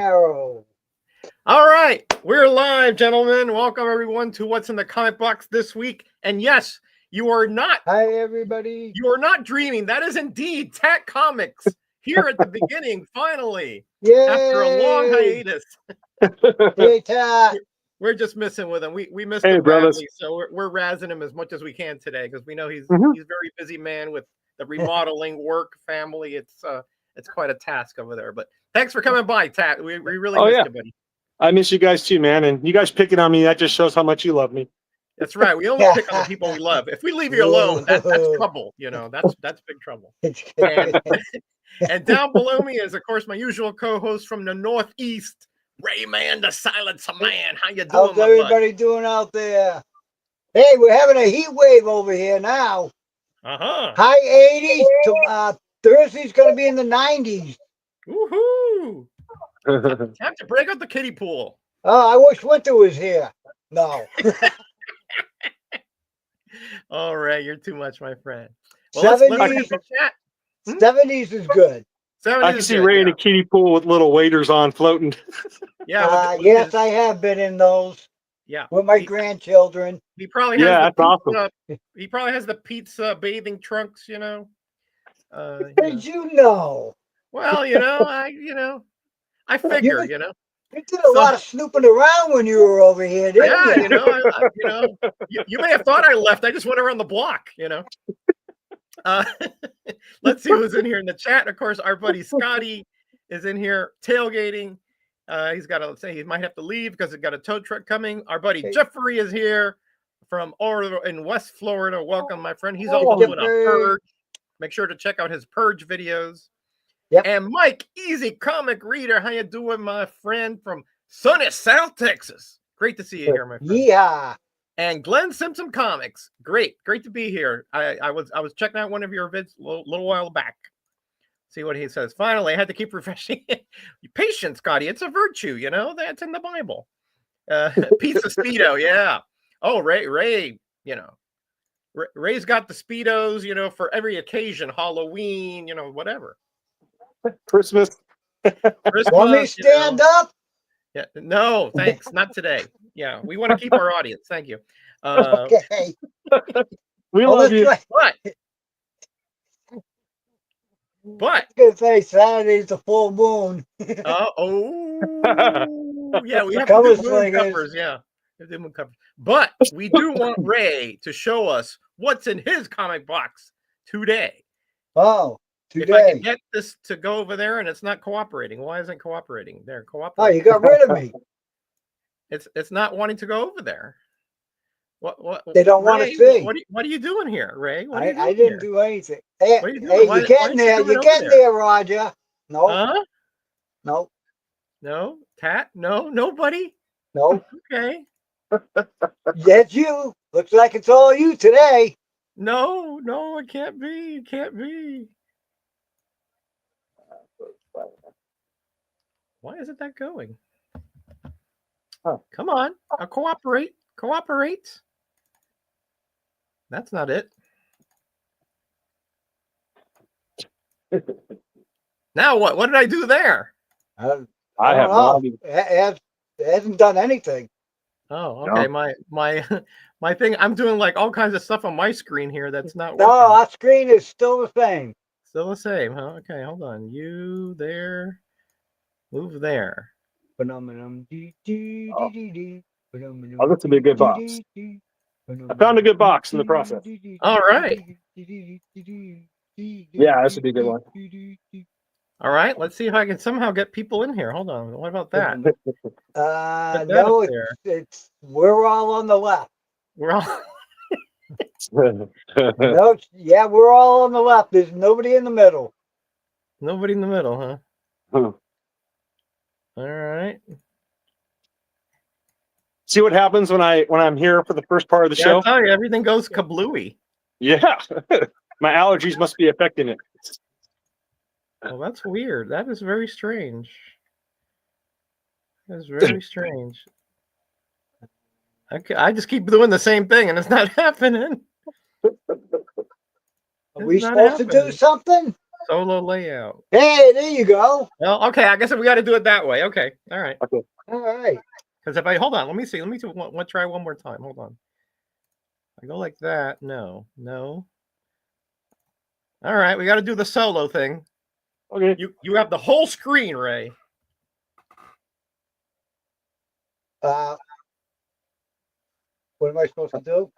Arrow. All right, we're live, gentlemen. Welcome everyone to What's in the Comic Box this week. And yes, you are not. Hi, everybody. You are not dreaming. That is indeed Tat Comics here at the beginning. Finally, Yay! after a long hiatus. Hey, Tat. We're just missing with him. We missed Hey, him brothers. badly, so we're razzing him as much as we can today because we know he's Mhm. he's a very busy man with the remodeling, work, family. It's quite a task over there. But thanks for coming by, Tat. We really Oh, missed yeah. you, buddy. I miss you guys too, man. And you guys picking on me, that just shows how much you love me. That's right. We only pick on the people we love. If we leave you alone, that's trouble. You know, that's big trouble. And down below me is, of course, my usual co-host from the Northeast, Greyman, the Silencer Man. How you doing, How's my everybody doing out there? Hey, we're having a heat wave over here now. bud? Uh-huh. High 80s. Thursday's going to be in the 90s. Woohoo! Time to break out the kiddie pool. Oh, I wish winter was here. No. All right, you're too much, my friend. Well, let's 70s. get the chat. 70s is good. 70s I can is see good, Ray in yeah. a kiddie pool with little waders on floating. Yeah, Yes, I have been in those yeah. with my grandchildren. He probably has Yeah, the that's pizza, he probably has the pizza bathing trunks, you know. How did you know? Well, I figure, you know. You did a lot of snooping around when you were over here, didn't Yeah, you? you may have thought I left. I just went around the block, you know. Let's see who's in here in the chat. Of course, our buddy Scotty is in here tailgating. He's got to say he might have to leave because he's got a tow truck coming. Our buddy Jeffrey is here from in West Florida. Welcome, my friend. He's also doing a purge. Make sure to check out his purge videos. Yep. And Mike, Easy Comic Reader, how you doing, my friend, from sunny South Texas? Great to see you here, my friend. Yeah. And Glenn Simpson Comics, great to be here. I was checking out one of your vids a little while back. See what he says. Finally, I had to keep refreshing. Patience, Scotty, it's a virtue, you know. That's in the Bible. Pizza Speedo, yeah. Oh, Ray, you know, Ray's got the Speedos, you know, for every occasion, Halloween, you know, whatever. Christmas. Want me to stand up? Yeah, no, thanks, not today. Yeah, we want to keep our audience. Thank you. Okay. We love you. Right. But I was gonna say Saturday's the full moon. yeah, we have Cover to do moon covers. Yeah, we have to do moon covers. But we do want Ray to show us what's in his comic box today. Oh, If I today. can get this to go over there and it's not cooperating, why isn't it cooperating? There, Oh, cooperate. you got rid of me. It's not wanting to go over there. What They don't want to see. What are you doing here, Ray? What are you doing I didn't here? do anything. Hey, What are you doing? hey, Why- you're getting why there. are you You're over getting there? there, Roger. No, Huh? no, No, Tat? No, nobody? no. Okay. That's you. Looks like it's all you today. No, it can't be. It can't be. Why isn't that going? Oh. Come on. Cooperate. Cooperate. That's not it. Now what? What did I do there? I don't have know. no idea. It hasn't done anything. Oh, okay. My my thing. I'm doing like all kinds of stuff on my screen here. That's not No, working. our screen is still the same. Still the same, huh? Okay, hold on. You there. Move there. Oh, this would be a good box. I found a good box in the process. All right. Yeah, this would be a good one. All right. Let's see if I can somehow get people in here. Hold on. What about that? Put that No, up there. it's we're all on the left. We're all No, yeah, we're all on the left. There's nobody in the middle. nobody in the middle, huh? Hmm. All right. See what happens when I'm here for the first part of the Yeah, show? I tell you, everything goes kablooey. Yeah. My allergies must be affecting it. Well, that's weird. That is very strange. That's very strange. Okay, I just keep doing the same thing and it's not happening. Are we supposed to do something? Solo layout. Hey, there you go. Well, okay. I guess we got to do it that way. Okay. All right. Okay. All right. Because if I hold on, let me see. Let me try one more time. Hold on. I go like that. No. All right. We got to do the solo thing. Okay. You have the whole screen, Ray. What am I supposed to do?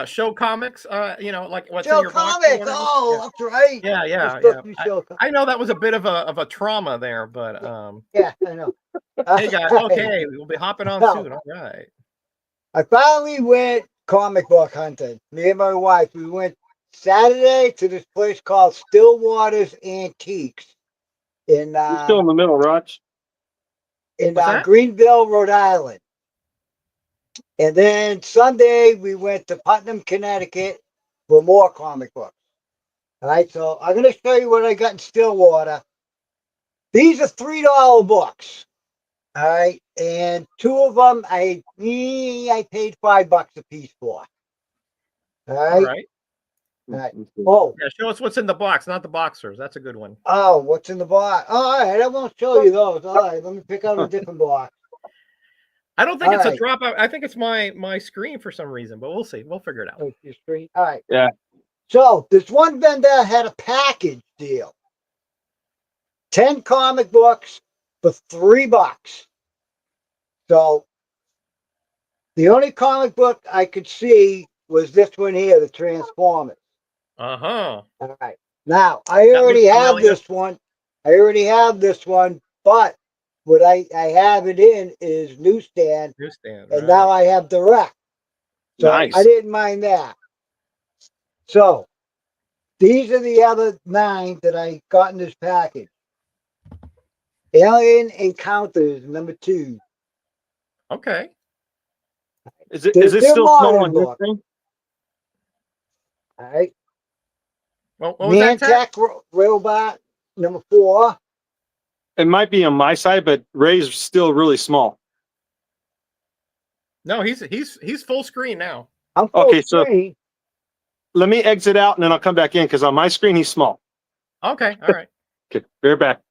Show comics. Like what's in Show your box. comics. Oh, that's right. Yeah. It's supposed to be show I know that was a bit of a trauma there, but Yeah, I know. hey guys, okay, we'll be hopping on soon. All right. I finally went comic book hunting. Me and my wife, we went Saturday to this place called Stillwater's Antiques in You're still in the middle, Raj. What's that? Greenville, Rhode Island. And then Sunday we went to Putnam, Connecticut for more comic books. All right, so I'm going to show you what I got in Stillwater. These are $3 books. All right, and two of them I paid $5 a piece for. All right. All right. All right. Oh. Yeah, show us what's in the box, not the boxers. That's a good one. Oh, what's in the box? All right, I won't show you those. All right, let me pick out a different box. I don't think All it's a right. dropout. I think it's my screen for some reason, but we'll see. We'll figure it out. Oh, your screen. All right. Yeah. So this one vendor had a package deal. 10 comic books for $3. So the only comic book I could see was this one here, the Transformers. Uh-huh. All right. Now I already have this one. But what I have it in is newsstand, and right. Now I have direct. So nice. I didn't mind that. So these are the other 9 that I got in this package. Alien Encounters #2. Okay. Is this still small on your thing? All right. Well, what was that? Tech Robot #4. It might be on my side, but Ray's still really small. No, he's full screen now. I'm full screen. So let me exit out and then I'll come back in because on my screen he's small. Okay, all right. Okay, bear back.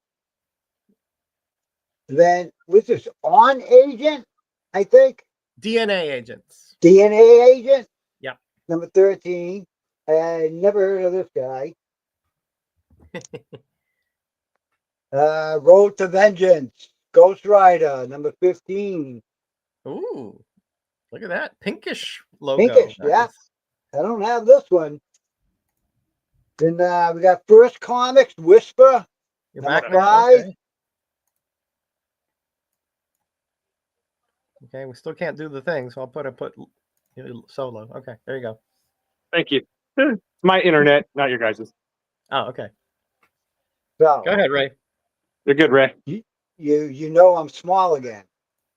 Then with this On Agent, I think. DNA Agents. DNA Agent. Yeah. #13. I never heard of this guy. Road to Vengeance. Ghost Rider #15. Ooh, look at that pinkish logo. Pinkish, nice. yeah. I don't have this one. Then we got First Comics Whisper. You're back #5. Okay, we still can't do the thing, so I'll put solo. Okay, there you go. Thank you. My internet, not your guys's. Oh, okay. So go ahead, Ray. You're good, Ray. You know I'm small again.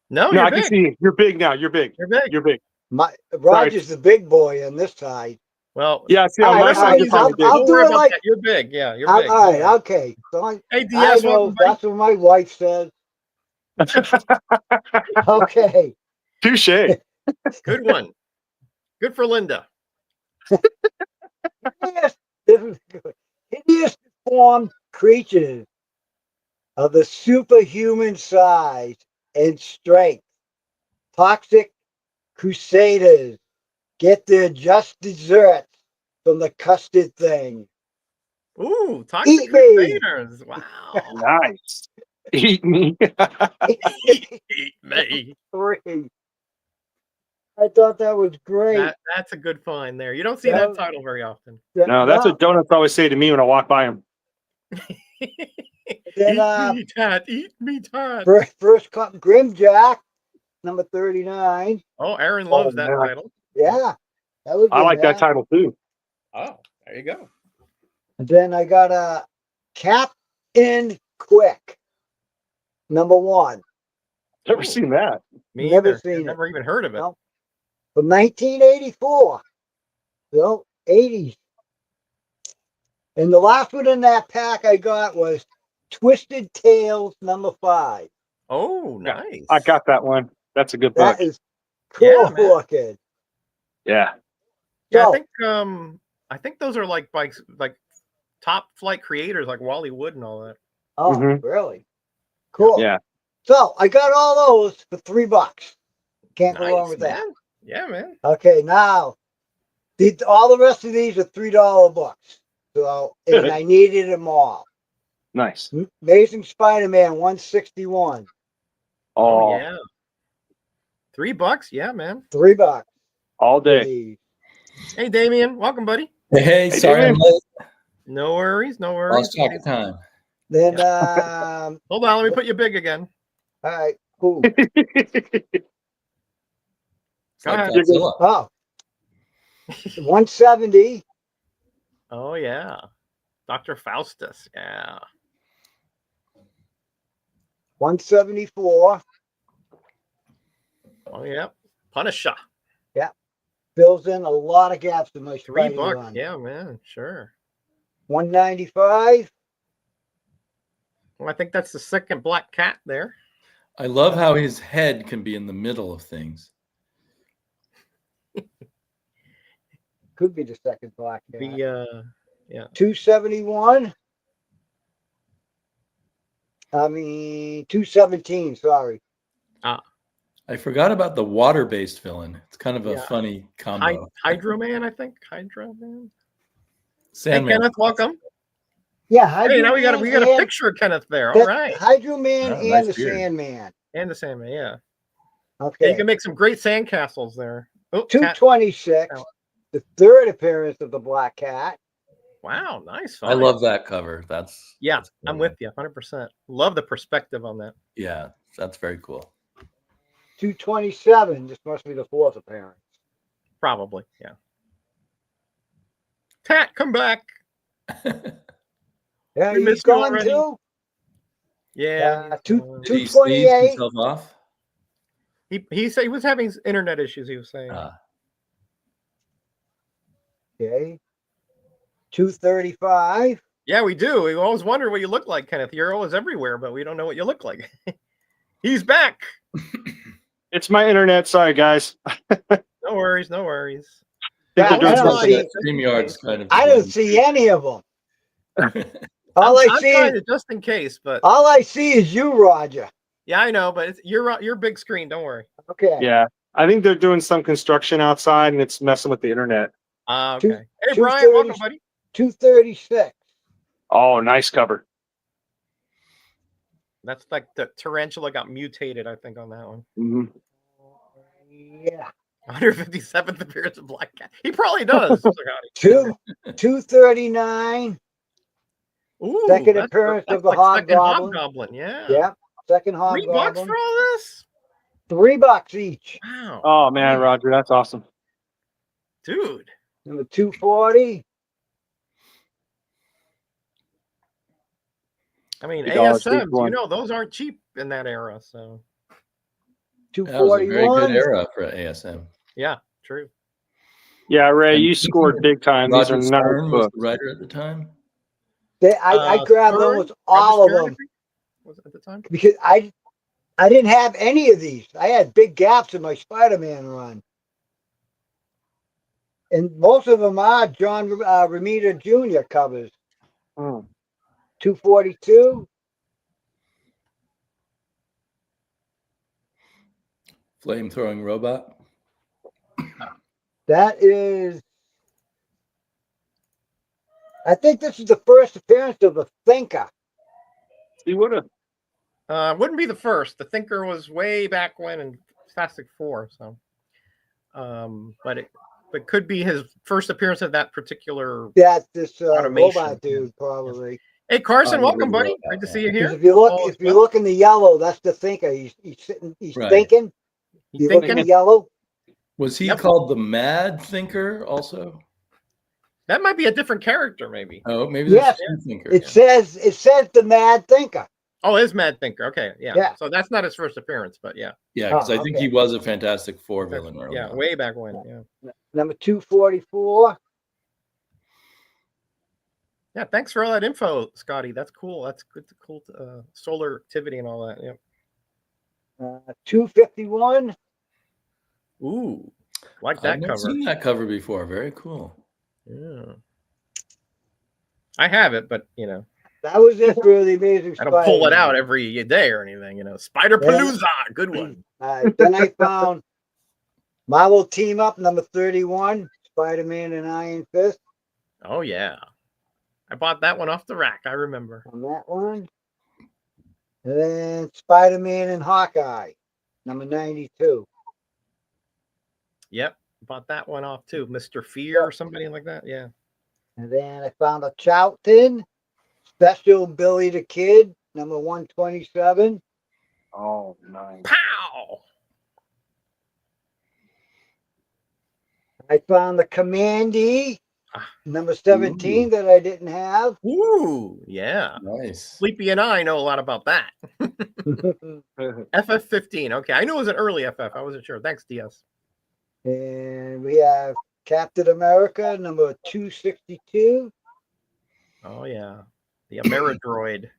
No, I can see you. You're big now. You're big. You're big. You're big. Roger's the big boy on this side. Well, yeah. See, on my side, I'll do it like you're big. Yeah, you're big. All right, okay. So hey, DS, I know that's what my wife says. Okay. Touche. Good one. Good for Linda. Hideous formed creatures of the superhuman size and strength. Toxic crusaders get their just desserts from the custard thing. Ooh, Toxic Crusaders. Wow. Nice. Eat me. Eat me. 3. I thought that was great. That's a good find there. You don't see that title very often. No, that's what donuts always say to me when I walk by them. Then, eat me, Todd. Eat me, Todd. First Grimjack, #39. Oh, Aaron loves that title. Yeah, that was. I like that title too. Oh, there you go. And then I got a Captain Quick, #1. Never seen that. Me Never either. seen it. Never even heard of it. No. From 1984. So 80s. And the last one in that pack I got was Twisted Tales #5. Oh, nice. I got that one. That's a good book. That is cool looking. Yeah. Yeah, So, I think those are like bikes, like top flight creators like Wally Wood and all that. Oh, Mhm. really? Cool. Yeah. So I got all those for $3. Can't go wrong Nice, with man. that. Yeah, man. Okay, now all the rest of these are $3 books. So and I needed them all. Nice. Amazing Spider-Man 161. Oh, Oh, yeah. $3? Yeah, man. $3 all for day. these. Hey, Damien. Welcome, buddy. Hey, sorry I'm Damien. late. No worries. No Lost worries. track of time. Then Hold on. Let me put you big again. all right, cool. It's Go like ahead. Godzilla. Oh, 170. Oh, yeah. Dr. Faustus. Yeah. 174. Oh, yeah. Punisher. Fills in a lot of gaps in my $3. Spidey run. Yeah, man. Sure. 195. Well, I think that's the second Black Cat there. I love how his head can be in the middle of things. Could be the second Black Cat. The 271. I mean 217. Sorry. I forgot about the water-based villain. It's kind of a Yeah. funny combo. Hydro Man, I think. Hydro Man. Hey, Sandman. Kenneth, welcome. Yeah, Hydro Hey, now we got a Man picture of Kenneth there. and- All right. Hydro Man Oh, and nice the beard. Sandman. And the Sandman, yeah. Yeah, Okay. you can make some great sandcastles there. Oh, cat. 226. Oh. The third appearance of the Black Cat. Wow, nice. I love that cover. That's Yeah, that's I'm cool. with you 100%. Love the perspective on that. Yeah, that's very cool. 227. This must be the fourth appearance. Probably, yeah. Cat, come back. Yeah, We he's missed you gone already. too. Yeah. Two- Did he sneeze 228. himself off? He said he was having internet issues, he was saying. Okay. 235. Yeah, we do. We always wonder what you look like, Kenneth. You're always everywhere, but we don't know what you look like. He's back. It's my internet. Sorry, guys. No worries, no worries. Yeah, People I do don't something. see. StreamYard's kind of. I don't see any of them. All I'm I see trying is to just in case, but all I see is you, Roger. yeah, I know, but you're big screen. Don't worry. Okay. Yeah. I think they're doing some construction outside and it's messing with the internet. Okay. Hey, two Brian, welcome, 30s. buddy. 236. Oh, nice cover. That's like the tarantula got mutated, I think, on that one. hmm Yeah. 157th appearance of Black Cat. He probably does. 239. Ooh, Second that's appearance that's of the like second Hobgoblin. Hobgoblin. Yeah. Yeah. Second $3 Hobgoblin. for all this? $3 each. Wow. Oh, man, Roger. That's awesome. Dude. Number 240. I mean, $3 ASMs, each one. you know, those aren't cheap in that era. So, That was a very good 241. era for ASM. yeah, true. Yeah, Ray, And you scored big time. These Roger are nice Stern was books. the writer at the time. I grabbed Stern, almost all of Roger them Stern, was it at the time? because I didn't have any of these. I had big gaps in my Spider-Man run. And most of them are John Romita Jr. covers. Hmm. 242. Flamethrowing robot. That is, I think this is the first appearance of the Thinker. See what a Wouldn't be the first. The Thinker was way back when in Fantastic Four. So, but it could be his first appearance of that particular. That's this Automation. robot dude, probably. Hey, Carson, welcome, Probably buddy. robot, Great to yeah. see you Because here. if you look, Oh, if you look in the yellow, that's the Thinker. He's sitting, he's Right. thinking. You You look in thinking the yellow. Was he Yep. called the Mad Thinker also? that might be a different character, maybe. Oh, maybe there's Yes, two Thinker. It yeah. says the Mad Thinker. Oh, it is Mad Thinker. Okay, yeah. Yeah. So that's not his first appearance, but yeah. Yeah, because I think okay. he was a Fantastic Four villain early Yeah, on. way back when. Yeah. Number 244. Yeah. Thanks for all that info, Scotty. That's cool. That's good. Cool. Solar activity and all that. Yeah. 251. Ooh, like I've that never cover. seen that cover before. Very cool. Yeah. I have it, but you know, That was it for the Amazing I don't pull it Spider-Man. out every day or anything. You know, Spider Palooza, good one. Then I found Marvel Team Up number 31, Spider-Man and Iron Fist Oh yeah, I bought that one off the rack. I remember. on that one. And then Spider-Man and Hawkeye, number 92. Yep, bought that one off too. Mr. Fear or somebody like that. Yeah. And then I found a Charlton Special Billy the Kid, number 127. Oh, nice. Pow! I found the Commandy, number 17, that I didn't have. Ooh, yeah. Nice. Sleepy and I know a lot about that. FF15. Okay, I knew it was an early FF. I wasn't sure. Thanks, DS. And we have Captain America, number 262. Oh yeah, the Ameridroid.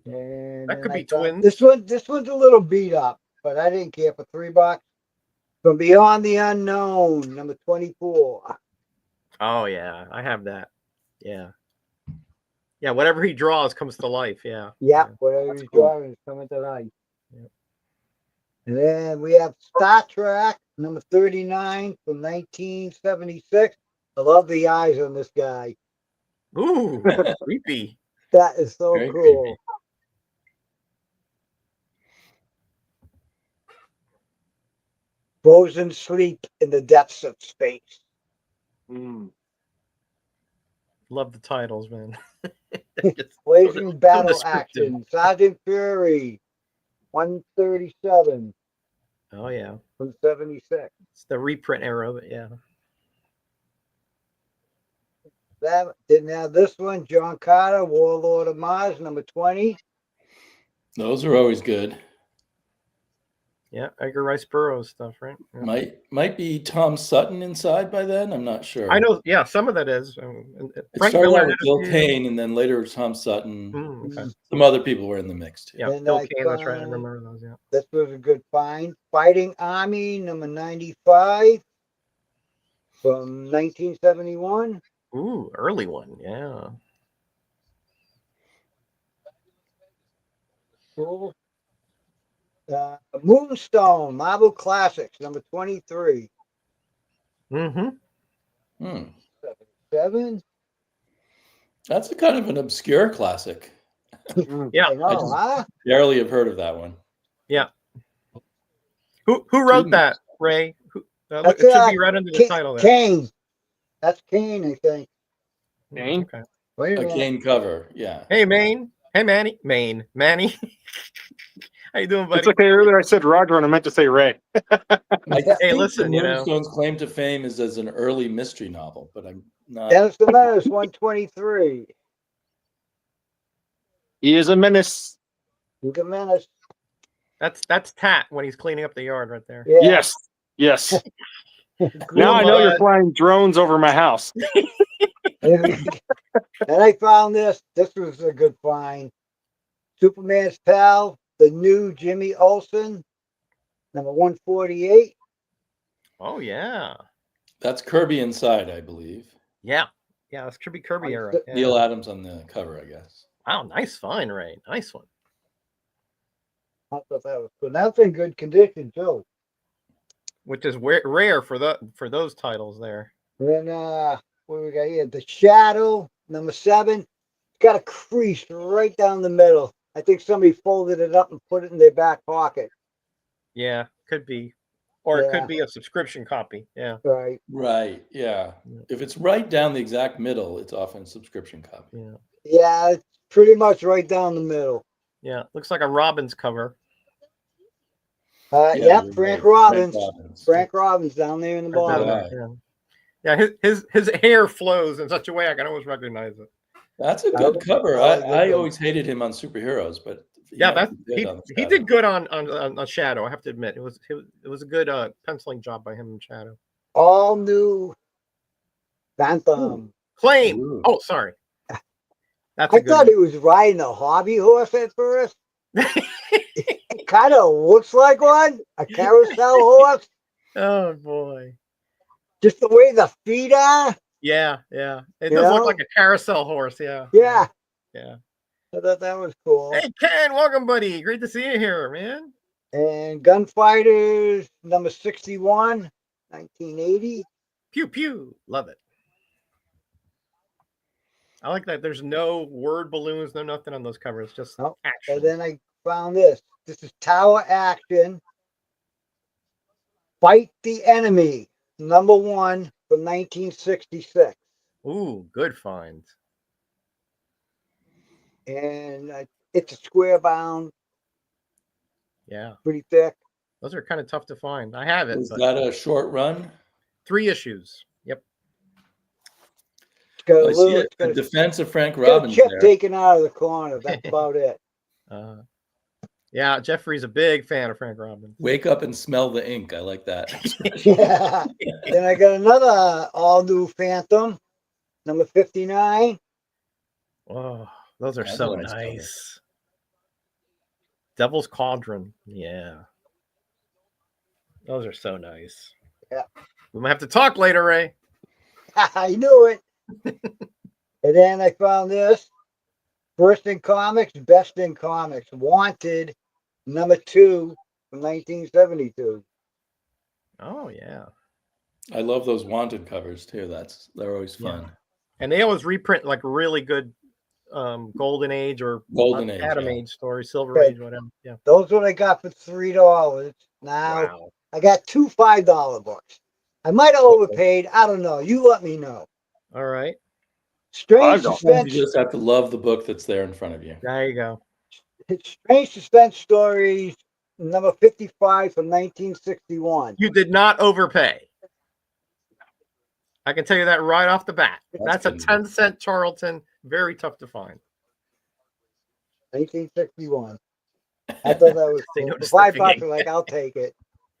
And That could then be I found- twins. This one's a little beat up, but I didn't care for $3. From Beyond the Unknown, number 24. Oh yeah, I have that. Yeah. Yeah, whatever he draws comes to life. Yeah. Yeah, whatever he's cool. drawing is coming to life. Yep. And then we have Star Trek, number 39 from 1976. I love the eyes on this guy. Ooh, creepy. That is so Very cool. creepy. Frozen sleep in the depths of space. Mm. Love the titles, man. Just Blazing so battle descriptive. action. Sergeant Fury, 137 Oh yeah, from 76. it's the reprint era, but yeah. That didn't have this one. John Carter, Warlord of Mars, number 20. Those are always good. Yeah, Edgar Rice Burroughs stuff, right? Yeah. Might be Tom Sutton inside by then. I'm not sure. I know. Yeah, some of that is. It Frank started Miller out with had a Bill few. Kane, and then later Tom Sutton. Okay. Some other people were in the mix too. Yeah, Then Bill I Kane. That's right. I found- remember those. Yeah. This was a good find. Fighting Army, number 95 from 1971. Ooh, early one. Yeah. Cool. Moonstone, Marvel Classics, number 23. Mm-hmm. 7. That's a kind of an obscure classic. Yeah. I know, I just- huh? Barely have heard of that one. Who wrote Genius. that, Ray? Who, That's, it should be right under the title there. Kane. That's Kane, I think. Kane? Okay. Wait a A minute. Kane cover, yeah. Hey, Maine. Hey, Manny. Manny. How you doing, buddy? It's okay. Earlier I said Roger and I meant to say Ray. I Hey, think listen, the you know. Moonstone's claim to fame is as an early mystery novel, but I'm not. Dennis the Menace, 123. He is a menace. Look at Menace. That's Tat when he's cleaning up the yard right there. Yeah. Yes. Yes. Now I know you're flying drones over my house. And I found this. This was a good find. Superman's pal, the new Jimmy Olsen, number 148. Oh yeah. That's Kirby inside, I believe. Yeah. Yeah, that's Kirby era. Yeah. Neil Adams on the cover, I guess. Wow, nice find, Ray. Nice one. I thought that was good. That's in good condition too. Which is rare for those titles there. Then what do we got here? The Shadow, number 7. It's got a crease right down the middle. I think somebody folded it up and put it in their back pocket. Yeah, could be. Or it Yeah. could be a subscription copy. Yeah. Right. Right, yeah. If it's right down the exact middle, it's often a subscription copy. Yeah. Yeah, it's pretty much right down the middle. Yeah. Looks like a Robbins cover. Yeah, you're Frank right. Robbins. Robbins. Frank Robbins down there in the Right down bottom. there, Yeah. Yeah, his hair flows in such a way I can always recognize it. That's a good cover. I like I that. always hated him on superheroes, but Yeah, might that be good on the he Shadow. did good on Shadow. I have to admit, it was a good penciling job by him in Shadow. All new Phantom. Claim. Ooh. Oh, sorry. That's I a good thought he was riding a hobby horse at first. It kind of looks like one, a carousel horse. Oh boy. Just the way the feet are. Yeah, yeah. It You does look know? like a carousel horse. Yeah. Yeah. Yeah. I thought that was cool. Hey, Ken, welcome, buddy. Great to see you here, man. And Gunfighters number 61, 1980. Pew pew. Love it. I like that. There's no word balloons, no nothing on those covers. Just Oh, action. and then I found this. This is Tower Action. Fight the Enemy, number 1 from 1966. Ooh, good find. And it's a square bound, Yeah. pretty thick. Those are kind of tough to find. I have it. Was But that a short run? 3 issues. Yep. It's got a I see little, a defense of Frank got a Robbins chip there. taken out of the corner. That's about it. Yeah, Jeffrey's a big fan of Frank Robbins. Wake up and smell the ink. I like that. Yeah. Then I got another all new Phantom, number 59. Oh, those are That's so a nice cover. nice. Devil's Cauldron. Yeah. Those are so nice. Yeah. We might have to talk later, Ray. I knew it. And then I found this. First in Comics, Best in Comics. Wanted, number 2 from 1972. Oh, yeah. I love those Wanted covers too. They're always fun. Yeah. And they always reprint like really good Golden Age or Golden Age, Atom yeah. Age stories, Silver Okay. Age, whatever. Yeah. Those what I got for $3. Now Wow. I got 2 $5 books. I might have overpaid. I don't know. You let me know. All right. Strange $5. suspense. You just have to love the book that's there in front of you. There you go. Strange suspense stories, number 55 from 1961. You did not overpay. I can tell you that right off the bat. That's a good. 10-cent Charlton. Very tough to find. 1961. I thought that was They cool. For noticed the $5, thing. I'm like, I'll take it.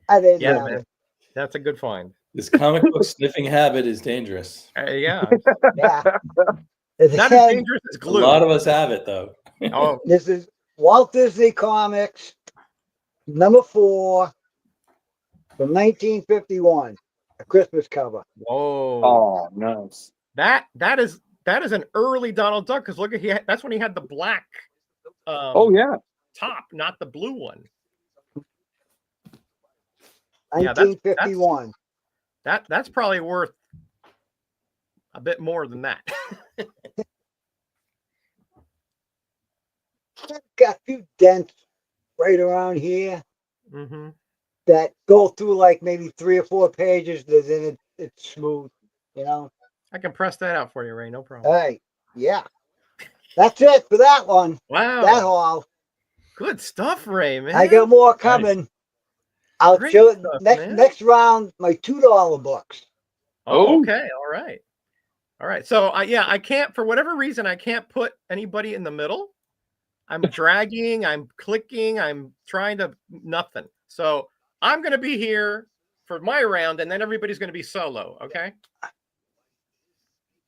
I didn't Yeah, have man. it. That's a good find. This comic book sniffing habit is dangerous. Yeah. Yeah. And Not as then, dangerous as A glue. lot of us have it though. Oh, this is Walt Disney Comics, number 4 from 1951. A Christmas cover. whoa. Oh, nice. That is an early Donald Duck because look at that's when he had the black Oh, yeah. top, not the blue one. Yeah, that's- 1951. That's probably worth a bit more than that. Got a few dents right around here Mm-hmm. that go through like maybe 3 or 4 pages, then it's smooth, you know. I can press that out for you, Ray. No All problem. right, yeah. That's it for that one. Wow. That haul. Good stuff, Ray, man. I got more coming. I'll Great show stuff, next man. next round my $2 books. Oh, Oh. okay. All right. All right. So I can't, for whatever reason, I can't put anybody in the middle. I'm dragging, I'm clicking, I'm trying to nothing. So I'm going to be here for my round, and then everybody's going to be solo. Okay.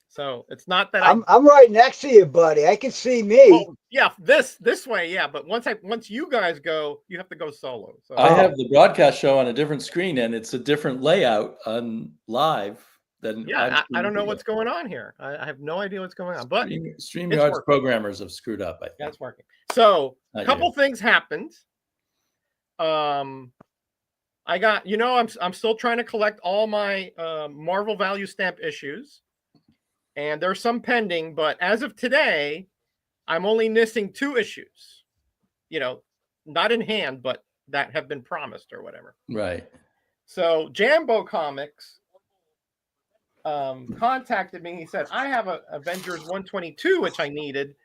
So it's not that I'm right next to you, buddy. I can see me. oh, yeah, this way, yeah. But once you guys go, you have to go solo. So I have the broadcast show on a different screen and it's a different layout on live than yeah, I'm I don't know seeing what's going on here. I have no idea what's going on, but StreamYard's working. programmers have screwed up. I think. that's working. So a Not couple you. things happened. I got, I'm still trying to collect all my Marvel value stamp issues, and there's some pending, but as of today, I'm only missing 2 issues. Not in hand, but that have been promised or whatever. Right. So Jambo Comics contacted me. He said, I have a Avengers 122, which I needed.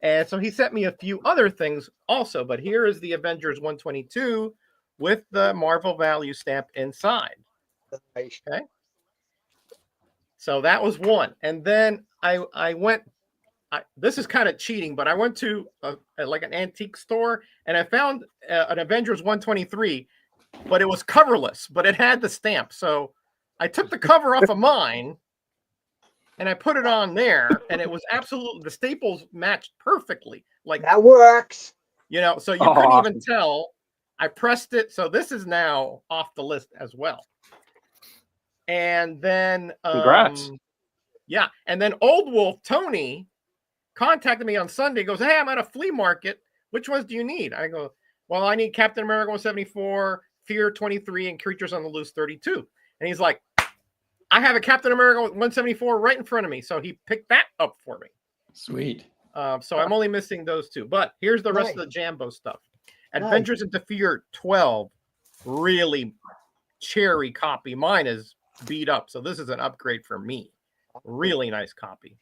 And so he sent me a few other things also, but here is the Avengers 122 with the Marvel value stamp inside. Okay. So that was one. And then I went, this is kind of cheating, but I went to like an antique store and I found an Avengers 123, but it was coverless, but it had the stamp. So I took the cover off of mine and I put it on there, and it was absolutely, the staples matched perfectly. Like That works. so you couldn't even tell. I pressed it. So this is now off the list as well. And then Congrats. Yeah. And then Old Wolf Tony contacted me on Sunday, goes, hey, I'm at a flea market. Which ones do you need? I go, well, I need Captain America 174, Fear 23, and Creatures on the Loose 32. And he's like, I have a Captain America 174 right in front of me. So he picked that up for me. Sweet. So I'm only missing those two. But here's the rest of the Jambo stuff. Adventures into Fear 12, really cherry copy. Mine is beat up. So this is an upgrade for me. Really nice copy.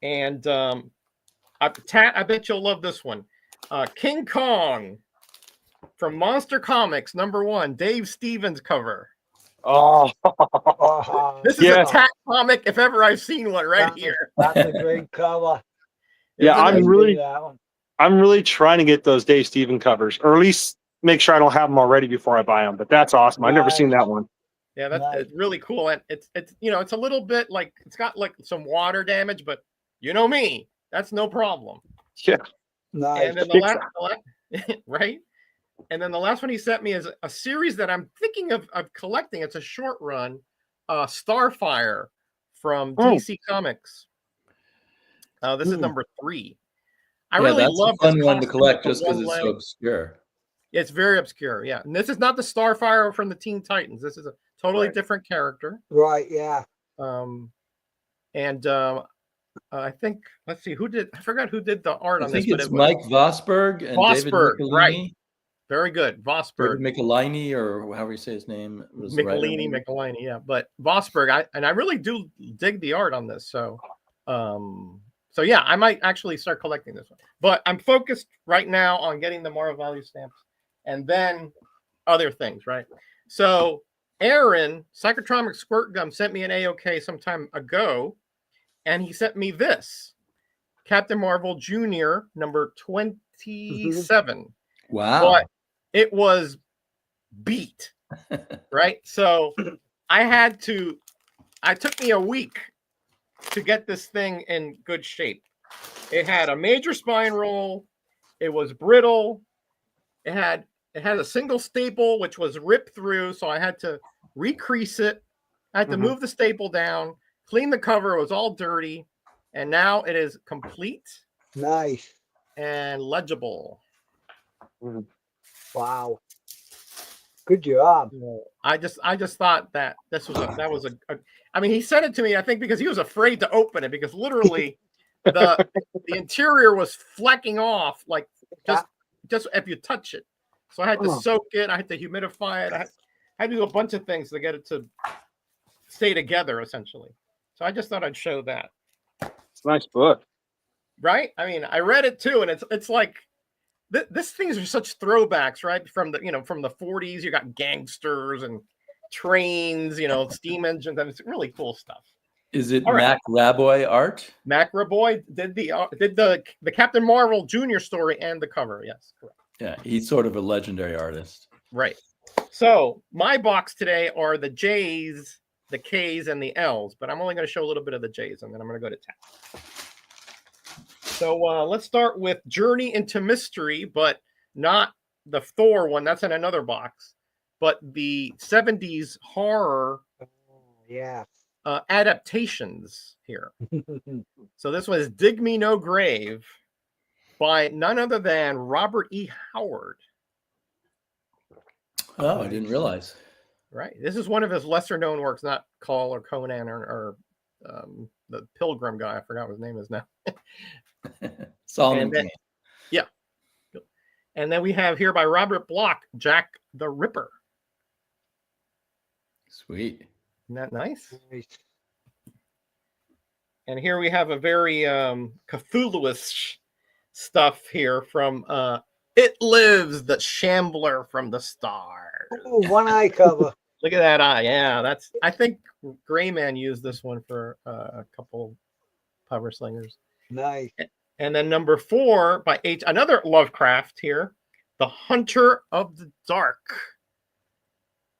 And I bet you'll love this one. King Kong from Monster Comics, #1, Dave Stevens cover. Oh, This is a Tat comic if ever I've seen one here. That's a great cover. Yeah, I'm really that trying to get those Dave Steven covers, or at least make sure I don't have them already before I buy them. But that's awesome. I've never seen that one. Yeah, that's really cool, and it's it's a little bit like it's got like some water damage, but you know me, that's no problem. Yeah, nice. And then the last right, and then the last one he sent me is a series that I'm thinking of collecting. It's a short run, Starfire from DC Comics. This is #3. I really love this fun one to collect just because it's so obscure. It's very obscure, yeah. And this is not the Starfire from the Teen Titans. This is a totally different character. Right, yeah. I think, let's see, I forgot who did the art on this. I think it's Mike Vosberg and David Michelini. Right. Very good. Vosberg. David Michelini, or however you say his name. Michelini, yeah. But Vosberg, I really do dig the art on this. So yeah, I might actually start collecting this one. But I'm focused right now on getting the Marvel Value stamps and then other things, right? So Aaron, Psychotronic Squirt Gum, sent me an AOK some time ago, and he sent me this. Captain Marvel Jr., #27. Wow. But it was beat, right? So it took me a week to get this thing in good shape. It had a major spine roll. It was brittle. It had a single staple, which was ripped through. So I had to recrease it. I had to move the staple down, clean the cover. It was all dirty. And now it is complete. Nice. And legible. Wow. Good job. I just thought that that was a I mean, he sent it to me, I think, because he was afraid to open it, because literally the interior was flecking off, like just if you touch it. So I had to soak it, I had to humidify it, I had to do a bunch of things to get it to stay together, essentially. So I just thought I'd show that. It's a nice book, right? I mean, I read it too, and it's like this things are such throwbacks, right? From the from the 40s, you got gangsters and trains, steam engines, and it's really cool stuff. Is it Mac Raboy art? Mac Raboy did the Captain Marvel Jr. story and the cover. Yes, correct. Yeah, he's sort of a legendary artist. Right. So my box today are the J's, the K's, and the L's, but I'm only going to show a little bit of the J's, and then I'm going to go to Tat. So let's start with Journey into Mystery, but not the Thor one. That's in another box. But the 70s horror adaptations here. So this one is Dig Me No Grave by none other than Robert E. Howard. Oh, I didn't realize. Right. This is one of his lesser known works, not Call or Conan or the Pilgrim guy. I forgot what his name is now. Solomon Kane. Yeah. And then we have here by Robert Bloch, Jack the Ripper. Sweet. Isn't that nice? And here we have a very Cthulhu-ish stuff here from It Lives, the Shambler from the Stars. Ooh, one eye cover. Look at that eye. Yeah, I think Greyman used this one for a couple Power Slingers. Nice. And then #4 by another Lovecraft here, The Hunter of the Dark.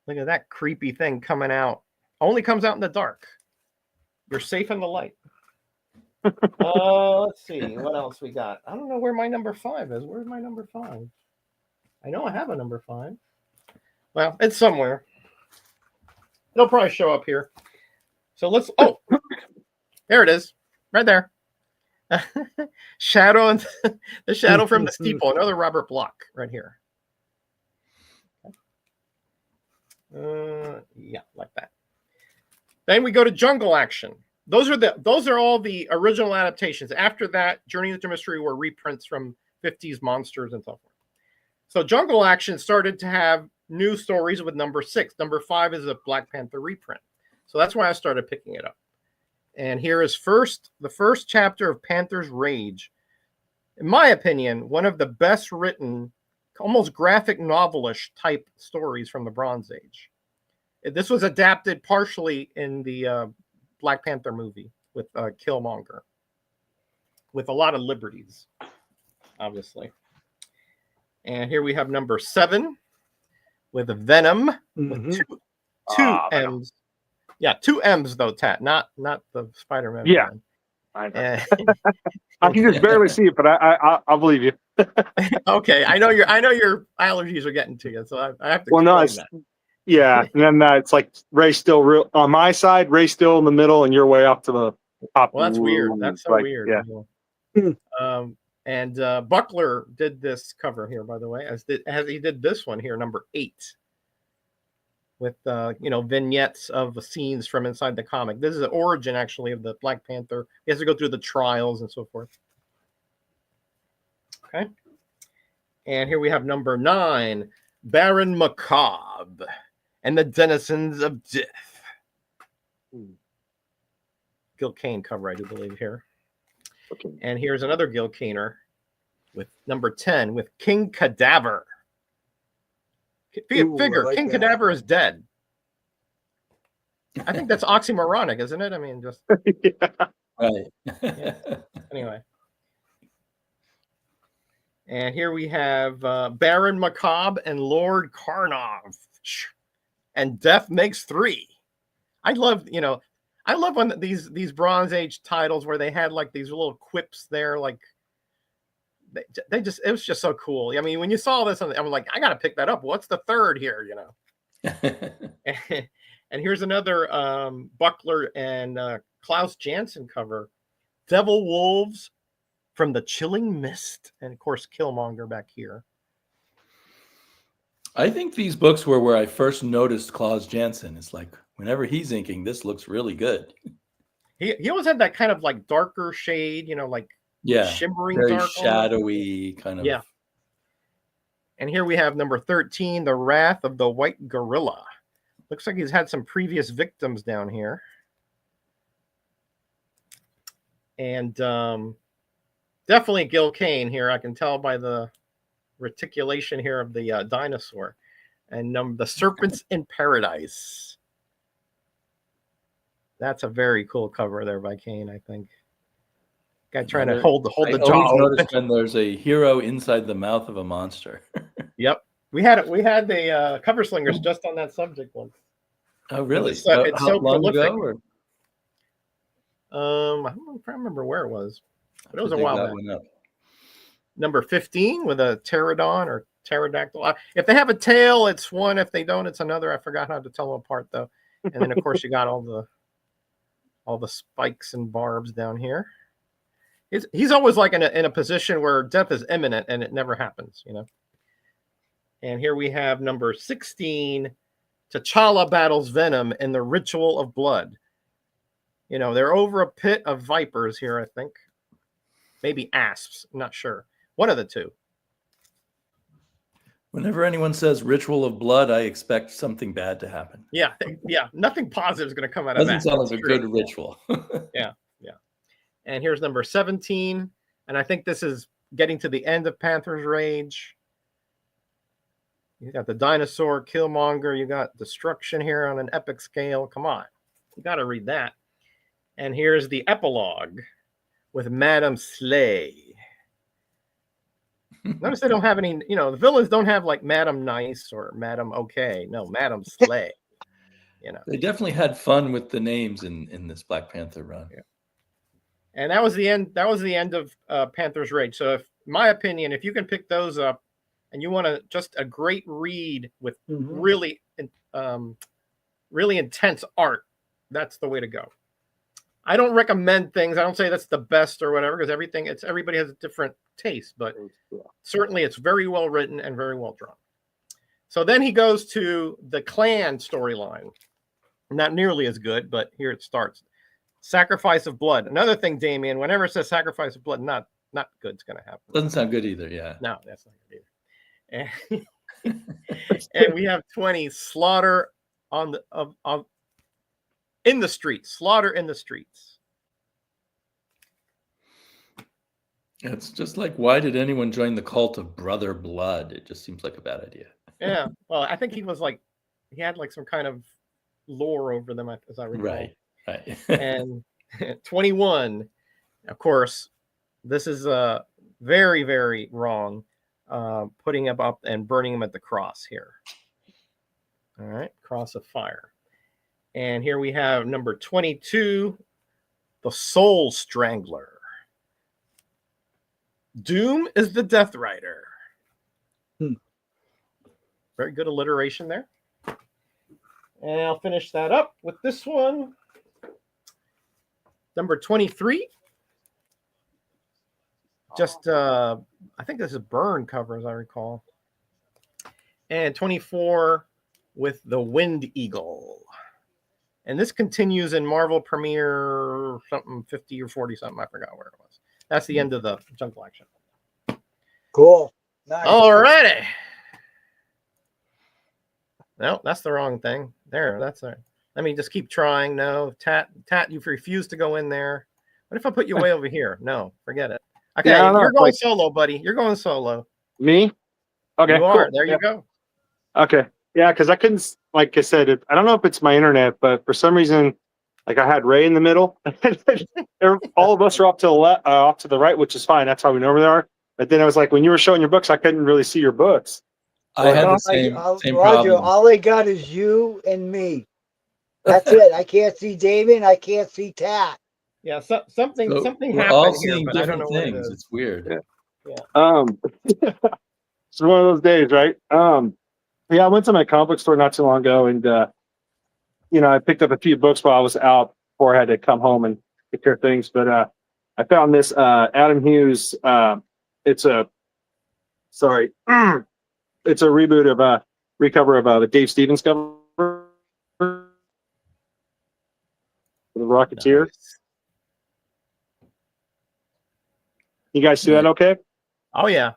Look at that creepy thing coming out. Only comes out in the dark. You're safe in the light. Let's see what else we got. I don't know where my #5 is. Where's my #5? I know I have a #5. Well, it's somewhere. It'll probably show up here. So let's. Oh, there it is, right there. Shadow and the shadow from the steeple. Another Robert Bloch right here. Yeah, like that. Then we go to Jungle Action. Those are all the original adaptations. After that, Journey into Mystery were reprints from 50s monsters and so forth. So Jungle Action started to have new stories with number 6. Number 5 is a Black Panther reprint. So that's why I started picking it up. And here is the first chapter of Panther's Rage. In my opinion, one of the best written, almost graphic novelish type stories from the Bronze Age. This was adapted partially in the Black Panther movie with Killmonger, with a lot of liberties, obviously. And here we have number 7 with Venom, with two M's. Yeah, 2 M's though, Tat, not the Spider-Man. Yeah. I know. I can just barely see it, but I'll believe you. Okay, I know your allergies are getting to you, so I have to. Well, no, explain that. Yeah, and then it's like Ray's still real on my side, Ray's still in the middle, and you're way up to the top. Well, that's weird. That's so weird. Yeah. And Buckler did this cover here, by the way, as he did this one here, number 8, with vignettes of the scenes from inside the comic. This is the origin, actually, of the Black Panther. He has to go through the trials and so forth. Okay. And here we have number 9, Baron Macabre and the Denizens of Death. Gil Kane cover, I do believe, here. Okay. And here's another Gil Kaner with number 10 with King Cadaver. Figure, like King Cadaver is dead. I think that's oxymoronic, isn't it? I mean, just yeah. Right. Yeah. Anyway. And here we have Baron Macabre and Lord Karnov. And Death Makes 3. I love when these Bronze Age titles where they had like these little quips there, like it was just so cool. I mean, when you saw this, I'm like, I gotta pick that up. What's the third here, And here's another Buckler and Klaus Janson cover, Devil Wolves from the Chilling Mist, and of course Killmonger back here. I think these books were where I first noticed Klaus Janson. It's like whenever he's inking, this looks really good. He always had that kind of like darker shade, like shimmering, very dark, shadowy kind of. Yeah. And here we have number 13, The Wrath of the White Gorilla. Looks like he's had some previous victims down here. And definitely Gil Kane here. I can tell by the reticulation here of the dinosaur. And the Serpents in Paradise. That's a very cool cover there by Kane, I think. Guy trying to hold the jaw. I always notice when there's a hero inside the mouth of a monster. Yep. We had the cover slingers just on that subject once. Oh, really? It's so long prolific. ago, or? I don't remember where it was, but it was a while back. Number 15 with a pterodon or pterodactyl. If they have a tail, it's one. If they don't, it's another. I forgot how to tell them apart though. And then of course you got all the spikes and barbs down here. He's always like in a position where death is imminent and it never happens, And here we have number 16, T'Challa battles Venom in the Ritual of Blood. They're over a pit of vipers here, I think. Maybe asps, I'm not sure. One of the two. Whenever anyone says Ritual of Blood, I expect something bad to happen. Yeah, nothing positive is going to come out of that. Doesn't sound like a good ritual. Yeah. And here's number 17. And I think this is getting to the end of Panther's Rage. You got the dinosaur, Killmonger. You got destruction here on an epic scale. Come on. You got to read that. And here's the epilogue with Madame Slay. Notice they don't have any, the villains don't have like Madame Nice or Madame OK. No, Madame Slay. They definitely had fun with the names in this Black Panther run. Yeah. And that was the end. That was the end of Panther's Rage. So, in my opinion, if you can pick those up, and you want just a great read with really intense art, that's the way to go. I don't recommend things. I don't say that's the best or whatever, because everybody has a different taste, but certainly it's very well written and very well drawn. So then he goes to the clan storyline. Not nearly as good, but here it starts. Sacrifice of blood. Another thing, Damien, whenever it says sacrifice of blood, not good's going to happen. Doesn't sound good either, yeah. No, that's not good either. And we have 20, slaughter in the streets. Slaughter in the streets. It's just like, why did anyone join the cult of Brother Blood? It just seems like a bad idea. Yeah. Well, I think he had like some kind of lore over them, as I recall. Right. And 21, of course, this is very, very wrong. Putting him up and burning him at the cross here. All right, cross of fire. And here we have number 22, the Soul Strangler. Doom is the Death Rider. Very good alliteration there. And I'll finish that up with this one. Number 23. Just, I think this is burn cover, as I recall. And 24 with the Wind Eagle. And this continues in Marvel Premiere something 50 or 40 something. I forgot where it was. That's the end of the Jungle Action. Cool. Nice. All righty. No, that's the wrong thing. There, that's it. Let me just keep trying. No, Tat, you've refused to go in there. What if I put you way over here? No, forget it. Okay, Yeah, you're going solo, buddy. You're going solo. Me? Okay, You are. cool. There you go. Okay. Yeah, because I couldn't, like I said, I don't know if it's my internet, but for some reason, like I had Ray in the middle. All of us are off to the left, off to the right, which is fine. That's how we normally are. But then I was like, when you were showing your books, I couldn't really see your books. I had the same Roger, problem. all I got is you and me. That's it. I can't see Damien. I can't see Tat. Yeah, something So happened we're all here, seeing but I don't know different what it things. is. It's weird. It's one of those days, right? Yeah, I went to my comic book store not too long ago, and I picked up a few books while I was out before I had to come home and take care of things. But I found this Adam Hughes. It's a reboot of recover of the Dave Stevens cover, the Rocketeer. Nice. You guys see that? Okay. Oh yeah.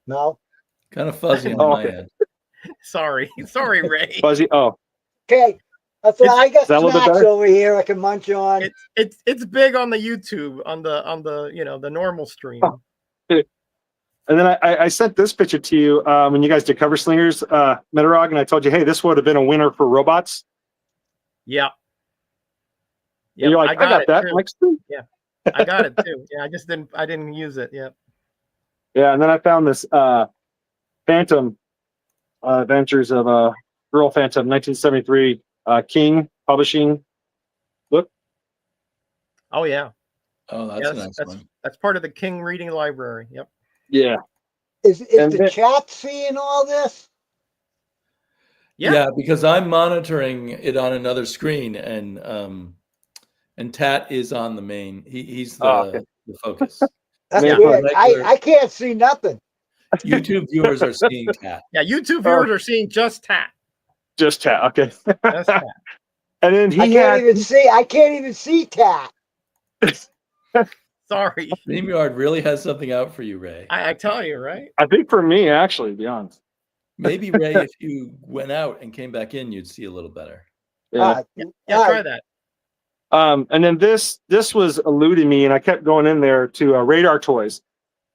No. Kind of fuzzy on Oh, my okay. end. Sorry, Ray. Fuzzy. Oh, Okay. That's what I got. that a little bit Snacks better? over here. I can munch on. It's big on the YouTube on the the normal stream. Oh. And then I sent this picture to you when you guys did Cover Slingers, Metarog, and I told you, hey, this would have been a winner for robots. Yeah. And you're like, I got that. Too. Like, sweet. Yeah, I got it too. Yeah, I didn't use it. Yeah. Yeah, and then I found this Phantom Adventures of Girl Phantom, 1973, King Publishing book. Oh yeah. Oh, that's a nice one. That's part of the King Reading Library. Yep. Yeah. Is And the then- chat seeing all this? Yeah. Because I'm monitoring it on another screen, and Tat is on the main. He's the, Oh, okay. the focus. That's Yeah. weird. Regular- I can't see nothing. YouTube viewers are seeing Tat. Yeah. YouTube viewers are seeing just Tat. Just chat. Okay. Just Tat. And then I he can't had. even see Tat. Sorry. StreamYard really has something out for you, Ray. I tell you, right? I think for me, actually, to be honest. Maybe, Ray, if you went out and came back in, you'd see a little better. Yeah. Yeah, All try right. that. And then this was eluding me, and I kept going in there to Radar Toys.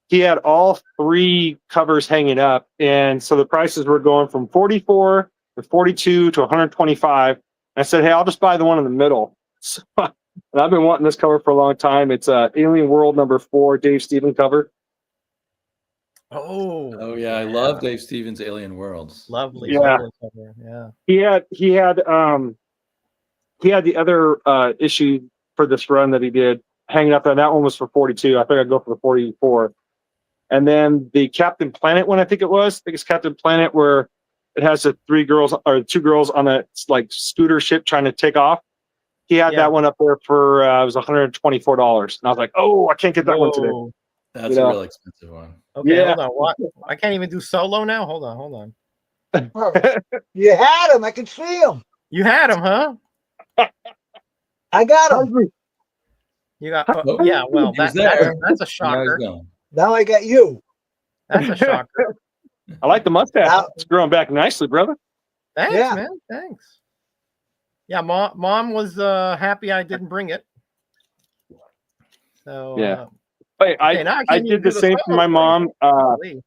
He had all three covers hanging up, and so the prices were going from 44 to 42 to 125. I said, hey, I'll just buy the one in the middle. So, and I've been wanting this cover for a long time. It's Alien World #4, Dave Stevens cover. Oh yeah, I love Dave Stevens' Alien Worlds. Lovely. Yeah. Lovely cover. Yeah. He had the other issue for this run that he did hanging up there. That one was for 42. I think I'd go for the 44. And then the Captain Planet one, I think it's Captain Planet, where it has the two girls on a like scooter ship trying to take off. He had Yeah. that one up there for it was $124, and I was like, oh, I can't get that one today. Whoa. That's You a know. real expensive one. Okay, Yeah. hold on. What? I can't even do solo now. Hold on. Oh, you had him. I can see him. You had him, huh? I got How's him. me? You got. Oh, Yeah. Well, he was that's there. a Now he's shocker. gone. Now I got you. That's a shocker. I like the mustache. Now- It's growing back nicely, brother. Thanks, Yeah. man. Thanks. Yeah, mom was happy I didn't bring it. So Yeah. Hey, okay, now I can't did even the do same for solo my thing. mom. Golly.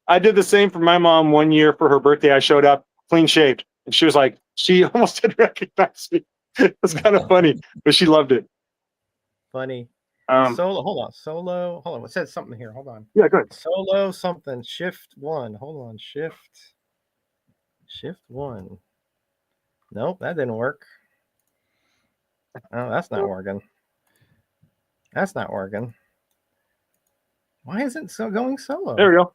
I did the same for my mom one year for her birthday. I showed up clean shaved, and she was like, she almost didn't recognize me. It was kind of funny, but she loved it. Funny. Solo. Hold on. Solo. Hold on. It says something here. Hold on. Yeah, go ahead. Solo something. Shift 1. Hold on. Shift 1. Nope, that didn't work. Oh, that's not working. That's not working. Why isn't so going solo? There we go.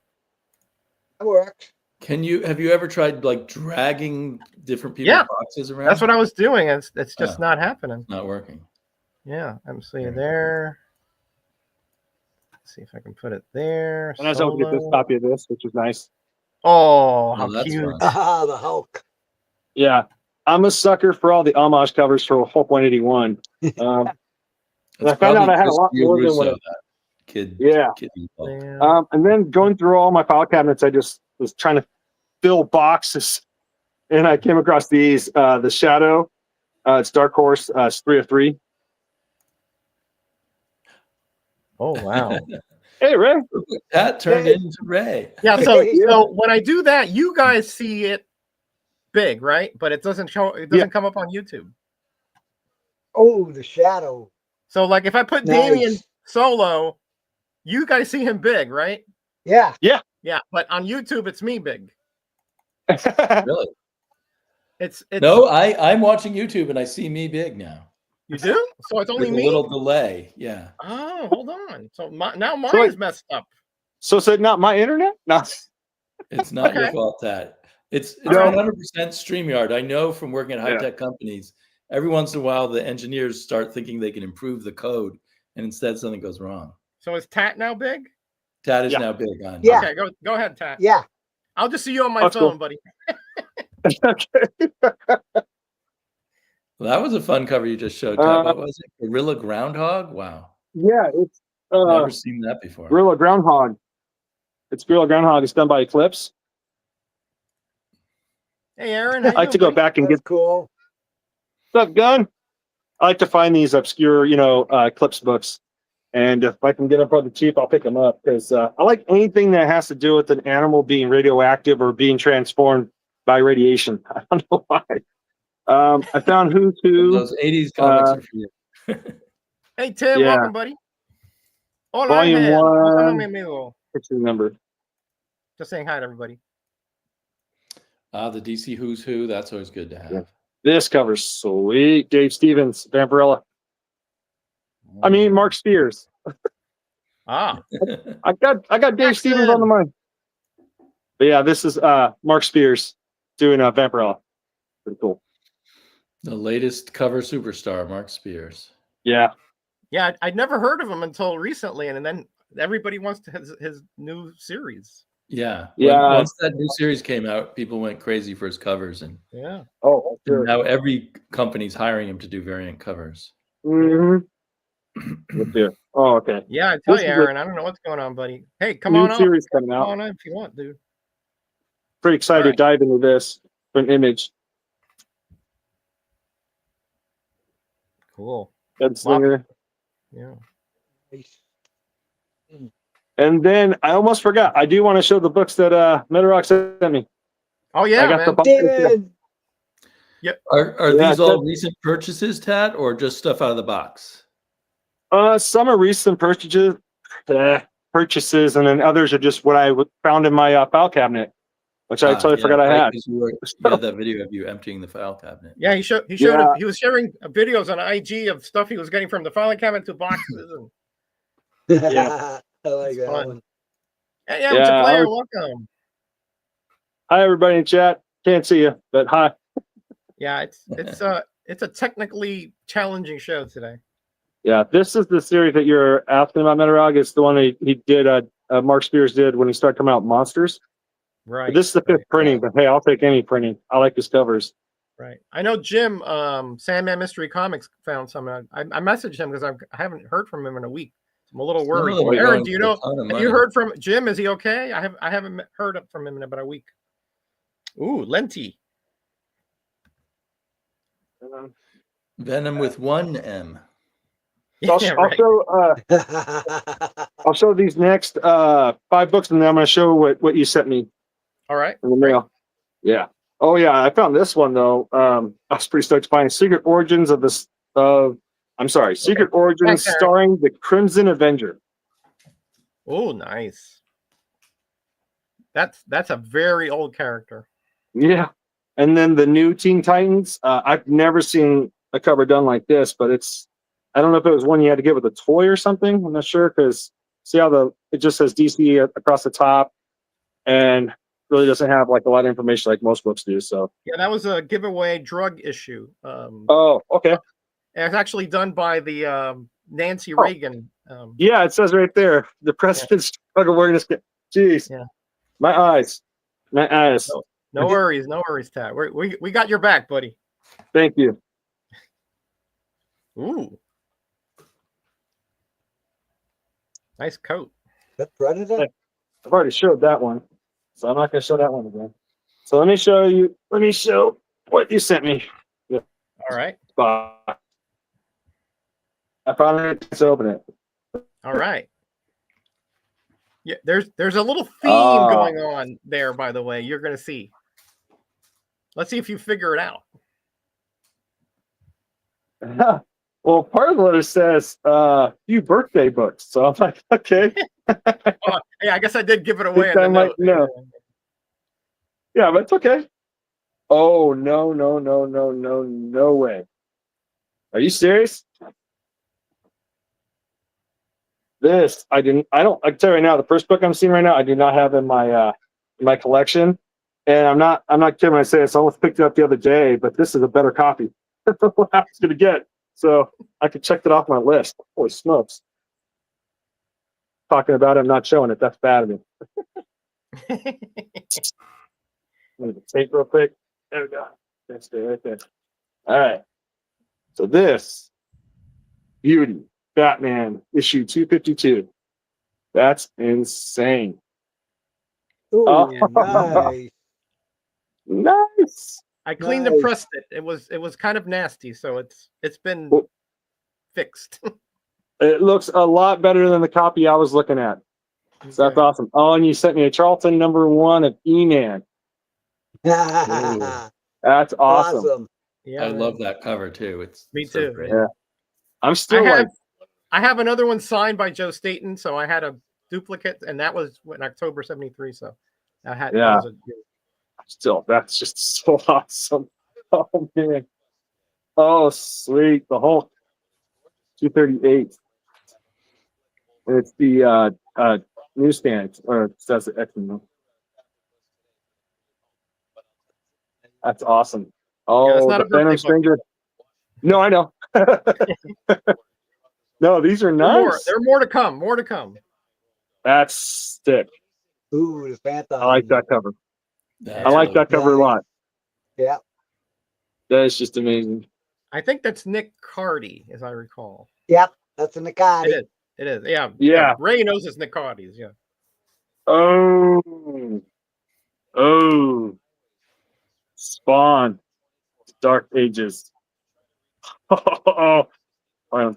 That worked. Have you ever tried like dragging different people's boxes around? That's what I was doing. It's just Oh. not happening. Not working. Yeah, I'm seeing there. Let's see if I can put it there. And I was able to get this copy of this, which is nice. Oh, how that's cute. fun. Ah, the Hulk. Yeah. I'm a sucker for all the homage covers for Hulk 181. And I found out I had a lot more than what kid. Yeah. Kid Hulk. Yeah. And then going through all my file cabinets, I just was trying to fill boxes, and I came across these. The Shadow, it's Dark Horse, it's 3 of 3. Oh, wow. Hey, Ray. That turned into Ray. Yeah, so when I do that, you guys see it big, right? But it doesn't show. It doesn't come up on YouTube. Oh, the Shadow. So, like, if I put Nice. Damien solo, you guys see him big, right? Yeah. Yeah, but on YouTube, it's me big. Really? It's No, I'm watching YouTube and I see me big now. You do? So it's only With a me. little delay. Yeah. Oh, hold on. So now mine's messed up. So is it not my internet? No. It's not your Okay. fault, Tat. It's All right. 100% StreamYard. I know from working at high-tech companies, every once in a while the engineers start thinking they can improve the code, and instead something goes wrong. So is Tat now big? Tat is now big on. Yeah. Okay, go ahead, Tat. Yeah. I'll just see you on my phone, cool. buddy. Okay. Well, that was a fun cover you just showed, Tat. What was it? Gorilla Groundhog? Wow. Yeah, it's Never seen that before. Gorilla Groundhog. It's Gorilla Groundhog. It's done by Eclipse. Hey, Aaron. How you I like to doing, go back and That's get cool. stuff done. I like to find these obscure, Eclipse books. And if I can get them for the cheap, I'll pick them up because I like anything that has to do with an animal being radioactive or being transformed by radiation. I don't know why. I found Who's Who. Those 80s comics are for you. Hey, Tim. Yeah. Welcome, buddy. Hola, Volume Ángel. ¿Cómo estás, 1. mi amigo? What's the number? Just saying hi to everybody. The DC Who's Who. That's always good to have. Yeah. This cover's sweet. Dave Stevens, Vampirella. I mean, Mark Spears. Ah. I got Dave Stevens on the mind. But yeah, this is Mark Spears doing Vampirella. Pretty cool. The latest cover superstar, Mark Spears. Yeah. Yeah, I'd never heard of him until recently, and then everybody wants to his new series. Yeah. Yeah. Once that new series came out, people went crazy for his covers, and Yeah. Oh, sure. now every company's hiring him to do variant covers. Mm-hmm. Oh, okay. Yeah, I tell This you, is Aaron, I don't know what's going on, buddy. Hey, come New on up. series coming Come out. on up if you want, dude. Pretty excited All right. to dive into this for an image. Cool. Gunslinger. Yeah. And then I almost forgot. I do want to show the books that Metarock sent me. Oh yeah, I got man. the boxes here. David. Are Yeah, these all recent purchases, Tat, or just stuff out of the box? Some are recent purchases, and then others are just what I found in my file cabinet, which I totally forgot I had. 'Cause You had that video of you emptying the file cabinet. Yeah, he showed Yeah. he was sharing videos on IG of stuff he was getting from the filing cabinet to boxes. And, Yeah. I like It's that fun. one. hey, yeah, it's a Yeah, player. Welcome. Hi, everybody in chat. Can't see you, but hi. Yeah, it's a technically challenging show today. Yeah, this is the series that you're asking about, Metarog. It's the one that he did, Mark Spears did when he started coming out with Monsters. Right. But this is the fifth printing, but hey, I'll take any printing. I like his covers. Right. I know Jim, Sandman Mystery Comics found some. I messaged him because I haven't heard from him in a week. I'm a little Some of worried. them are Aaron, going do you for a know? ton of Have you money. heard from Jim? Is he okay? I haven't heard from him in about a week. Ooh, Lenti. Venom with one M. So Yeah, I'll right. show I'll show these next 5 books, and then I'm going to show what you sent me All right. in the mail. Yeah. Oh yeah, I found this one though. I was pretty stoked to find Secret Origins of this. Secret Origins Thanks, Aaron. starring the Crimson Avenger. Oh, nice. That's a very old character. Yeah. And then the new Teen Titans. I've never seen a cover done like this, but I don't know if it was one you had to get with a toy or something. I'm not sure, because see how it just says DC across the top and really doesn't have like a lot of information like most books do. So Yeah, that was a giveaway drug issue. oh, okay. It's actually done by the Nancy Reagan. Yeah, it says right there, the president's drug awareness. Jeez. Yeah. My eyes. No worries, Tad. We got your back, buddy. Thank you. Ooh, nice coat. That Predator? I've already showed that one, so I'm not going to show that one again. So let me show what you sent me. All right. I finally get to open it. All right. Yeah, there's a little theme going on there, by the way. You're gonna see. Let's see if you figure it out. Well, part of the letter says few birthday books. So I'm like, okay. Yeah, I guess I did give it away. I might know. Yeah, but it's okay. Oh no way. Are you serious? This I can tell you right now, the first book I'm seeing right now, I do not have in my collection. And I'm not kidding when I say this. I almost picked it up the other day, but this is a better copy than what I was gonna get. So I could check that off my list. Holy smokes. Talking about it, I'm not showing it. That's bad of me. Let me take real quick. There we go. That's there, right there. All right. So this beauty, Batman issue 252. That's insane. Ooh, Oh. nice. Nice. I cleaned and pressed it. It was kind of nasty, so it's been fixed. It looks a lot better than the copy I was looking at. So that's awesome. Oh, and you sent me a Charlton #1 of E-Man. That's awesome. Yeah, I love that cover too. It's me so too. great. Yeah. I'm still I have another one signed by Joe Staten, so I had a duplicate, and that was in October '73. So I had that's just so awesome. Oh man. Oh sweet. The Hulk 238. And it's the newsstand, or that's the X-Men. That's awesome. Oh, not the a birthday Phantom Stranger. No, I know. No, these are nice. There are more to come. More to come. That's sick. Ooh, the Phantom. I like that cover. That's I like that cover a lot. Yeah. That is just amazing. I think that's Nick Cardy, as I recall. Yep, that's in the card. It is. Yeah. Yeah. Ray knows it's Nick Cardy's. Yeah. Oh. Spawn. Dark Ages. Oh,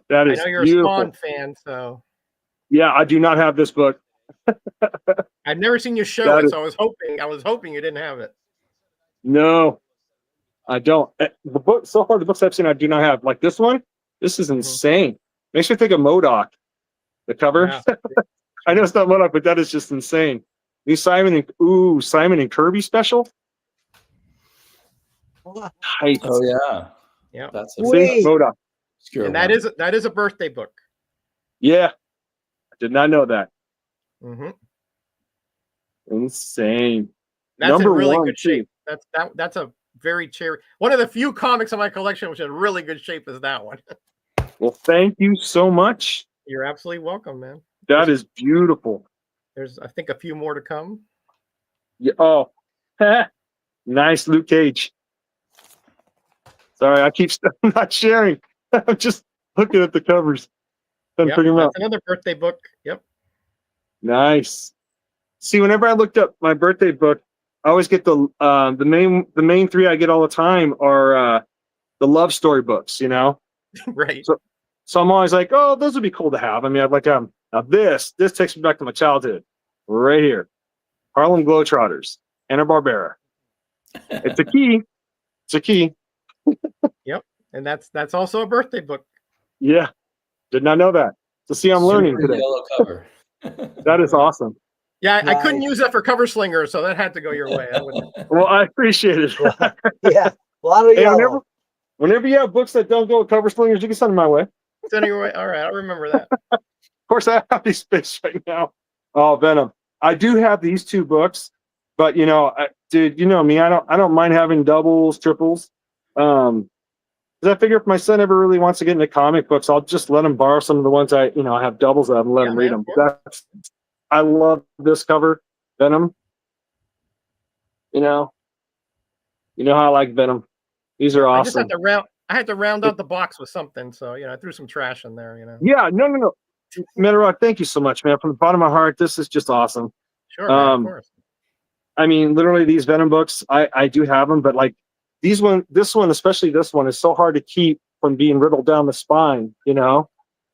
that is I know you're beautiful. a Spawn fan, so yeah, I do not have this book. I've never seen you show it, so I was hoping you didn't have it. No, I don't. The book so far, the books I've seen, I do not have. Like this one, this is insane. Makes me think of MODOK. The cover. Yeah. I know it's not MODOK, but that is just insane. New Simon and Kirby special. Nice. Oh yeah, yeah. That's a MODOK. And that is a birthday book. Yeah, I did not know that. Mm-hmm. Insane. That's in really good shape. That's a very cherry. One of the few comics in my collection which is in really good shape is that one. Well, thank you so much. You're absolutely welcome, man. That is beautiful. There's, I think, a few more to come. Yeah. Oh, nice Luke Cage. Sorry, I keep not sharing. I'm just looking at the covers. Yep, that's another birthday book. Yep. Nice. See, whenever I looked up my birthday book, I always get the main three I get all the time are the love story books, you know? Right. So I'm always like, oh, those would be cool to have. I mean, I'd like to have now this takes me back to my childhood. Right here. Harlem Globetrotters, Hanna-Barbera. It's a key. It's a key. Yep. And that's also a birthday book. Yeah. Did not know that. So see, I'm learning today. Yellow cover. That is awesome. Yeah, Nice. I couldn't use that for cover slinger, so that had to go your way. Well, I appreciate it. Yeah, a lot of Hey, yellow. whenever you have books that don't go with cover slingers, you can send them my way. Send it your way. All right, I'll remember that. Of course, I have these bits right now. Oh, Venom. I do have these two books, but you know, dude, you know me. I don't mind having doubles, triples. Because I figure if my son ever really wants to get into comic books, I'll just let him borrow some of the ones I have doubles of and let him read them. I love this cover, Venom. You know how I like Venom. These are awesome. I had to round out the box with something, so I threw some trash in there. Yeah, no. Metalrock, thank you so much, man. From the bottom of my heart, this is just awesome. Sure, man, of course. I mean, literally, these Venom books, I do have them, but like this one, especially this one, is so hard to keep from being riddled down the spine, you know?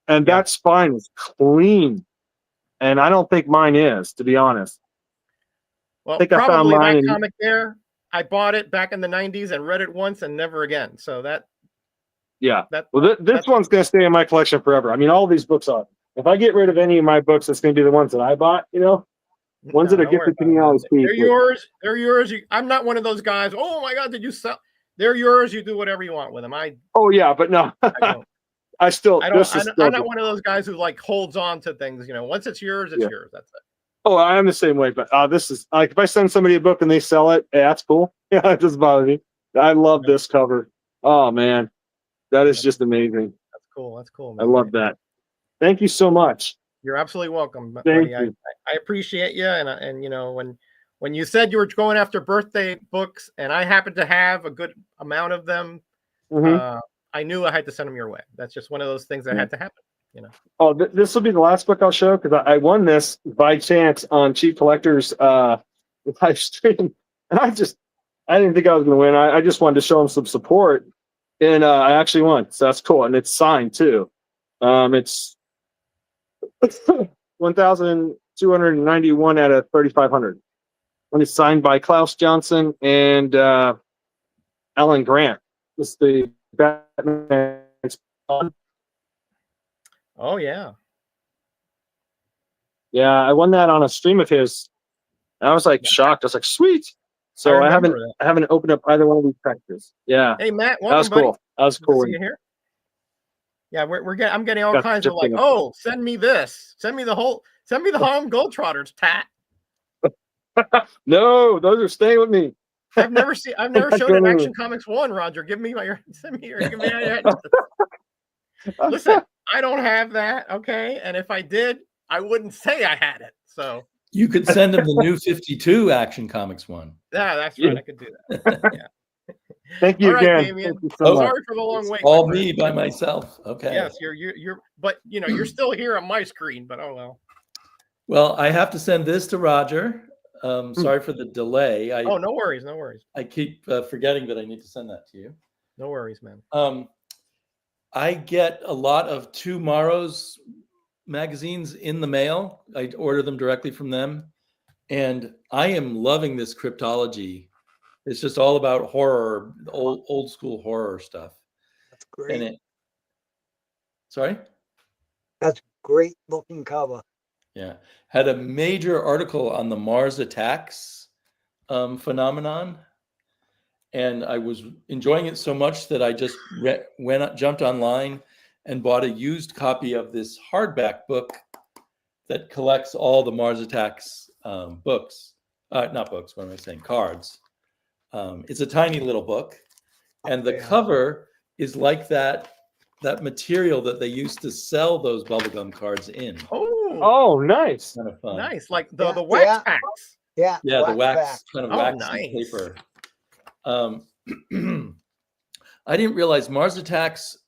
And that spine is clean. And I don't think mine is, to be honest. Well, I think I found probably mine that comic there. I bought it back in the 90s and read it once and never again. So that. Yeah. This one's going to stay in my collection forever. I mean, all these books are. If I get rid of any of my books, it's going to be the ones that I bought, you know? Ones that are gifted to me, I always keep. They're yours. They're yours. I'm not one of those guys. Oh my God, did you sell? They're yours. You do whatever you want with them. Oh yeah, but no. I'm not one of those guys who like holds on to things. Once it's yours, it's yours. That's it. Oh, I am the same way. But this is like if I send somebody a book and they sell it, that's cool. Yeah, it doesn't bother me. I love this cover. Oh man, that is just amazing. That's cool. That's cool. Man. I love that. Thank you so much. You're absolutely welcome, buddy. I appreciate you, and when you said you were going after birthday books, and I happened to have a good amount of them, I knew I had to send them your way. That's just one of those things that had to happen. Oh, this will be the last book I'll show because I won this by chance on Cheap Collectors live stream, and I didn't think I was going to win. I just wanted to show them some support, and I actually won. So that's cool, and it's signed too. It's 1,291 out of 3,500. And it's signed by Klaus Johnson and Alan Grant. This is the Batman. Oh yeah. Yeah, I won that on a stream of his. I was like shocked. I was like, sweet. So I haven't opened up either one of these packages. Yeah. Hey Matt, welcome, that was cool. Buddy. That was cool. See you here. Yeah, I'm getting all kinds of like, oh, send me this. Send me the Harlem Globetrotters, Pat. No, those are staying with me. I've never showed an Action Comics 1, Roger. Give me send me your Listen, I don't have that, okay? And if I did, I wouldn't say I had it. So you could send them the new 52 Action Comics 1. Yeah, that's right. I could do that. Yeah. Thank you again. Damien. Sorry for the long wait. All me by myself. Okay. Yes, you're but you're still here on my screen, but oh well. Well, I have to send this to Roger. Sorry for the delay. No worries. I keep forgetting that I need to send that to you. No worries, man. I get a lot of Tomorrow's magazines in the mail. I order them directly from them, and I am loving this cryptology. It's just all about horror, old school horror stuff. That's great. Sorry? That's great looking cover. Yeah. Had a major article on the Mars attacks phenomenon. And I was enjoying it so much that I just jumped online and bought a used copy of this hardback book that collects all the Mars attacks books. Not books, what am I saying? Cards. It's a tiny little book, and the Yeah. cover is like that material that they used to sell those bubblegum cards in. Oh, Oh, nice. Kind of fun. nice. Like Yeah, the wax yeah. packs. Yeah. Yeah, the wax back. kind of Oh, waxy nice. paper. I didn't realize Mars Attacks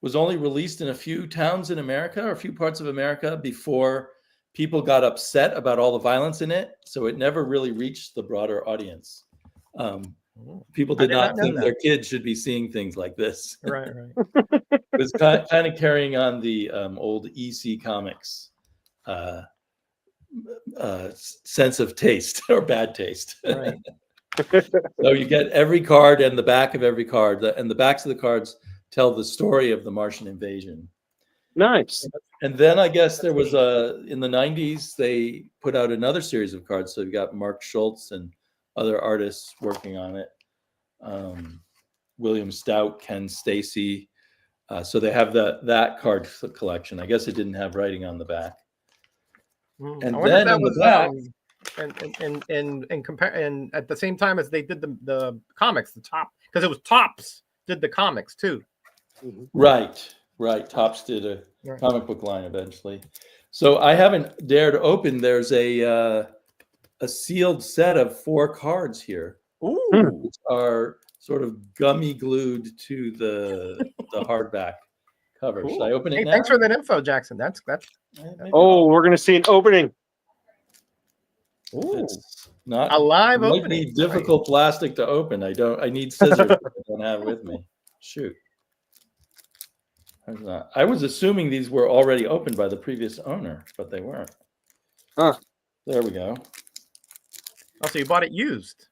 was only released in a few towns in America or a few parts of America before people got upset about all the violence in it. So it never really reached the broader audience. People I did did not not know think that. their kids should be seeing things like this. Right, right. It was kind of carrying on the old EC Comics sense of taste or bad taste. Right. So you get every card and the back of every card, and the backs of the cards tell the story of the Martian invasion. Nice. And then I guess there was in the 90s, they put out another series of cards. So you got Mark Schultz and other artists working on it. William Stout, Ken Stacy. So they have that card collection. I guess it didn't have writing on the back. And I wonder then if that in was the back, and at the same time as they did the comics, the top, because it was Tops did the comics too. right. Topps did a comic book line eventually. So I haven't dared open. There's a sealed set of 4 cards here, which are sort of gummy glued to the hardback cover. Cool. Should I open it Hey, now? thanks for that info, Jackson. That's Maybe Oh, we're gonna see an opening. it's not a live might opening. be difficult plastic to open. I need scissors that I don't have with me. Shoot. I was assuming these were already opened by the previous owner, but they weren't. Huh. There we go. Oh, so you bought it used?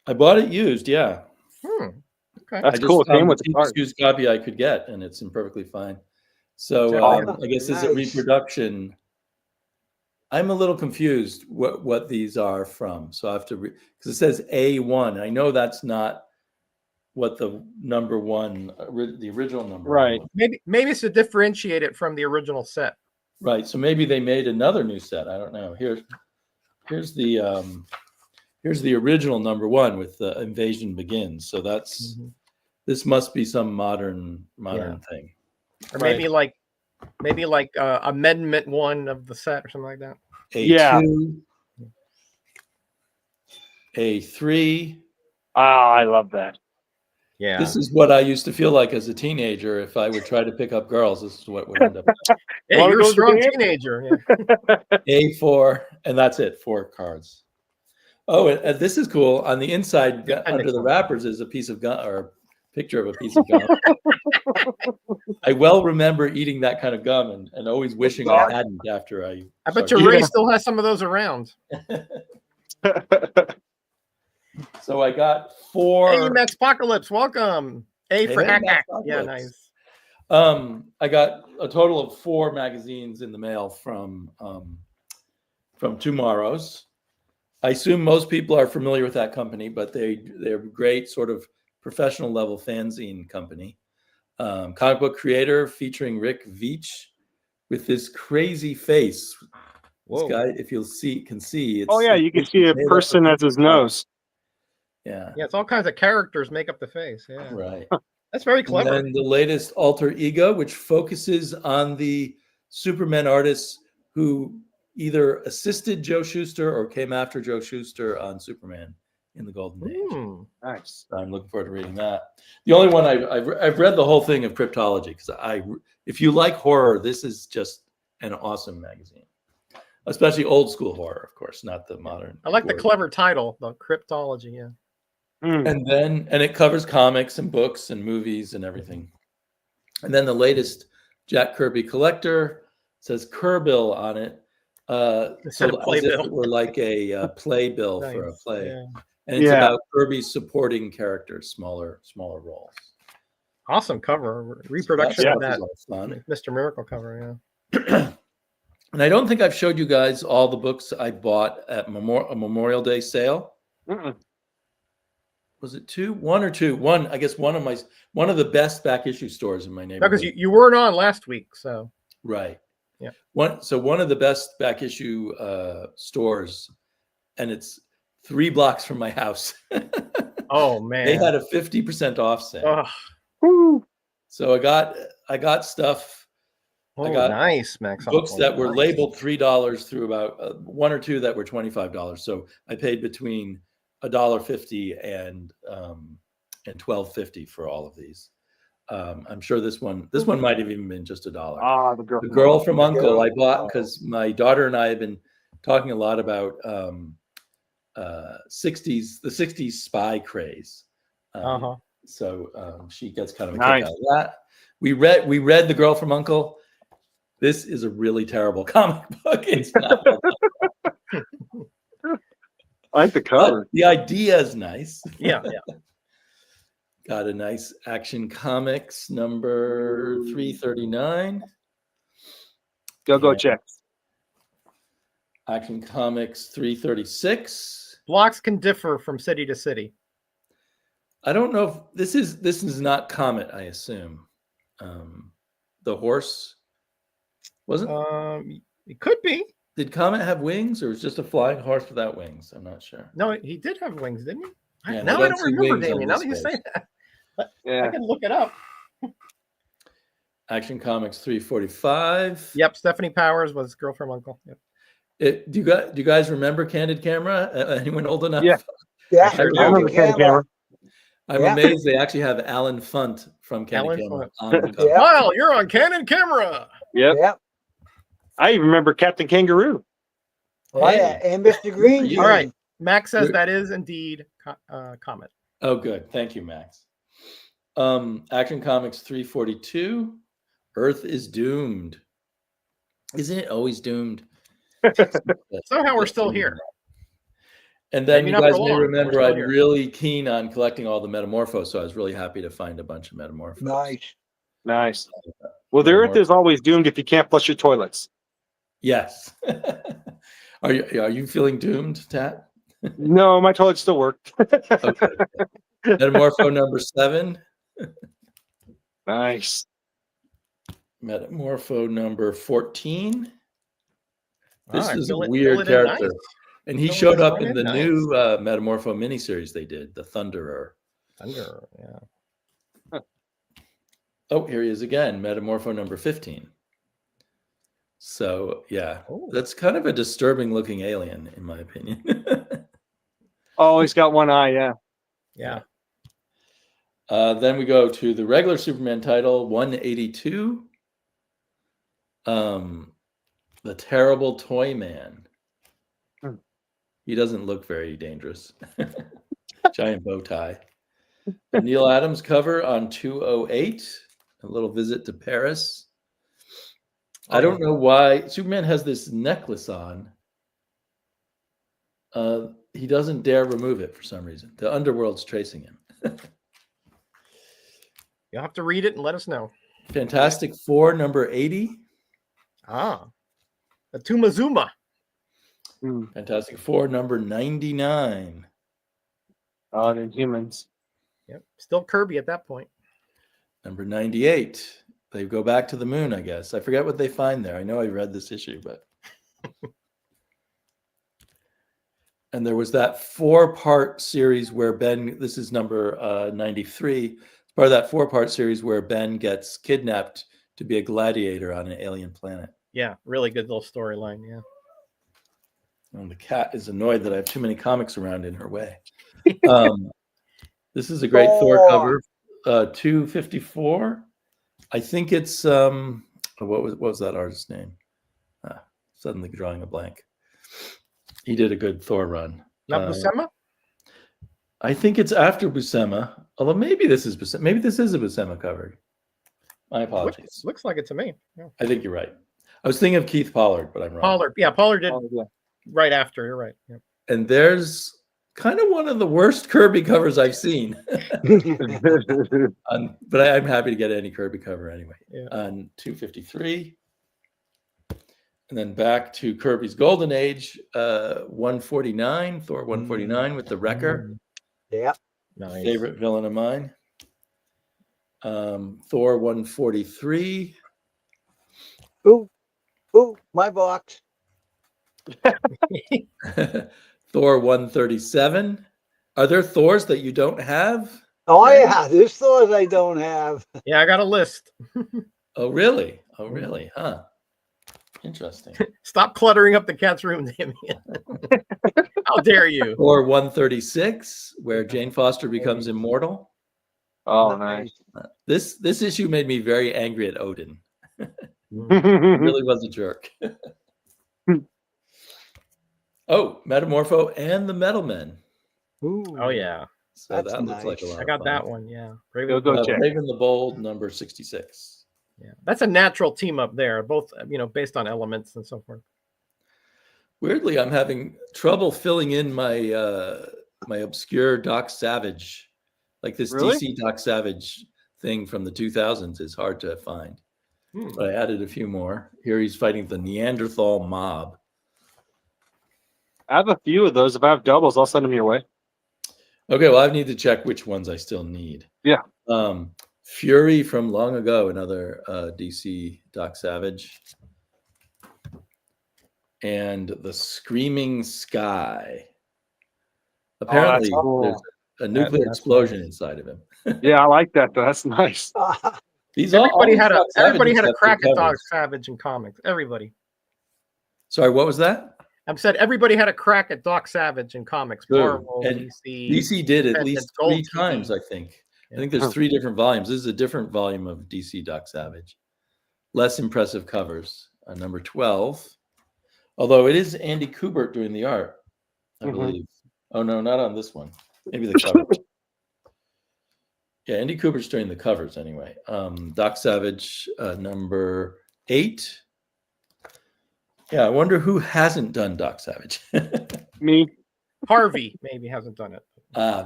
I bought it used, yeah. Okay. That's I cool. just found Came with the the card. cheapest used copy I could get, and it's in perfectly fine. So I guess as a Nice. reproduction, I'm a little confused what these are from. So I have to because it says A1. I know that's not what the number one, the original number. Right. One. Maybe it's to differentiate it from the original set. Right. So maybe they made another new set. I don't know. Here's the original number 1 with the Invasion Begins. So that's this must be some modern thing. Or maybe like amendment 1 of the set or something like that. A2, A3. I love that. Yeah. This is what I used to feel like as a teenager. If I would try to pick up girls, this is what would end up. Hey, Wanna you're a go to strong the game? teenager. Yeah. A4, and that's it. 4 cards. Oh, and this is cool. On the inside, under the wrappers, is a piece of gum or a picture of a piece of gum. I well remember eating that kind of gum and always wishing I hadn't after I. I bet your Ray still has some of those around. So I got 4. Hey, Max Apocalypse, welcome. A for Hey, hack. Max Yeah, Apocalypse. nice. I got a total of 4 magazines in the mail from Tomorrow's. I assume most people are familiar with that company, but they're great sort of professional level fanzine company. Comic book creator featuring Rick Veitch with this crazy face. This guy, if you'll can see. It's, you can see a person as his nose. Yeah. Yeah, it's all kinds of characters make up the face. Yeah. Right. That's very clever. And then the latest Alter Ego, which focuses on the Superman artists who either assisted Joe Shuster or came after Joe Shuster on Superman in the Golden Age. Nice. I'm looking forward to reading that. The only one I've read the whole thing of Cryptology because if you like horror, this is just an awesome magazine, especially old school horror, of course, not the modern. I like the clever title, the Cryptology. Yeah. And it covers comics and books and movies and everything. And then the latest Jack Kirby Collector says Kerbill on it. So as if it were like a playbill for a play. Yeah. And it's about Kirby supporting characters, smaller roles. Awesome cover. Reproduction of that fun. Mr. Miracle cover, yeah. And I don't think I've showed you guys all the books I bought at a Memorial Day sale. Was it 2? 1 or 2? One, I guess one of the best back issue stores in my neighborhood. Because you weren't on last week, so right. Yeah. One of the best back issue stores, and it's 3 blocks from my house. Oh They man. had a 50% off sale. Oh, Woo. So I got stuff. I got nice, Max. books that were Nice. labeled $3 through about one or two that were $25. So I paid between $1.50 and $12.50 for all of these. I'm sure this one might have even been just $1. Ah, The Girl from Uncle I bought Uncle. because my daughter and I have been talking a lot about 60s spy craze. So she gets kind of a kick Nice. out of that. We read The Girl from Uncle. This is a really terrible comic book. It's not. I like the But cover. the idea is nice. Yeah. Got a nice Action Comics number 339. Go Yeah. check. Action Comics 336. Blocks can differ from city to city. I don't know if this is not Comet, I assume. The horse wasn't. It could be. Did Comet have wings, or was it just a flying horse without wings? I'm not sure. No, he did have wings, didn't he? Yeah, Now we I don't don't see remember, wings on Damien. Now this that you say page. that, I Yeah. can look it up. Action Comics 345. Yep, Stephanie Powers was Girl from Uncle. Yep. Do you guys remember Candid Camera? Anyone old enough? Yeah. Yeah, Sure I remember Candid Camera. I'm Yeah. amazed they actually have Alan Funt from Candid Alan Camera Funt. on the cover. Yeah. Wow, you're on Canon Camera. Yep. Yeah. I even remember Captain Kangaroo. Oh, yeah. And Mr. Green. you. All right. Max says You're- that is indeed Comet. Oh, good. Thank you, Max. Action Comics 342. Earth is doomed. Isn't it always doomed? Somehow we're still here. And then Maybe you not guys for may long, but we're remember still I'm here. really keen on collecting all the Metamorphos, so I was really happy to find a bunch of Metamorphos. Nice. Nice. Well, the Earth is always doomed if you can't flush your toilets. Yes. Are you feeling doomed, Tat? No, my toilet still worked. Okay. Metamorpho number 7. Nice. Metamorpho number 14. This Ah, is a fill it weird in character. nice. And he Fill it showed in up right in the in, new Metamorpho miniseries they did, The Thunderer. Thunder, yeah. Oh, here he is again, Metamorpho number 15. So, yeah, Oh. that's kind of a disturbing looking alien, in my opinion. Oh, he's got one eye. Yeah. Yeah. Then we go to the regular Superman title, 182. The Terrible Toy Man. He doesn't look very dangerous. Giant bow tie. Neil Adams cover on 208. A little visit to Paris. I don't know why Superman has this necklace on. He doesn't dare remove it for some reason. The underworld's tracing him. You'll have to read it and let us know. Fantastic Four number 80. Ah. The Tumazuma. Fantastic Four number 99. Oh, the humans. Yep. Still Kirby at that point. Number 98. They go back to the moon, I guess. I forget what they find there. I know I read this issue, but. And there was that 4-part series where Ben, this is number 93. It's part of that 4-part series where Ben gets kidnapped to be a gladiator on an alien planet. Yeah, really good little storyline. Yeah. And the cat is annoyed that I have too many comics around in her way. This is a great Thor cover. 254. I think it's what was that artist's name? Suddenly drawing a blank. He did a good Thor run. Not Buscema? I think it's after Buscema. Although maybe this is Buscema. Maybe this is a Buscema cover. My apologies. Looks like it to me. Yeah. I think you're right. I was thinking of Keith Pollard, but I'm wrong. Pollard. Yeah, Pollard did Yeah. right after. You're right. Yeah. And there's kind of one of the worst Kirby covers I've seen. But I'm happy to get any Kirby cover anyway. Yeah. On 253. And then back to Kirby's Golden Age, 149, Thor 149 with the Wrecker. Yeah. Nice. Favorite villain of mine. Thor 143. Ooh, my box. Thor 137. Are there Thors that you don't have? Oh yeah, there's stores I don't have. Yeah, I got a list. Oh, really? Oh, really? Huh. Interesting. Stop cluttering up the cat's room, Damien. How dare you? Or 136, where Jane Foster becomes immortal. Oh, nice. This issue made me very angry at Odin. He Really? really was a jerk. Oh, Metamorpho and the Metal Men. Ooh, Oh yeah, So That's that looks like a nice. lot I of got fun. that one. Yeah, Go, go check. Raven the Bold, number 66. Yeah, that's a natural team up there. Both, based on elements and so forth. Weirdly, I'm having trouble filling in my my obscure Doc Savage. Like this Really? DC Doc Savage thing from the 2000s is hard to find. But I added a few more. Here he's fighting the Neanderthal mob. I have a few of those. If I have doubles, I'll send them your way. Okay, well, I need to check which ones I still need. Yeah. Fury from long ago, another DC Doc Savage. And the Screaming Sky. Apparently, cool. there's a nuclear That's explosion nice. inside of him. Yeah, I like that though. That's nice. Everybody had a Doc Savages a have crack good at Doc covers. Savage in comics. Everybody. Sorry, what was that? I've said everybody had a crack at Doc Savage in comics. Good. Marvel, And DC. DC did at and least Gold 3 TV. times, I think. I think Yeah. there's 3 different volumes. This is a different volume of DC Doc Savage. Less impressive covers. Number 12. Although it is Andy Kubert doing the art, I believe. Oh, no, not on this one. Maybe the cover. Yeah, Andy Kubert's doing the covers anyway. Doc Savage, number 8. Yeah, I wonder who hasn't done Doc Savage. Me. Harvey maybe hasn't done it.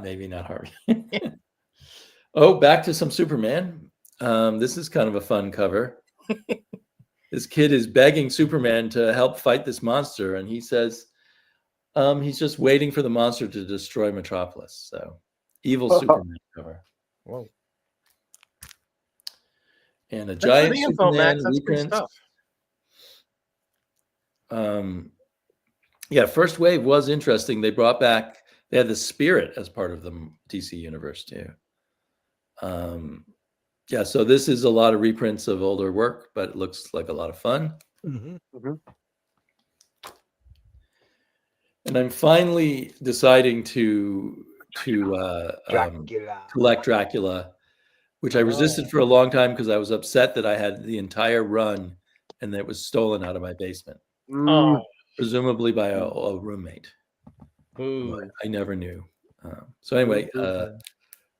Maybe not Harvey. Oh, back to some Superman. This is kind of a fun cover. This kid is begging Superman to help fight this monster, and he says he's just waiting for the monster to destroy Metropolis. So, evil Superman cover. Whoa. And a Thanks for giant the info, Superman Max. That's good reprint. stuff. Yeah, first wave was interesting. They had the Spirit as part of the DC universe too. Yeah, so this is a lot of reprints of older work, but it looks like a lot of fun. Mhm. And I'm finally deciding to Dracula. collect Dracula, which I resisted for a long time because I was upset that I had the entire run and that it was stolen out of my basement, Oh, presumably by a roommate. boo. But I never knew. So anyway,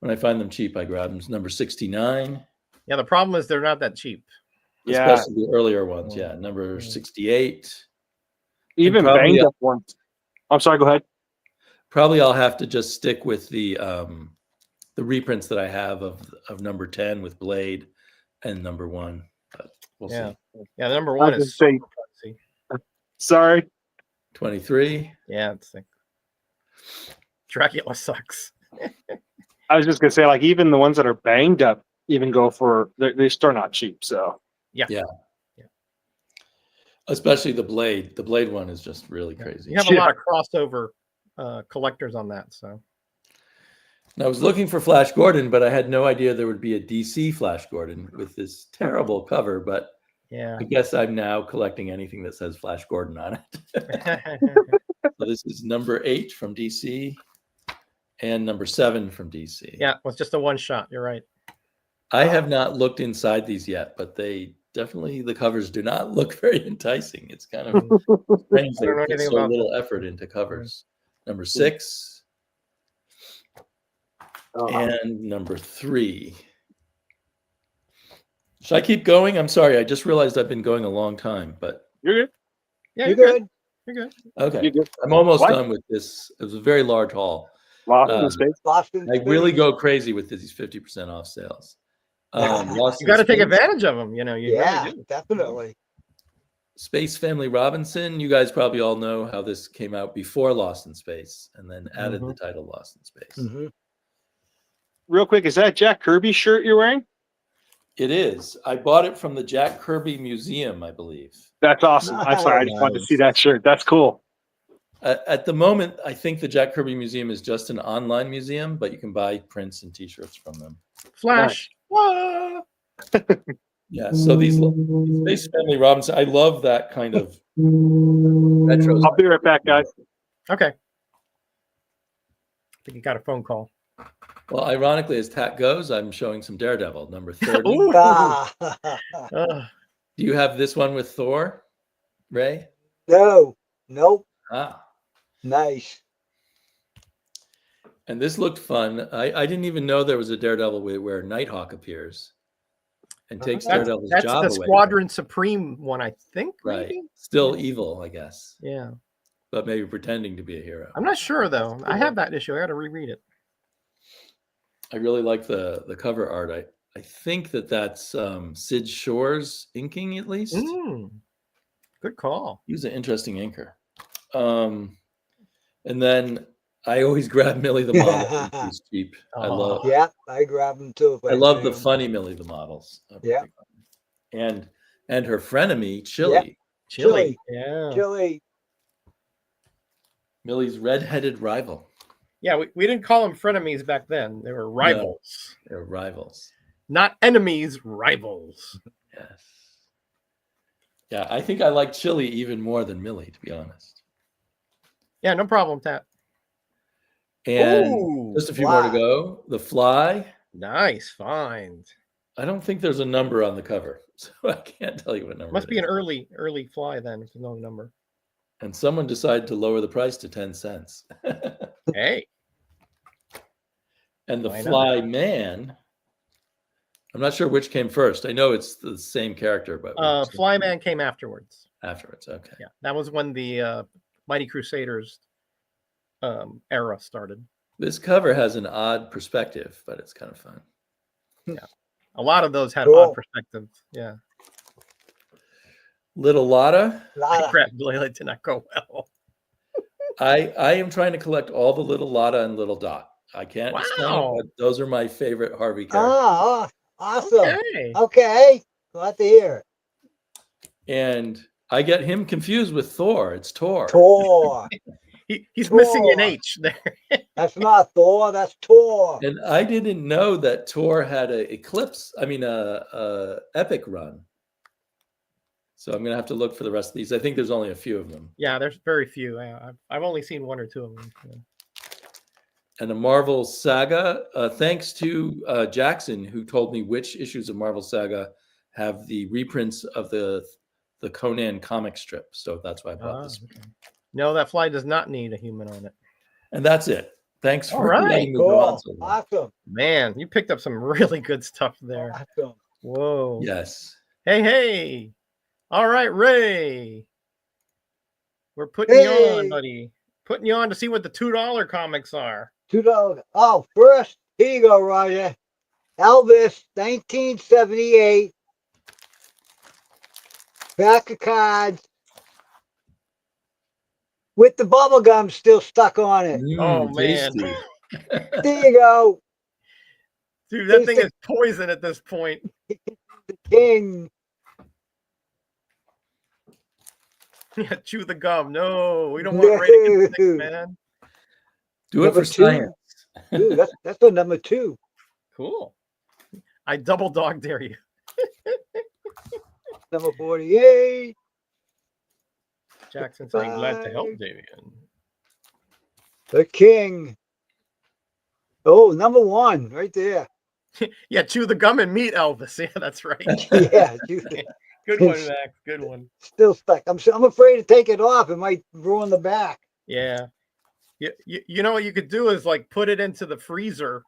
when I find them cheap, I grab them. It's number 69. Yeah, the problem is they're not that cheap. Yeah. Especially the earlier ones. Yeah, number 68. Even probably- banged up ones. I'm sorry. Go ahead. Probably I'll have to just stick with the reprints that I have of number 10 with Blade and number 1. But we'll Yeah. see. Yeah, the number I one was is gonna super pricey. Sorry. 23. Yeah, it's like Dracula sucks. I was just gonna say, like, even the ones that are banged up, even go for they're still not cheap. So Especially the Blade. The Blade one is just really crazy. You have a lot of crossover collectors on that. So And I was looking for Flash Gordon, but I had no idea there would be a DC Flash Gordon with this terrible cover. But yeah. I guess I'm now collecting anything that says Flash Gordon on it. So this is number 8 from DC and number 7 from DC. Yeah, it was just a one shot. You're right. I have not looked inside these yet, but the covers do not look very enticing. It's kind of strange they don't know put anything so about little effort into covers. Number 6 and number 3. Should I keep going? I'm sorry. I just realized I've been going a long time, but you're good. Yeah, You you're good. good? You're good. okay. You're good. I'm almost What? done with this. It was a very large haul. Lost in space. Lost in I really space. go crazy with these 50% off sales. Lost You in got to take Space. advantage of them. You Yeah, really do. definitely. Space Family Robinson. You guys probably all know how this came out before Lost in Space and then added the title Lost in Space. Mhm. Real quick, is that a Jack Kirby shirt you're wearing? It is. I bought it from the Jack Kirby Museum, I believe. That's awesome. I'm sorry. I just wanted to see that shirt. That's cool. At the moment, I think the Jack Kirby Museum is just an online museum, but you can buy prints and T-shirts from them. Flash. Whoa. Yeah, so these Space Family Robinson, I love that kind of retro. I'll be right back, guys. Okay. I think you got a phone call. Well, ironically, as Tat goes, I'm showing some Daredevil, number 30. Ooh. Ah. Ugh. Do you have this one with Thor, Ray? No. Nope. Ah, Nice. and this looked fun. I didn't even know there was a Daredevil where Nighthawk appears and takes Daredevil's That's job the away. Squadron Supreme one, I think. Right. Maybe? Still evil, I guess, Yeah. but maybe pretending to be a hero. I'm not sure though. I have that issue. I got to reread it. I really like the cover art. I think that's Sid Shore's inking, at least. Good call. He was an interesting inker. And then I always grab Millie the model. He's cheap. I love. Yeah, I grab them too. I love the funny Millie the models. Yeah. And her frenemy Chili. Chili. Yeah. Chili. Millie's redheaded rival. Yeah, we didn't call them frenemies back then. They were rivals. They're rivals. Not enemies, rivals. Yes. Yeah, I think I like Chili even more than Millie, to be honest. Yeah, no problem, Tat. And Ooh, just a few more to go. The Fly. Nice find. I don't think there's a number on the cover, so I can't tell you what number. Must it be an is. early fly then, if there's no number. And someone decided to lower the price to 10 cents. Hey. And the Why not? Fly Man. I'm not sure which came first. I know it's the same character, but Flyman came afterwards. afterwards. Okay. Yeah, that was when the Mighty Crusaders era started. This cover has an odd perspective, but it's kind of fun. Yeah, a lot of those had Cool. odd perspectives. Yeah, Little Lotta. crap, it did not go well. I am trying to collect all the Little Lotta and Little Dot. I can't explain it, but those are my favorite Harvey characters. Oh, awesome. Okay. Okay. Glad to hear it. And I get him confused with Thor. It's Tor. Tor. He's missing an Thor. H there. That's not Thor. That's Tor. And I didn't know that Tor had a epic run. So I'm gonna have to look for the rest of these. I think there's only a few of them. Yeah, there's very few. I've only seen one or two of them. Yeah. And a Marvel Saga. Thanks to Jackson, who told me which issues of Marvel Saga have the reprints of the Conan comic strip. So that's why I bought this. Okay. No, that fly does not need a human on it. And that's it. Thanks for All right. letting me go on Cool. so long. Awesome. Man, you picked up some really good stuff there. Awesome. Whoa. Yes. Hey. All right, Ray. We're putting you on, buddy. Putting you on to see what the $2 comics are. $2. Oh, first, here you go, Roger. Elvis, 1978. Pack of cards with the bubble gum still stuck on it. Oh, man. Tasty. There you go. Dude, that thing is poison at this point. The king. Yeah, chew the gum. No, we don't want Ray to get sick, man. Do it Number for 2. science. Dude, that's a number 2. Cool. I double dog dare you. Number 48. Jackson saying glad to help, Davian. The king. Oh, number 1 right there. Yeah, chew the gum and meet Elvis. Yeah, that's right. Yeah, Good one, Max. Good one. still stuck. I'm afraid to take it off. It might ruin the back. Yeah. You know what you could do is like put it into the freezer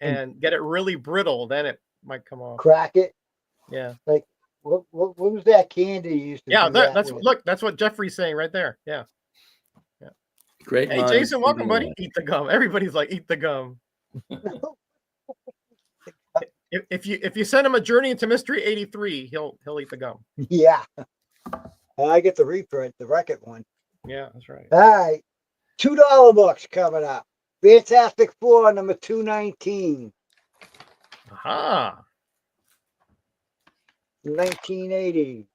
and get it really brittle. Then it might come off. Crack it. Yeah. Like what was that candy you used to? Yeah, do that's with? look. That's what Jeffrey's saying right there. Yeah. Great. Hey, minds Jason, welcome, thinking buddy. alike. Eat the gum. Everybody's like, eat the gum. If you send him a Journey into Mystery 83, he'll eat the gum. Yeah. I get the reprint, the record one. Yeah, that's right. All right. $2 books coming up. Fantastic Four, number 219. Aha. 1980.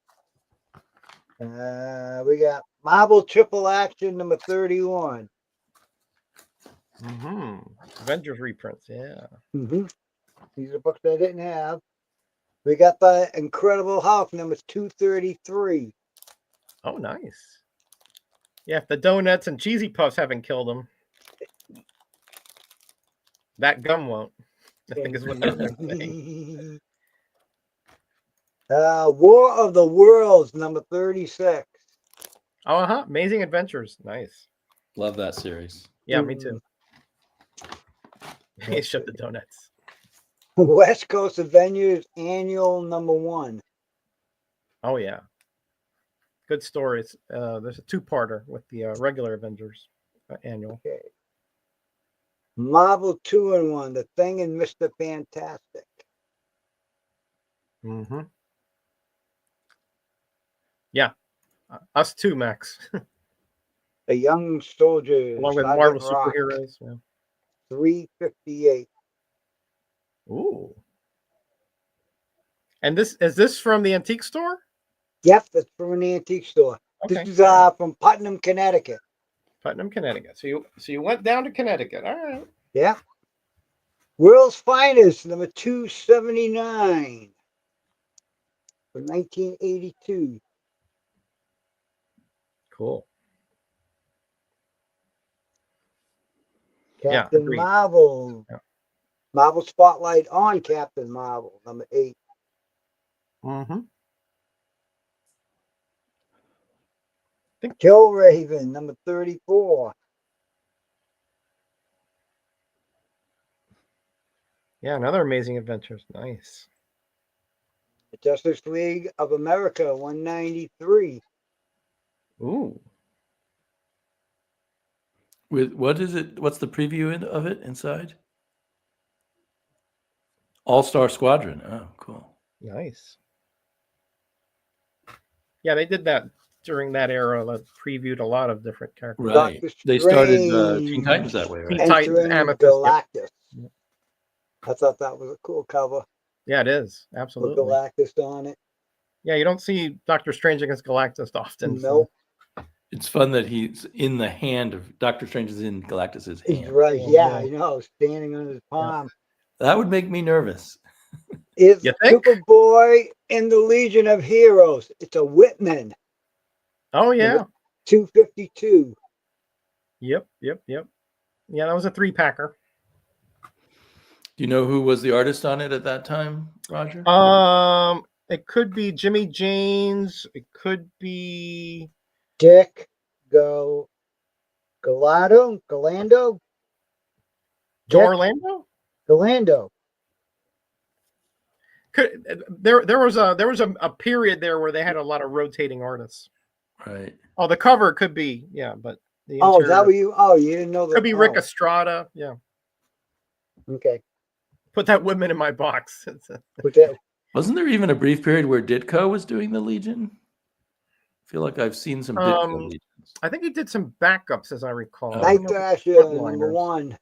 We got Marvel Triple Action number 31. Avengers reprints. Yeah. Mm-hmm. These are books I didn't have. We got the Incredible Hulk number 233. Oh, nice. Yeah, if the donuts and cheesy puffs haven't killed him, that gum won't. I think is what they're saying. War of the Worlds number 36. Oh, Amazing Adventures. Nice. Love that series. Yeah, me too. He shut the donuts. West Coast Avengers Annual number 1. Oh, yeah. Good stories. There's a two-parter with the regular Avengers annual. Okay. Marvel 2-in-1, The Thing and Mr. Fantastic. Mm-hmm. Yeah. Us too, Max. The Young Soldiers. Along with Sergeant Marvel Rock, superheroes. Yeah. 358. Ooh. And is this from the antique store? Yep, that's from an antique store. Okay. This is from Putnam, Connecticut. Putnam, Connecticut. So you went down to Connecticut. All right. Yeah. World's Finest number 279 from 1982. Cool. Captain agreed. Marvel. Yeah. Marvel Spotlight on Captain Marvel number 8. Mm-hmm. Kill Raven number 34. Yeah, another Amazing Adventures. Nice. The Justice League of America 193. Ooh. With what is it? What's the preview of it inside? All-Star Squadron. Oh, cool. Nice. Yeah, they did that during that era. That previewed a lot of different characters. Right. Dr. They started Strange Teen Titans that way, right? Teen Titans, entering Amethyst. Galactus. Yep. I thought that was a cool cover Yeah, it is. with Absolutely. Galactus on it. Yeah, you don't see Doctor Strange against Galactus often. Nope. It's fun that he's in the hand of Doctor Strange is in Galactus's He's hand. right. Oh, Yeah, yeah. I know. Standing on his palm. That would make me nervous. It's You think? Superboy in the Legion of Heroes. It's a Whitman. Oh, yeah. 252. Yep. Yeah, that was a 3-packer. Do you know who was the artist on it at that time, Roger? It could be Jimmy James. It could be Dick Galando. Joe Dick Orlando. Galando. There was a period there where they had a lot of rotating artists. Right. Oh, the cover could be, yeah, but the Oh, is that interior what you? Oh, you didn't know that? could be Rick Estrada. Yeah, Okay. put that Whitman in my box. Put that. Wasn't there even a brief period where Ditko was doing the Legion? I feel like I've seen some Ditko Legions. I think he did some backups, as I recall. Oh. I Night don't know if Thrasher it's number frontliners. 1.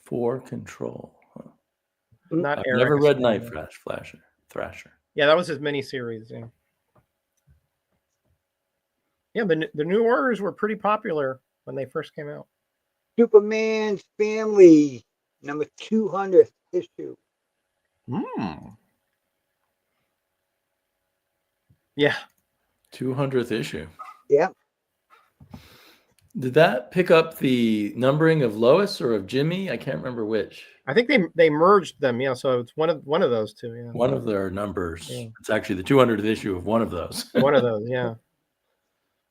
For Control. Huh. Not I've Eric never read Estrada. Night Thrasher. Yeah, that was his miniseries. Yeah. Yeah, the New Orders were pretty popular when they first came out. Superman's Family number 200th issue. Yeah. 200th issue. Yep. Did that pick up the numbering of Lois or of Jimmy? I can't remember which. I think they merged them. Yeah, so it's one of those two. Yeah. One of their numbers. Yeah. It's actually the 200th issue of one of those. One of those. Yeah.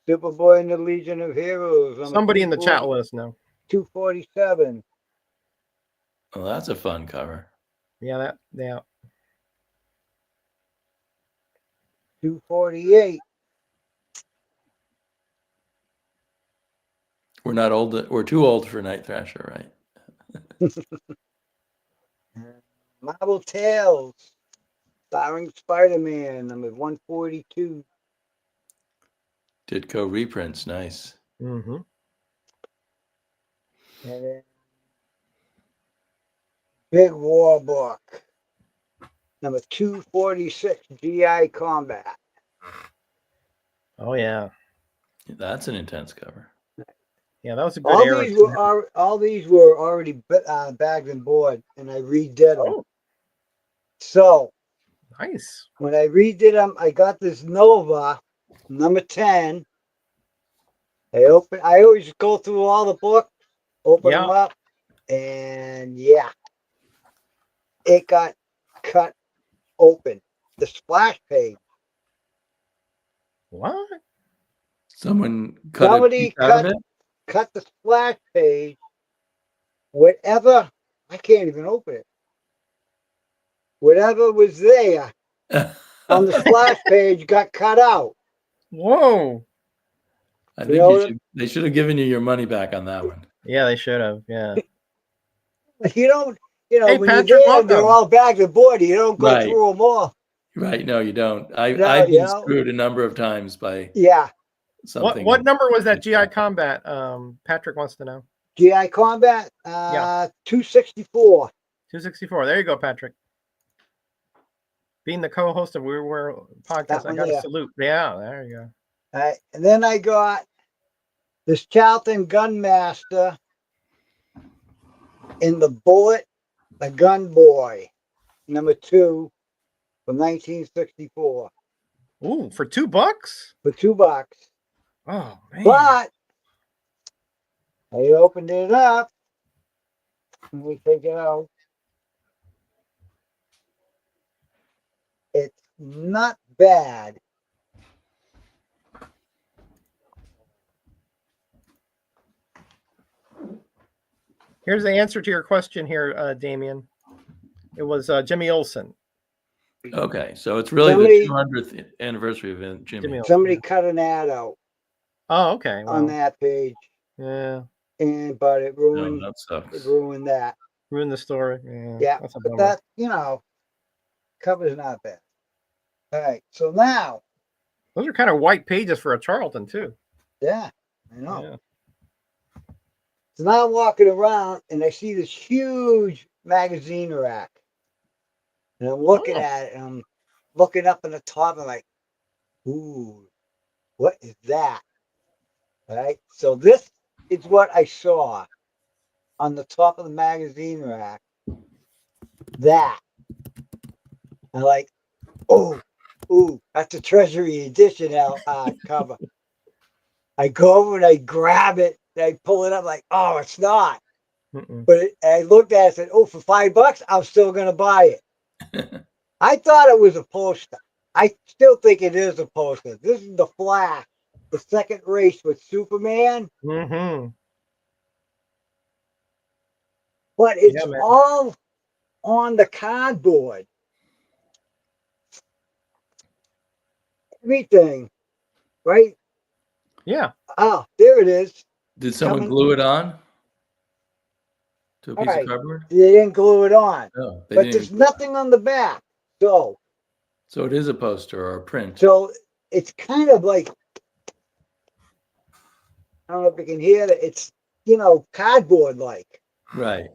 Superboy in the Legion of Heroes. number Somebody in the 240 chat let us know. 247. Oh, that's a fun cover. Yeah, 248. We're not old. We're too old for Night Thrasher, right? Marvel Tales. Starring Spider-Man number 142. Ditko reprints, nice. Mm-hmm. And then Big War Book. Number 246, GI Combat. Oh yeah. That's an intense cover. Yeah, that was a good era. All these were already bagged and board, and I redid them. Oh, So nice. when I redid them, I got this Nova number 10. I always go through all the books, open them up, and yeah, it got cut open. The splash page. What? Someone cut Somebody a piece out of it? cut the splash page. Whatever, I can't even open it. Whatever was there on the splash page got cut out. Whoa. I think they should have given you your money back on that one. Yeah, they should have. Yeah. You don't, hey, when Patrick, you're there, welcome. they're all bagged and board. You don't go through them all. Right. No, you don't. I've been screwed a number of times by something. What number was that GI Combat? Patrick wants to know. GI Combat? 264. 264. There you go, Patrick. Being the co-host of We Were podcast, I got to salute. Yeah, there you go. All right. And then I got this Charlton Gunmaster in the Bullet, the Gun Boy, number 2 from 1964. Ooh, for $2? For $2. Oh man! But I opened it up. Let me take it out. It's not bad. Here's the answer to your question here, Damien. It was Jimmy Olsen. Okay, so it's really the 200th anniversary of Jimmy. Somebody cut an ad out. Oh, okay. Well, on that page. Yeah. But it ruined. No, that sucks. It ruined that. Ruined the story. Yeah. But that, cover's not bad. All right. So now. Those are kind of white pages for a Charlton too. Yeah, I know. Yeah. So now I'm walking around and I see this huge magazine rack. And I'm looking at it and I'm looking up in the top and like, ooh, what is that? All right. So this is what I saw on the top of the magazine rack. That. I'm like, ooh, that's a Treasury edition cover. I go over and I grab it and I pull it up like, oh, it's not. But I looked at it and said, oh, for $5, I'm still going to buy it. I thought it was a poster. I still think it is a poster. This is the Flash, the second race with Superman. Mm-hmm. But it's all on the cardboard. Everything, right? Yeah. Oh, there it is. Did someone glue it on to a piece of cardboard? They didn't glue it on. No, but there's nothing on the back. So it is a poster or a print. So it's kind of like, I don't know if you can hear it. It's, cardboard like. Right.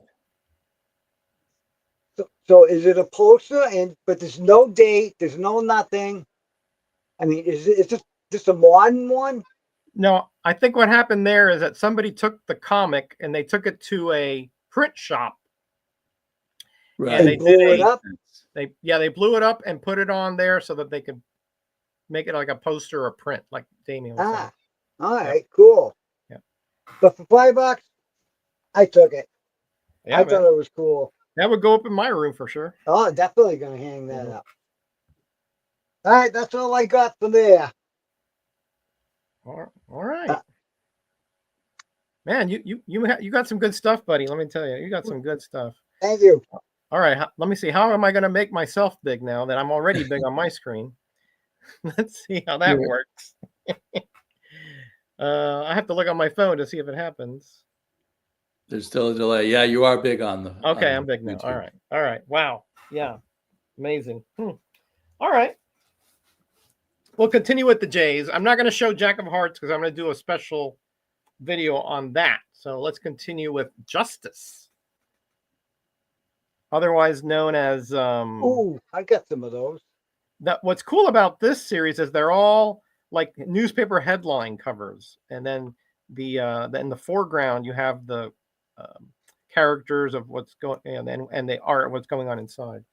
So is it a poster? But there's no date. There's no nothing. I mean, is this a modern one? No, I think what happened there is that somebody took the comic and they took it to a print shop. Right. And they blew it up. They blew it up and put it on there so that they could make it like a poster or print, like Damien was saying. All right, cool. Yeah. But for $5, I took it. Yeah, I thought it was cool. That would go up in my room for sure. Oh, definitely gonna hang that up. All right, that's all I got from there. All right. Man, you got some good stuff, buddy. Let me tell you, you got some good stuff. Thank you. All right, let me see. How am I going to make myself big now that I'm already big on my screen? Let's see how that works. I have to look on my phone to see if it happens. There's still a delay. Yeah, you are big on the. Okay, I'm big now. YouTube. All right. Wow. Yeah. Amazing. All right. We'll continue with the Jays. I'm not going to show Jack of Hearts because I'm going to do a special video on that. So let's continue with Justice, otherwise known as. I got some of those. What's cool about this series is they're all like newspaper headline covers, and then in the foreground you have the characters of what's going, and the art, what's going on inside.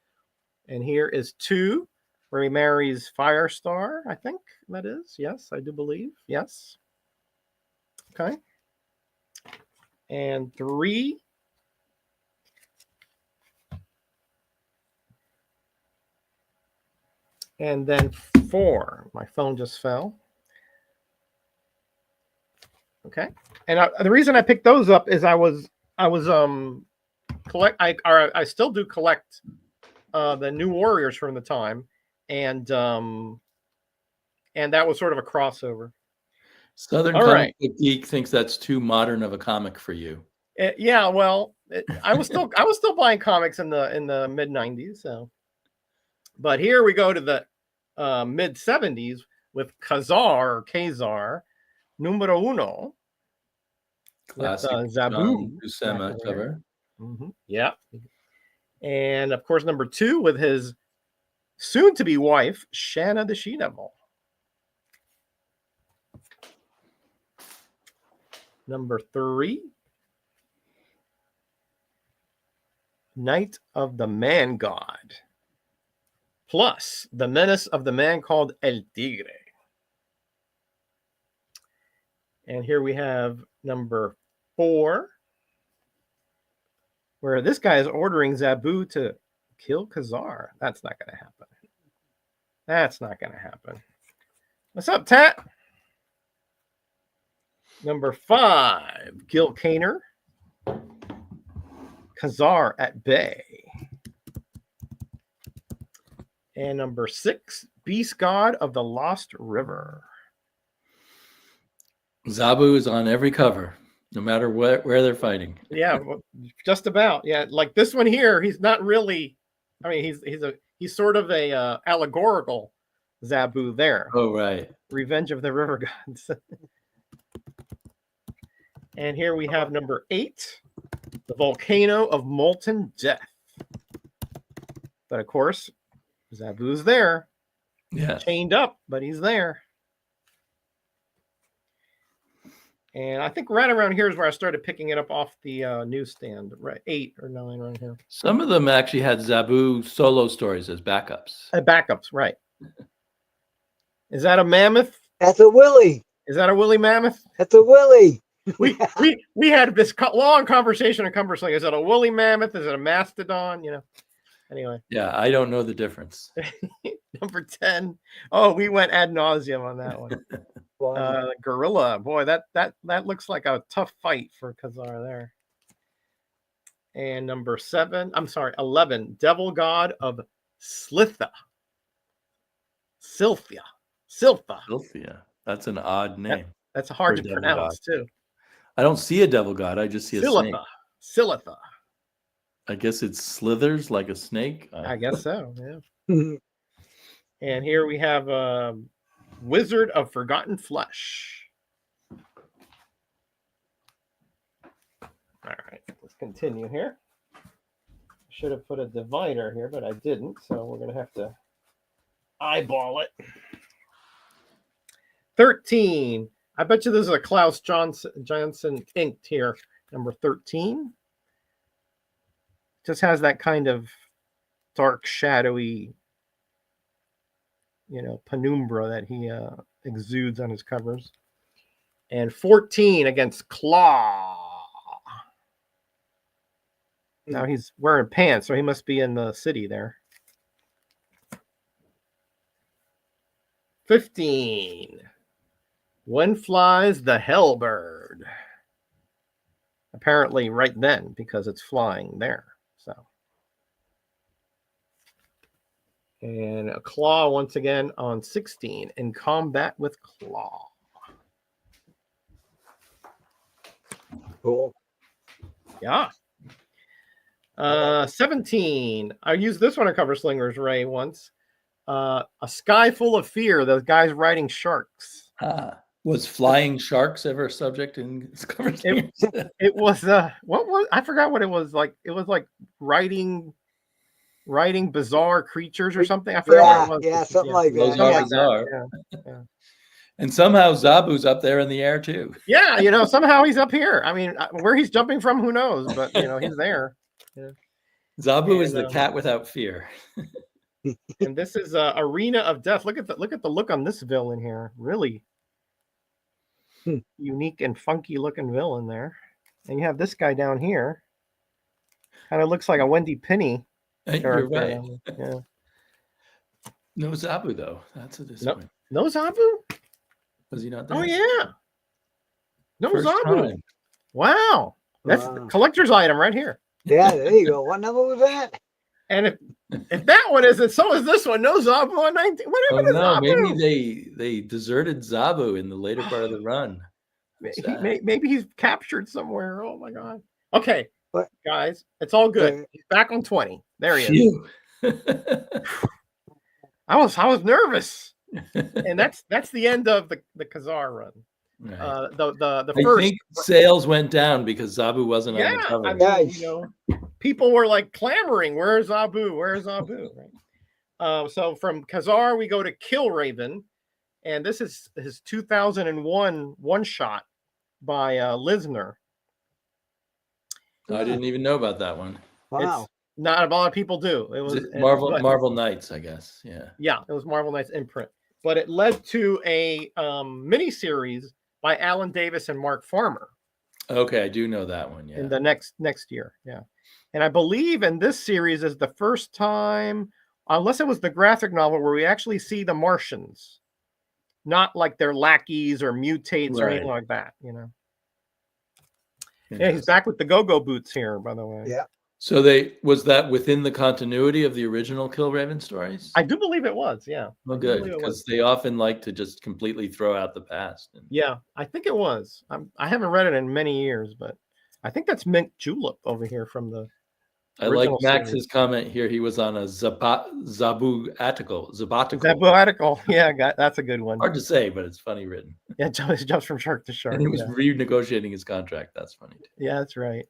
And here is 2, where he marries Firestar. I think that is. Yes, I do believe. Yes. Okay. And 3. And then 4. My phone just fell. Okay. And the reason I picked those up is I still do collect the New Warriors from the time, and that was sort of a crossover. Southern All Comic right. Book Geek thinks that's too modern of a comic for you. Yeah, well, I was still buying comics in the mid 90s. So, but here we go to the mid 70s with Kazar Numero Uno. Classic with John Zabu Buscema back cover. Mm-hmm. Yeah. And of course, number 2 with his soon-to-be wife, Shanna the She-Devil. Number 3, Night of the Man God, plus the menace of the man called El Tigre. And here we have number 4, where this guy is ordering Zabu to kill Kazar. That's not going to happen. That's not going to happen. What's up, Tat? Number 5, Gil Kaner, Kazar at bay. And number 6, Beast God of the Lost River. Zabu is on every cover, no matter where they're fighting. Yeah, just about. Yeah, like this one here, he's not really. I mean, he's sort of a allegorical Zabu there. Oh, right. Revenge of the River Gods. And here we have number 8, the Volcano of Molten Death. But of course, Zabu's there. Yeah. Chained up, but he's there. And I think right around here is where I started picking it up off the newsstand. Right, 8 or 9 right here. Some of them actually had Zabu solo stories as backups. Backups, right. Is that a mammoth? That's a Willie. Is that a woolly mammoth? That's a Willie. We had this long conversation in Cumbersling. Is it a woolly mammoth? Is it a mastodon? You know. Anyway. Yeah, I don't know the difference. Number 10. Oh, we went ad nauseum on that one. Gorilla. Boy, that looks like a tough fight for Kazar there. And number 11. Devil God of Slitha. Silphia. That's an odd name. That's hard to pronounce too. I don't see a devil god. I just see a snake. Silitha. I guess it slithers like a snake. I guess so. Yeah. And here we have Wizard of Forgotten Flesh. All right, let's continue here. Should have put a divider here, but I didn't, so we're going to have to eyeball it. 13. I bet you this is a Klaus Johnson inked here. Number 13. Just has that kind of dark, shadowy, penumbra that he exudes on his covers. And 14 against Claw. Now he's wearing pants, so he must be in the city there. 15. When flies the Hellbird? Apparently right then, because it's flying there. So. And a Claw once again on 16. In combat with Claw. Cool. Yeah. 17. I used this one on Cover Slingers, Ray, once. A Sky Full of Fear. Those guys riding sharks. Was flying sharks ever a subject in Cover Slingers? It was what was, I forgot what it was like. It was like riding bizarre creatures or something. I forgot what it was. Yeah, something like that. Something like that. Yeah. And somehow Zabu's up there in the air too. Yeah, somehow he's up here. I mean, where he's jumping from, who knows? But he's there. Yeah. Zabu is the cat without fear. And this is Arena of Death. Look at the look on this villain here. Really unique and funky looking villain there. And you have this guy down here. Kind of looks like a Wendy Penny. You're right. Yeah. No Zabu though. That's a disappointment. No Zabu? Was he not there? Oh yeah. No First Zabu. time. Wow. That's the collector's item right here. Yeah, there you go. What number was that? And if that one isn't, so is this one. No Zabu on 19. What happened to Zabu? Maybe they deserted Zabu in the later part of the run. Maybe he's captured somewhere. Oh my god. Okay, what? Guys, it's all good. He's back on 20. There he is. I was nervous. And that's the end of the Khazar run. Right. The I first think sales went down because Zabu wasn't on the cover. I mean, people were like clamoring, "Where's Zabu? Where's Zabu?" Right. So from Khazar we go to Killraven, and this is his 2001 one shot by Lisner. I didn't even know about that one. Wow. It's not a lot of people do. It was Marvel Knights, I guess. Yeah, it was Marvel Knights imprint, but it led to a mini series by Alan Davis and Mark Farmer. Okay, I do know that one. Yeah, in the next year. Yeah, and I believe in this series is the first time, unless it was the graphic novel, where we actually see the Martians, not like they're lackeys or mutates or anything like that. Yeah, he's back with the go-go boots here, by the way. Yeah. So was that within the continuity of the original Killraven stories? I do believe it was, yeah. Well, good, because they often like to just completely throw out the past. Yeah, I think it was. I haven't read it in many years, but I think that's Mint Julep over here from the I like Max's comment here. He was on a Zabu article. Yeah, that's a good one. Hard to say, but it's funny written. Yeah, it jumps from shark to shark. And he was renegotiating his contract. That's funny too. Yeah, that's right.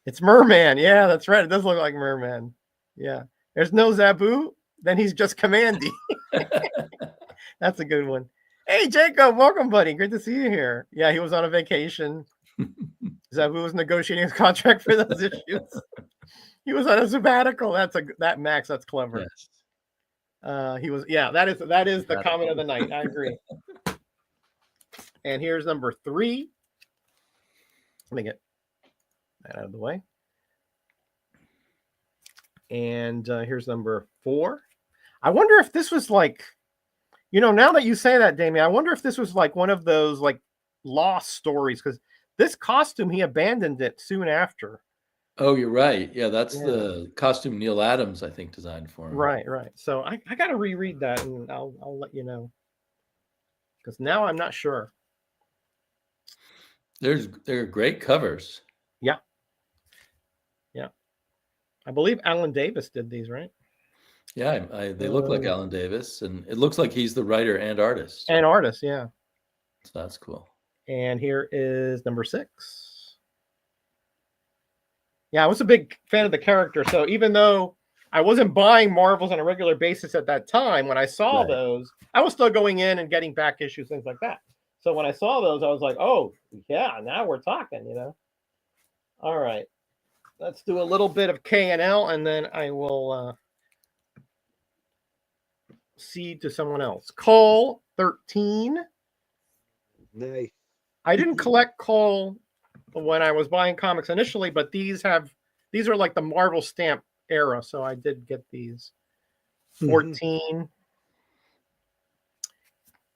It's Merman. Yeah, that's right. It does look like Merman. Yeah. There's no Zabu. Then he's just Commandy. That's a good one. Hey, Jacob. Welcome, buddy. Great to see you here. Yeah, he was on a vacation. Zabu was negotiating his contract for those issues. He was on a sabbatical. That Max. That's clever. Yes. He was. Yeah, that is the comment of the night. I agree. And here's number 3. Let me get that out of the way. And here's number 4. I wonder if this was like, now that you say that, Damien, I wonder if this was like one of those like lost stories, because this costume, he abandoned it soon after. Oh, you're right. Yeah, that's the costume Neil Adams, I think, designed for him. Right. So I got to reread that, and I'll let you know, because now I'm not sure. They're great covers. Yeah. I believe Alan Davis did these, right? Yeah, they look like Alan Davis, and it looks like he's the writer and artist. Yeah. So that's cool. And here is number 6. Yeah, I was a big fan of the character, so even though I wasn't buying Marvels on a regular basis at that time, when I saw those, I was still going in and getting back issues, things like that. So when I saw those, I was like, oh, yeah, now we're talking, All right. Let's do a little bit of K&L, and then I will cede to someone else. Cole 13. Nice. I didn't collect Cole when I was buying comics initially, but these are like the Marvel stamp era, so I did get these. 14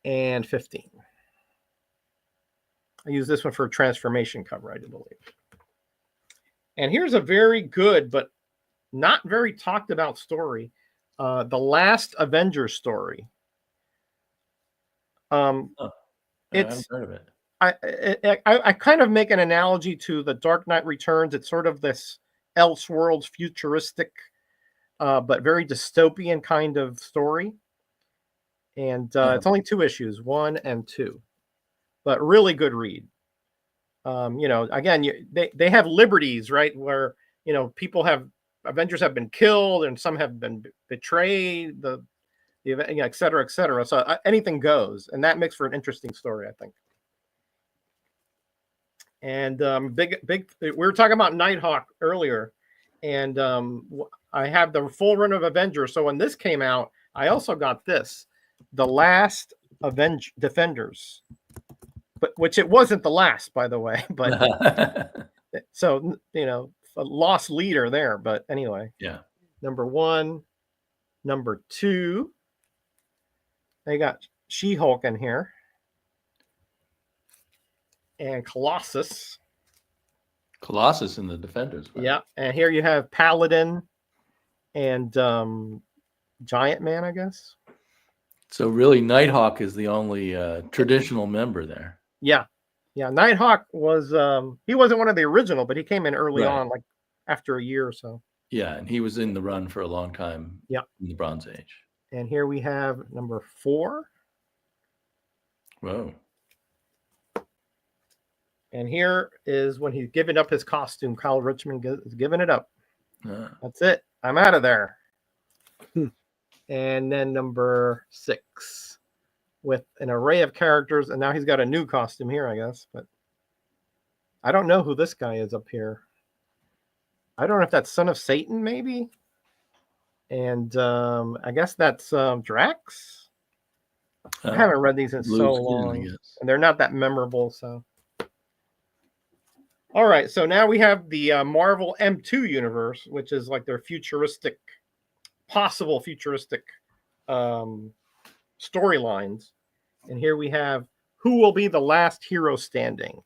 and 15. I use this one for a transformation cover, I do believe. And here's a very good but not very talked about story, the Last Avengers story. I haven't heard of it. I kind of make an analogy to the Dark Knight Returns. It's sort of this Elseworlds futuristic, but very dystopian kind of story. And it's only 2 issues, 1 and 2, but really good read. Again, they have liberties, right? Where, Avengers have been killed and some have been betrayed. The et cetera, et cetera. So anything goes, and that makes for an interesting story, I think. And big. We were talking about Nighthawk earlier, and I have the full run of Avengers. So when this came out, I also got this, The Last Defenders, but which it wasn't the last, by the way. But so a lost leader there. But anyway, yeah. Number 1, number 2. They got She-Hulk in here, and Colossus. Colossus in the Defenders. Wow. Yeah, and here you have Paladin and Giant Man, I guess. So really, Nighthawk is the only traditional member there. Yeah. Nighthawk was he wasn't one of the original, but he came in early on, like after a year or so. Yeah, and he was in the run for a long time. Yeah, in the Bronze Age. And here we have number 4. Whoa. And here is when he's giving up his costume. Kyle Richmond is giving it up. That's it. I'm out of there. And then number 6 with an array of characters. And now he's got a new costume here, I guess. But I don't know who this guy is up here. I don't know if that's Son of Satan, maybe. And I guess that's Drax. I haven't read these in so long. And they're not that memorable, so. All right, so now we have the Marvel M2 universe, which is like their possible futuristic storylines. And here we have who will be the last hero standing.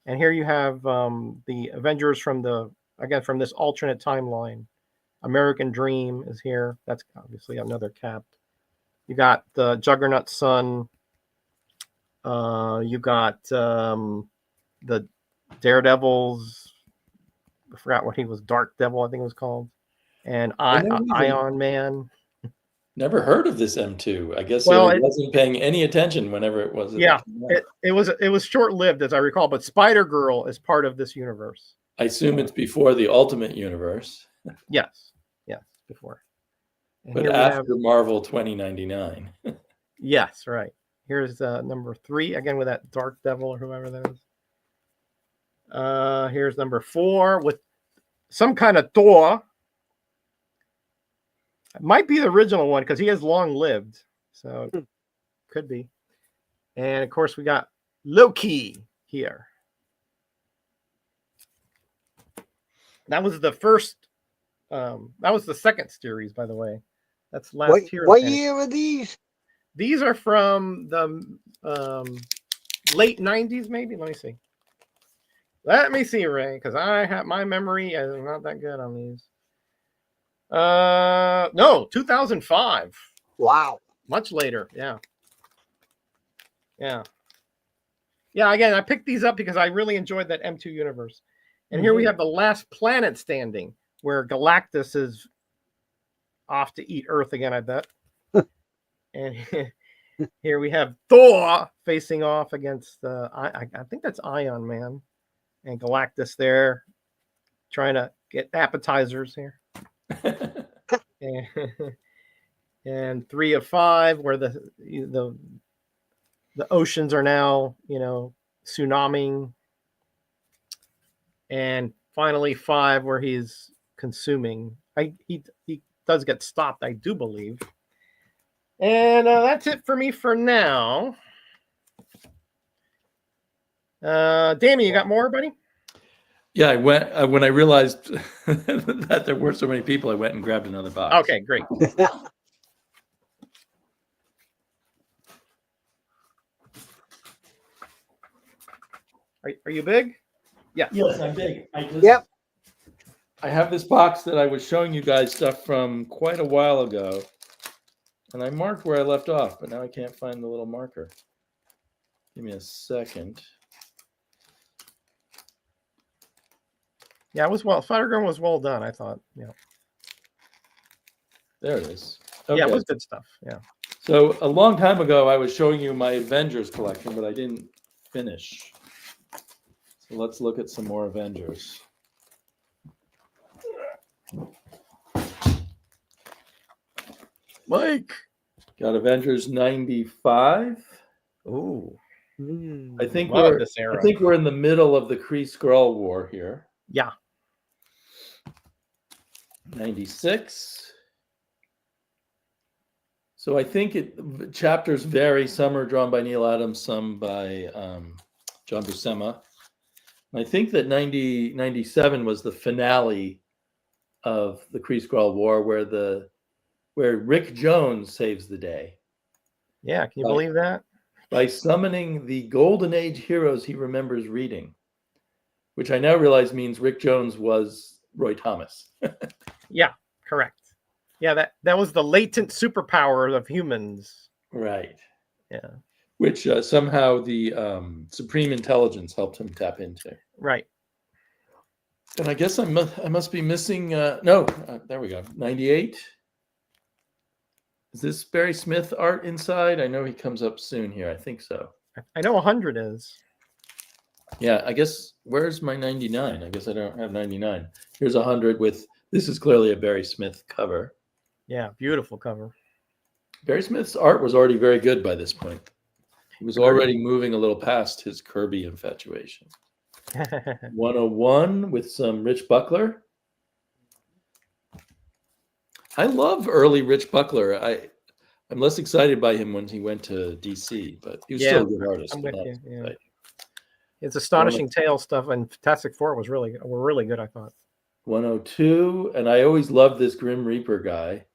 And here you have the Avengers from this alternate timeline. American Dream is here. That's obviously another Cap. You got the Juggernaut's son. You got the Daredevil's. I forgot what he was. Dark Devil, I think it was called. And Ion Man. Never heard of this M2. I guess I wasn't paying any attention whenever it was. Yeah, it was short-lived, as I recall. But Spider-Girl is part of this universe. I assume it's before the Ultimate Universe. Yes, before. And but after Marvel 2099. Yes, right. Here's number 3, again with that Dark Devil or whoever that is. Here's number 4 with some kind of Thor. It might be the original one because he has long lived. So could be. And of course we got Loki here. That was the first. That was the second series, by the way. That's last year. What year are these? These are from the late 90s, maybe. Let me see, Ray, because I have my memory is not that good on these. No, 2005. Wow. Much later, yeah. Again, I picked these up because I really enjoyed that M2 universe. And here we have the last planet standing, where Galactus is off to eat Earth again, I bet. And here we have Thor facing off against I think that's Ion Man, and Galactus there trying to get appetizers here. And 3 of 5, where the oceans are now tsunamiing. And finally 5, where he's consuming. He does get stopped, I do believe. And that's it for me for now. Damien, you got more, buddy? Yeah, I went when I realized that there were so many people. I went and grabbed another box. Okay, great. Are you big? Yeah. Yes, I'm big. Yep. I have this box that I was showing you guys stuff from quite a while ago, and I marked where I left off, but now I can't find the little marker. Give me a second. Yeah, it was Spider-Girl was well done, I thought. Yeah. There it is. Okay. Yeah, it was good stuff. Yeah. So a long time ago, I was showing you my Avengers collection, but I didn't finish. So let's look at some more Avengers. Mike. Got Avengers 95. Ooh, Hmm. I think love this era. we're in the middle of the Kree-Skrull War here. Yeah. 96. So I think chapters vary. Some are drawn by Neil Adams, some by John Buscema. And I think that 97 was the finale of the Kree-Skrull War, where Rick Jones saves the day Yeah. Can you Right. believe that? by summoning the Golden Age heroes he remembers reading, which I now realize means Rick Jones was Roy Thomas. Yeah. Correct. Yeah. That was the latent superpower of humans. Right. Yeah. Which somehow the Supreme Intelligence helped him tap into. Right. And I guess I must be missing. There we go. 98. Is this Barry Smith art inside? I know he comes up soon here. I think so. I know 100 is. Yeah, I guess. Where's my 99? I guess I don't have 99. Here's 100 with. This is clearly a Barry Smith cover. Yeah. Beautiful cover. Barry Smith's art was already very good by this point. He was already moving a little past his Kirby infatuation. 101 with some Rich Buckler. I love early Rich Buckler. I'm less excited by him when he went to DC, but he was still a good artist. I'm with you. Yeah. Right. It's Astonishing Tales stuff, and Fantastic Four were really good, I thought. 102, and I always loved this Grim Reaper guy.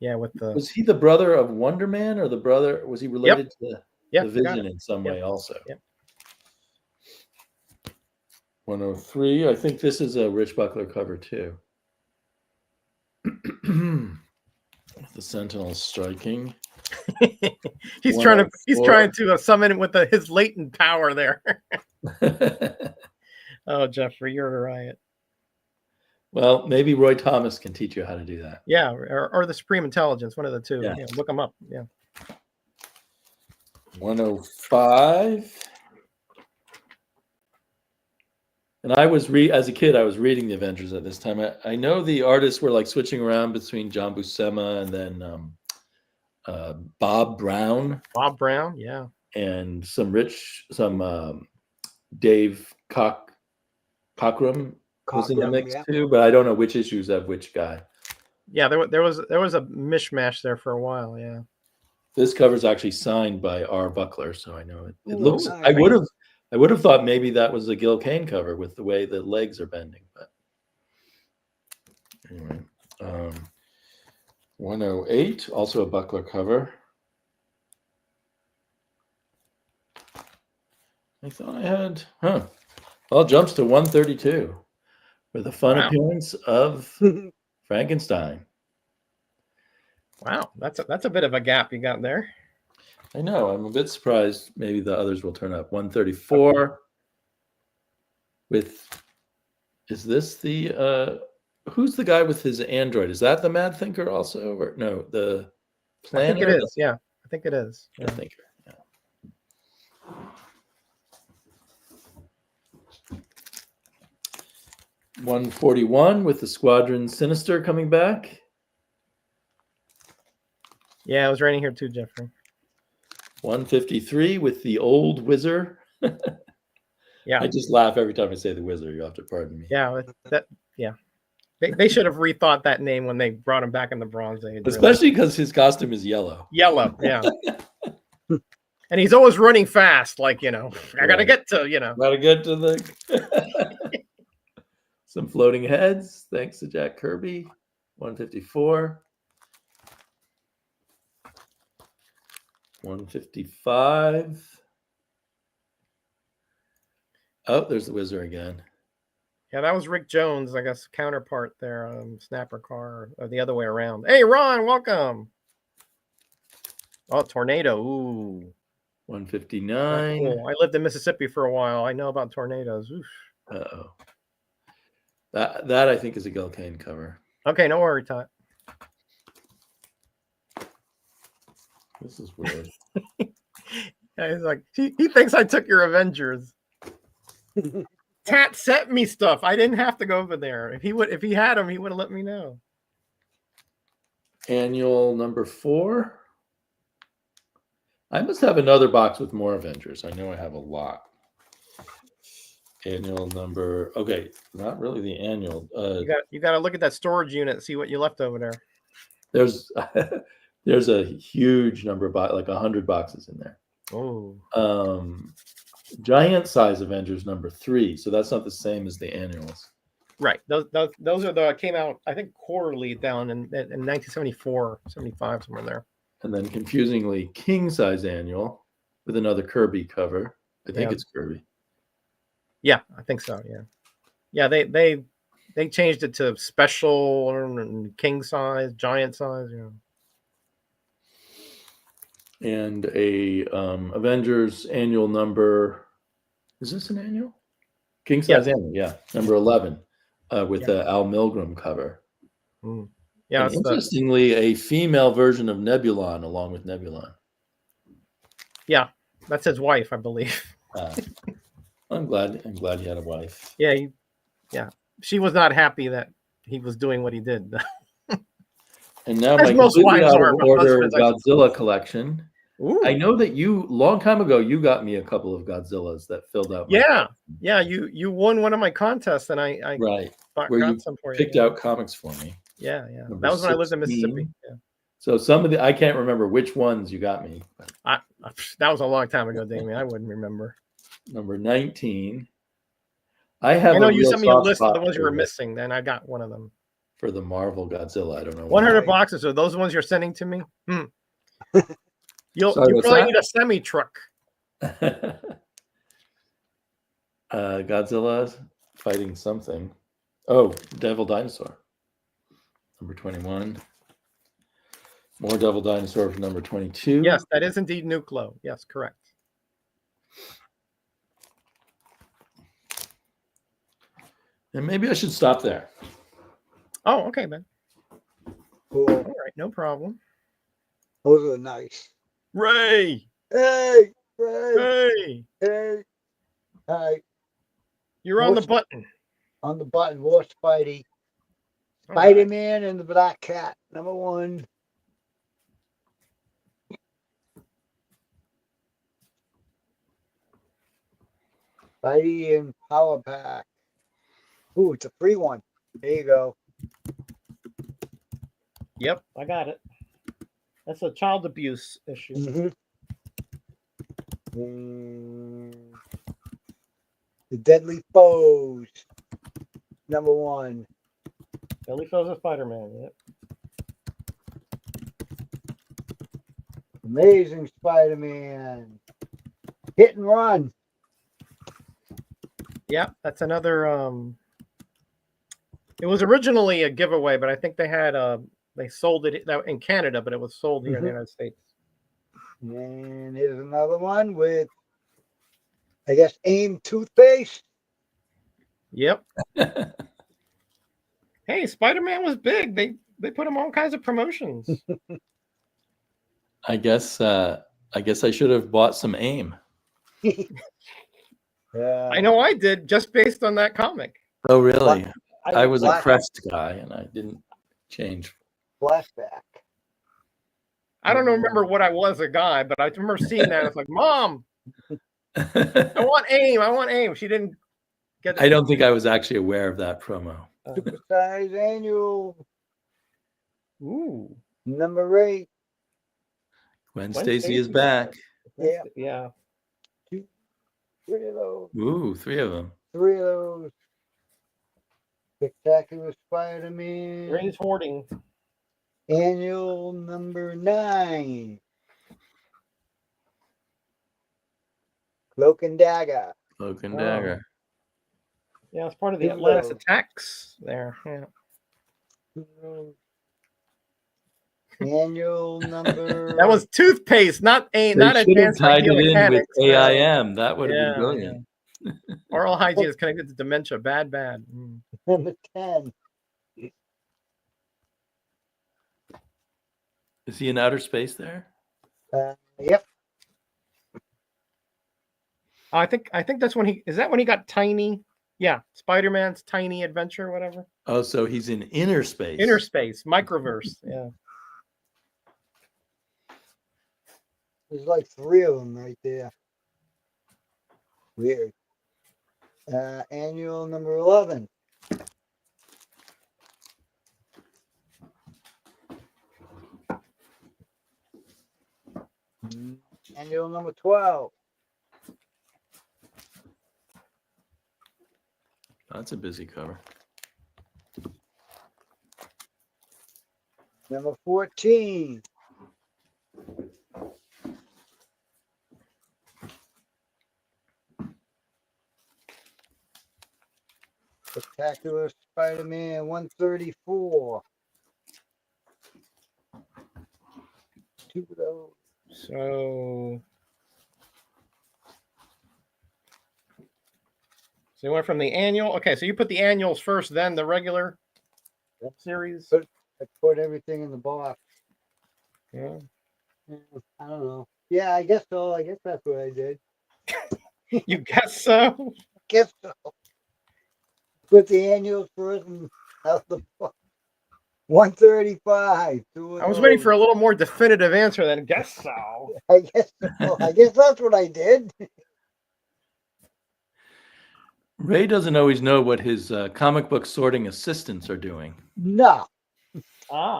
Yeah, Was he the brother of Wonder Man, or was he related to the Vision in some way also? Yep. 103, I think this is a Rich Buckler cover too. The Sentinel striking. he's trying to summon it with his latent power there. Oh, Jeffrey, you're a riot. Well, maybe Roy Thomas can teach you how to do that. Yeah, or the Supreme Intelligence, one of the two. Yeah. Yeah, look them up. Yeah. 105. And as a kid, I was reading the Avengers at this time. I know the artists were like switching around between John Buscema and then Bob Brown. Bob Brown, yeah. And some Dave Cockrum was in the mix too, but I don't know which issues of which guy. Yeah, there was a mishmash there for a while. Yeah. This cover is actually signed by R. Buckler, so I know it. It looks. Nice. I would have thought maybe that was a Gil Kane cover with the way the legs are bending, but anyway. 108, also a Buckler cover. I thought I had, well, jumps to 132 with a fun appearance of Frankenstein. Wow, that's a bit of a gap you got there. I know. I'm a bit surprised. Maybe the others will turn up. 134 with, is this the, who's the guy with his android? Is that the Mad Thinker also? Or no, the Planner? I think it is. Yeah, I think it is. Mad Thinker. Yeah. 141 with the Squadron Sinister coming back. Yeah, I was writing here too, Jeffrey. 153 with the Old Wizard. Yeah, I just laugh every time I say the Wizard. You have to pardon me. Yeah, They should have rethought that name when they brought him back in the Bronze Age. Especially because his costume is yellow. Yellow, yeah. And he's always running fast, like, I gotta get to, Gotta get to the some floating heads. Thanks to Jack Kirby. 154. 155. Oh, there's the Wizard again. Yeah, that was Rick Jones, I guess, counterpart there, Snapper Car, or the other way around. Hey, Ron, welcome. Oh, Tornado. Ooh. 159. Cool. I lived in Mississippi for a while. I know about tornadoes. Oof. Uh-oh. That I think is a Gil Kane cover. Okay, no worry, Todd. This is weird. Yeah, he's like, he thinks I took your Avengers. Tat sent me stuff. I didn't have to go over there. If he had them, he would have let me know. Annual number 4. I must have another box with more Avengers. I know I have a lot. Annual number. Okay, not really the annual. You got to look at that storage unit and see what you left over there. There's there's a huge number of like 100 boxes in there. Oh. Giant size Avengers number 3. So that's not the same as the annuals. Right. Those are the came out, I think, quarterly down in 1974, 75, somewhere there. And then confusingly, king size annual with another Kirby cover. I think it's Kirby. Yeah, I think so. Yeah. Yeah, they changed it to special and king size, giant size, you know. And a Avengers annual number. Is this an annual? King size annual, yeah. Number 11 with the Al Milgrom cover. Mm. Yeah. And interestingly, a female version of Nebulon along with Nebulon. Yeah, that's his wife, I believe. I'm glad he had a wife. Yeah, she was not happy that he was doing what he did. And now As my most completely wives out are, of but order husbands, Godzilla collection. Ooh. I know that you, long time ago, you got me a couple of Godzillas that filled out. Yeah. You won one of my contests, and I where got you some for you. picked out comics for me. Yeah. Number That was when I lived in 16. Mississippi. Yeah. So some of the, I can't remember which ones you got me. But That was a long time ago, Damien. I wouldn't remember. Number 19. I know you sent me a list of the ones you were missing. Then I got one of them. For the Marvel Godzilla. I don't know. 100 boxes. Are those the ones you're sending to me? You probably need a semi truck. Godzilla's fighting something. Oh, Devil Dinosaur. Number 21. More Devil Dinosaur for number 22. Yes, that is indeed Nuclo. Yes, correct. And maybe I should stop there. Oh, okay, man. Cool. All right, no problem. Those are nice. Ray! Hey! Hey! Hey! Hi. You're on the button. On the button, more Spidey. Spider-Man and the Black Cat, number 1. Spidey and Power Pack. Ooh, it's a free one. There you go. Yep, I got it. That's a child abuse issue. The Deadly Foes, number 1. Deadly Foes of Spider-Man, yep. Amazing Spider-Man. Hit and Run. Yep, that's another. It was originally a giveaway, but I think they had they sold it in Canada, but it was sold here in the United States. And here's another one with, I guess, AIM toothpaste. Yep. Hey, Spider-Man was big. They put him on all kinds of promotions. I guess I should have bought some AIM. I know I did, just based on that comic. Oh, really? I was a Crest guy, and I didn't change. Flashback. I don't remember what I was a guy, but I remember seeing that. It's like, Mom, I want AIM. I want AIM. She didn't get it. I don't think I was actually aware of that promo. Supersize Annual. Ooh. Number 8. Gwen Stacy is back. Yeah. 2, 3 of those. Ooh, 3 of them. 3 of those. Spectacular Spider-Man. Ray's hoarding. Annual number 9. Cloak and Dagger. Cloak and Dagger. Yeah, it's part of the Atlantis attacks there. Yeah. Annual number. That was toothpaste, not AIM, not advanced tied it in mechanics. with AIM. That would have been brilliant. Yeah. Oral hygiene is connected to dementia. Bad. Number 10. Is he in outer space there? Yep. I think that's when he got tiny. Yeah, Spider-Man's tiny adventure, whatever. Oh, so he's in inner space. Inner space, microverse. Yeah. There's like 3 of them right there. Weird. Annual number 11. Annual number 12. That's a busy cover. Number 14. Spectacular Spider-Man 134. 2 of those. So you went from the annual. Okay, so you put the annuals first, then the regular series. I put everything in the box. Yeah. I don't know. Yeah, I guess so. I guess that's what I did. You guess so? Guess so. Put the annuals first and out the box. 135. I was waiting for a little more definitive answer than guess so. I guess so. I guess that's what I did. Ray doesn't always know what his comic book sorting assistants are doing. No. Ah.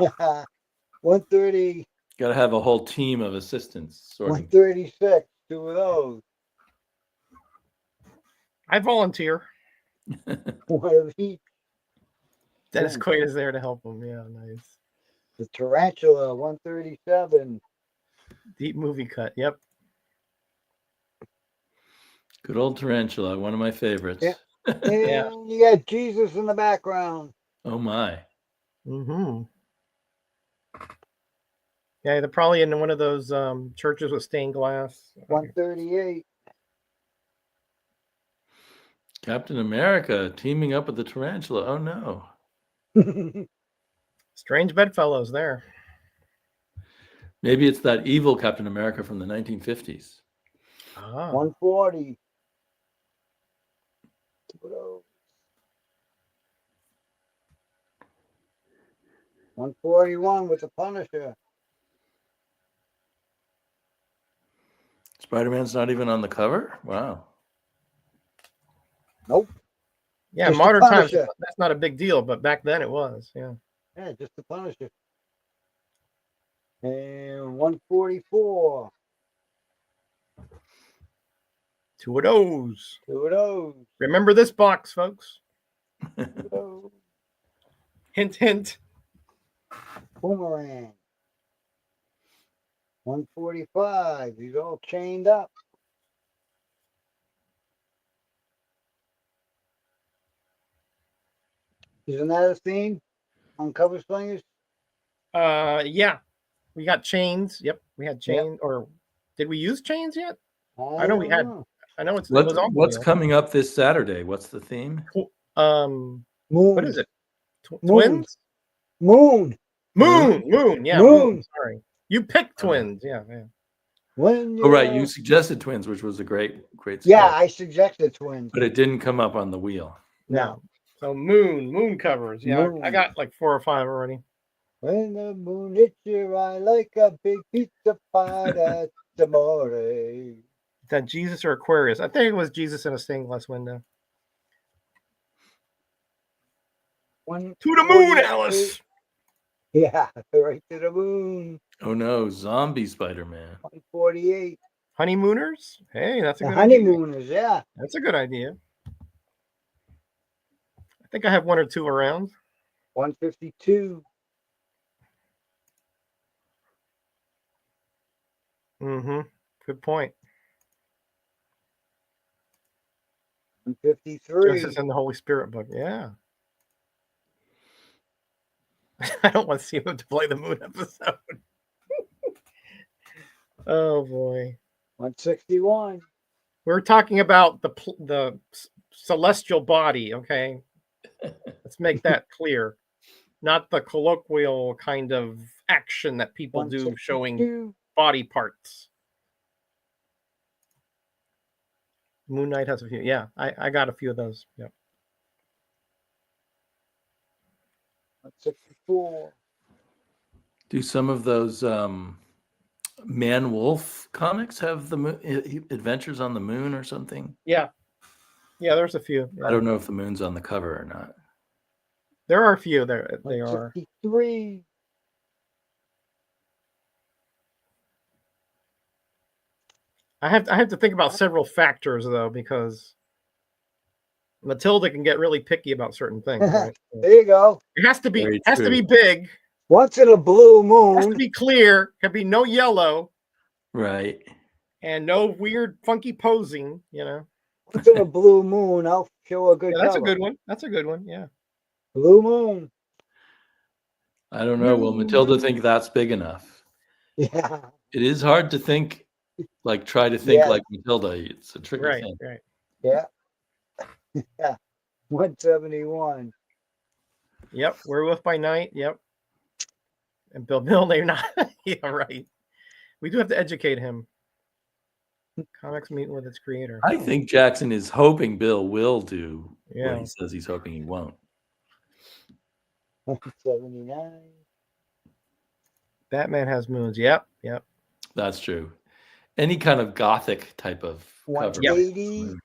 130. Got to have a whole team of assistants sorting. 136. 2 of those. I volunteer. 1 of each. Dennis Ooh. Quaid is there to help him. Yeah, nice. The Tarantula 137. Deep movie cut. Yep. Good old Tarantula, one of my favorites. Yeah. Yeah. And you got Jesus in the background. Oh my. Mm-hmm. Yeah, they're probably in one of those churches with stained glass. 138. Captain America teaming up with the Tarantula. Oh no. Strange bedfellows there. Maybe it's that evil Captain America from the 1950s. Ah. 140. 141 with the Punisher. Spider-Man's not even on the cover? Wow. Nope. Yeah, Just the modern times, Punisher. that's not a big deal, but back then it was. Yeah. Yeah, just the Punisher. And 144. 2 of those. 2 of those. Remember this box, folks. 2 of those. Hint, hint. Boomerang. 145. He's all chained up. Isn't that a theme on Cover Slingers? Yeah. We got chains. Yep, we had Yep. chain. Or did we use chains yet? I know we don't had. know. I know it was on. What's coming up this Saturday? What's the theme? Moon. What is it? Moon. Twins? Moon. Moon. Yeah, Moon. Sorry. You picked twins. Yeah. When Oh, right. You suggested twins, which was a great Yeah, sketch, I suggested twins. but it didn't come up on the wheel. No. So moon covers. Yeah, Moon. I got like 4 or 5 already. When the moon hits your eye like a big pizza pie, that's amore. Is that Jesus or Aquarius? I think it was Jesus in a stained glass window. To the moon, Alice. Yeah, right to the moon. Oh no, zombie Spider-Man. 148. Honeymooners? Hey, that's a The good idea. honeymooners, yeah. That's a good idea. I think I have 1 or 2 around. 152. Mm-hmm. Good point. 153. This is in the Holy Spirit book. Yeah. I don't want to see him to play the moon episode. Oh boy. 161. We're talking about the celestial body, okay? Let's make that clear. Not the colloquial kind of action that people do showing 162. body parts. Moon Knight has a few. Yeah, I got a few of those. Yep. 164. Do some of those Man Wolf comics have the Adventures on the Moon or something. Yeah, there's a few. I don't know if the moon's on the cover or not. There are a few. There they are. 153. I have to think about several factors though, because Matilda can get really picky about certain things. Right? There you go. It has to be Very has to true. be big. Once in a blue Has to moon. be clear. Can be no yellow Right. and no weird, funky posing. Once in a blue moon, I'll show a good Yeah, that's cover. a good one. That's a good one. Yeah. Blue moon. I don't know. Will Matilda think that's big enough? Yeah. It is hard to think, try to think Yeah. like Matilda. It's a tricky Right. thing. Right. Yeah. Yeah. 171. Yep. Werewolf by Night. Yep. And Bill Milne, not. Yeah. Right. We do have to educate him. Comics meet with its creator. I think Jackson is hoping Bill will do Yeah. what he says he's hoping he won't. 179. Batman has moons. Yep. That's true. Any kind of gothic type of cover. 180.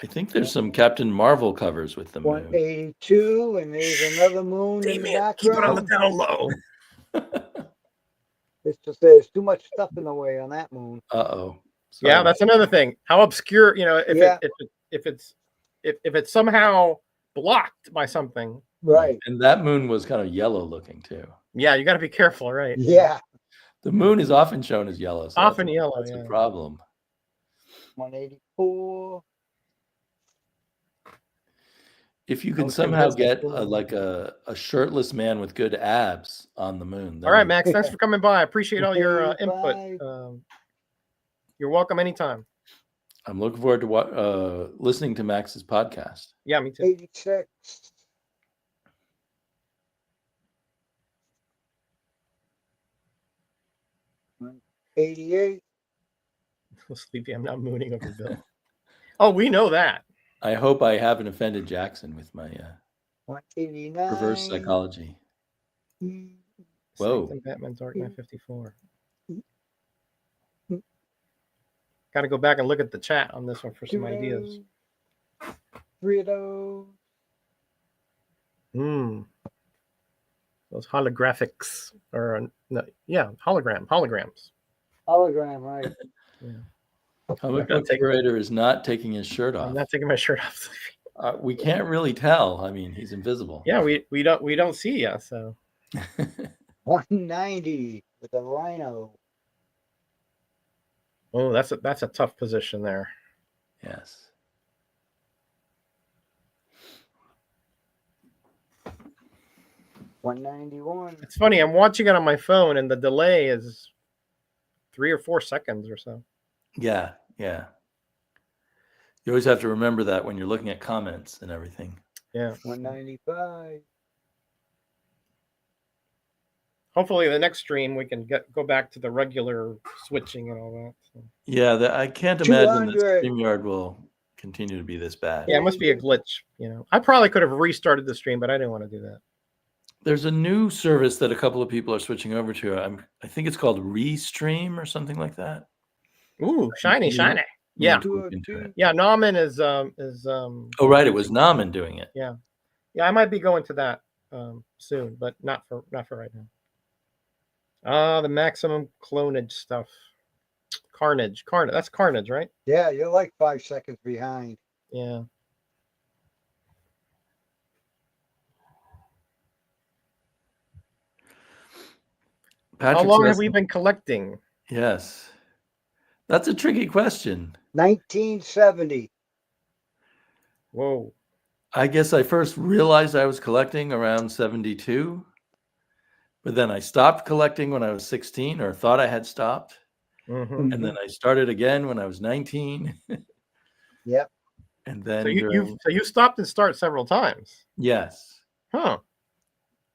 I think there's some Captain Marvel covers with the moon. 182, and there's another moon in the Keep it on the background. down low. It's just there's too much stuff in the way on that moon. Uh-oh. Yeah, that's another thing. How obscure, if it's somehow blocked by something. Right. And that moon was kind of yellow looking too. Yeah, you got to be careful, right? Yeah. The moon is often shown as yellow. So Often yellow. That's Yeah. a problem. 184. If you can was somehow convinced get a shirtless man with good abs on the moon. All right, Max. Thanks for coming by. I appreciate all your 185. input. You're welcome anytime. I'm looking forward to listening to Max's podcast. Yeah, me too. 86. $88. Sleepy. I'm not mooning over Bill. Oh, we know that. I hope I haven't offended Jackson with my 189. reverse psychology. Whoa. Batman Dark Knight 54. Got to go back and look at the chat on this one for some ideas. 3 of those. Those holographics holograms. Hologram, right. Comic book curator is not taking his shirt off. I'm not taking my shirt off. We can't really tell. I mean, he's invisible. Yeah, we don't see you. So 190 with a rhino. oh, that's a tough position there. Yes. $191. It's funny. I'm watching it on my phone, and the delay is 3 or 4 seconds or so. Yeah. You always have to remember that when you're looking at comments and everything. Yeah. 195. Hopefully, the next stream we can go back to the regular switching and all that. So. Yeah, I can't imagine that 200. StreamYard will continue to be this bad. Yeah, it must be a glitch. I probably could have restarted the stream, but I didn't want to do that. There's a new service that a couple of people are switching over to. I think it's called Restream or something like that. Ooh, shiny. Yeah. Look into it. Yeah, Nauman is Oh, right. It was Nauman doing it. Yeah, I might be going to that soon, but not for right now. The maximum clonage stuff. Carnage. That's Carnage, right? Yeah, you're like 5 seconds behind. Yeah. Patrick How long says- have we been collecting? Yes. That's a tricky question. 1970. Whoa. I guess I first realized I was collecting around 72, but then I stopped collecting when I was 16 or thought I had stopped. Mm-hmm. And then I started again when I was 19. Yep. And then So you stopped and start several times. yes. Huh.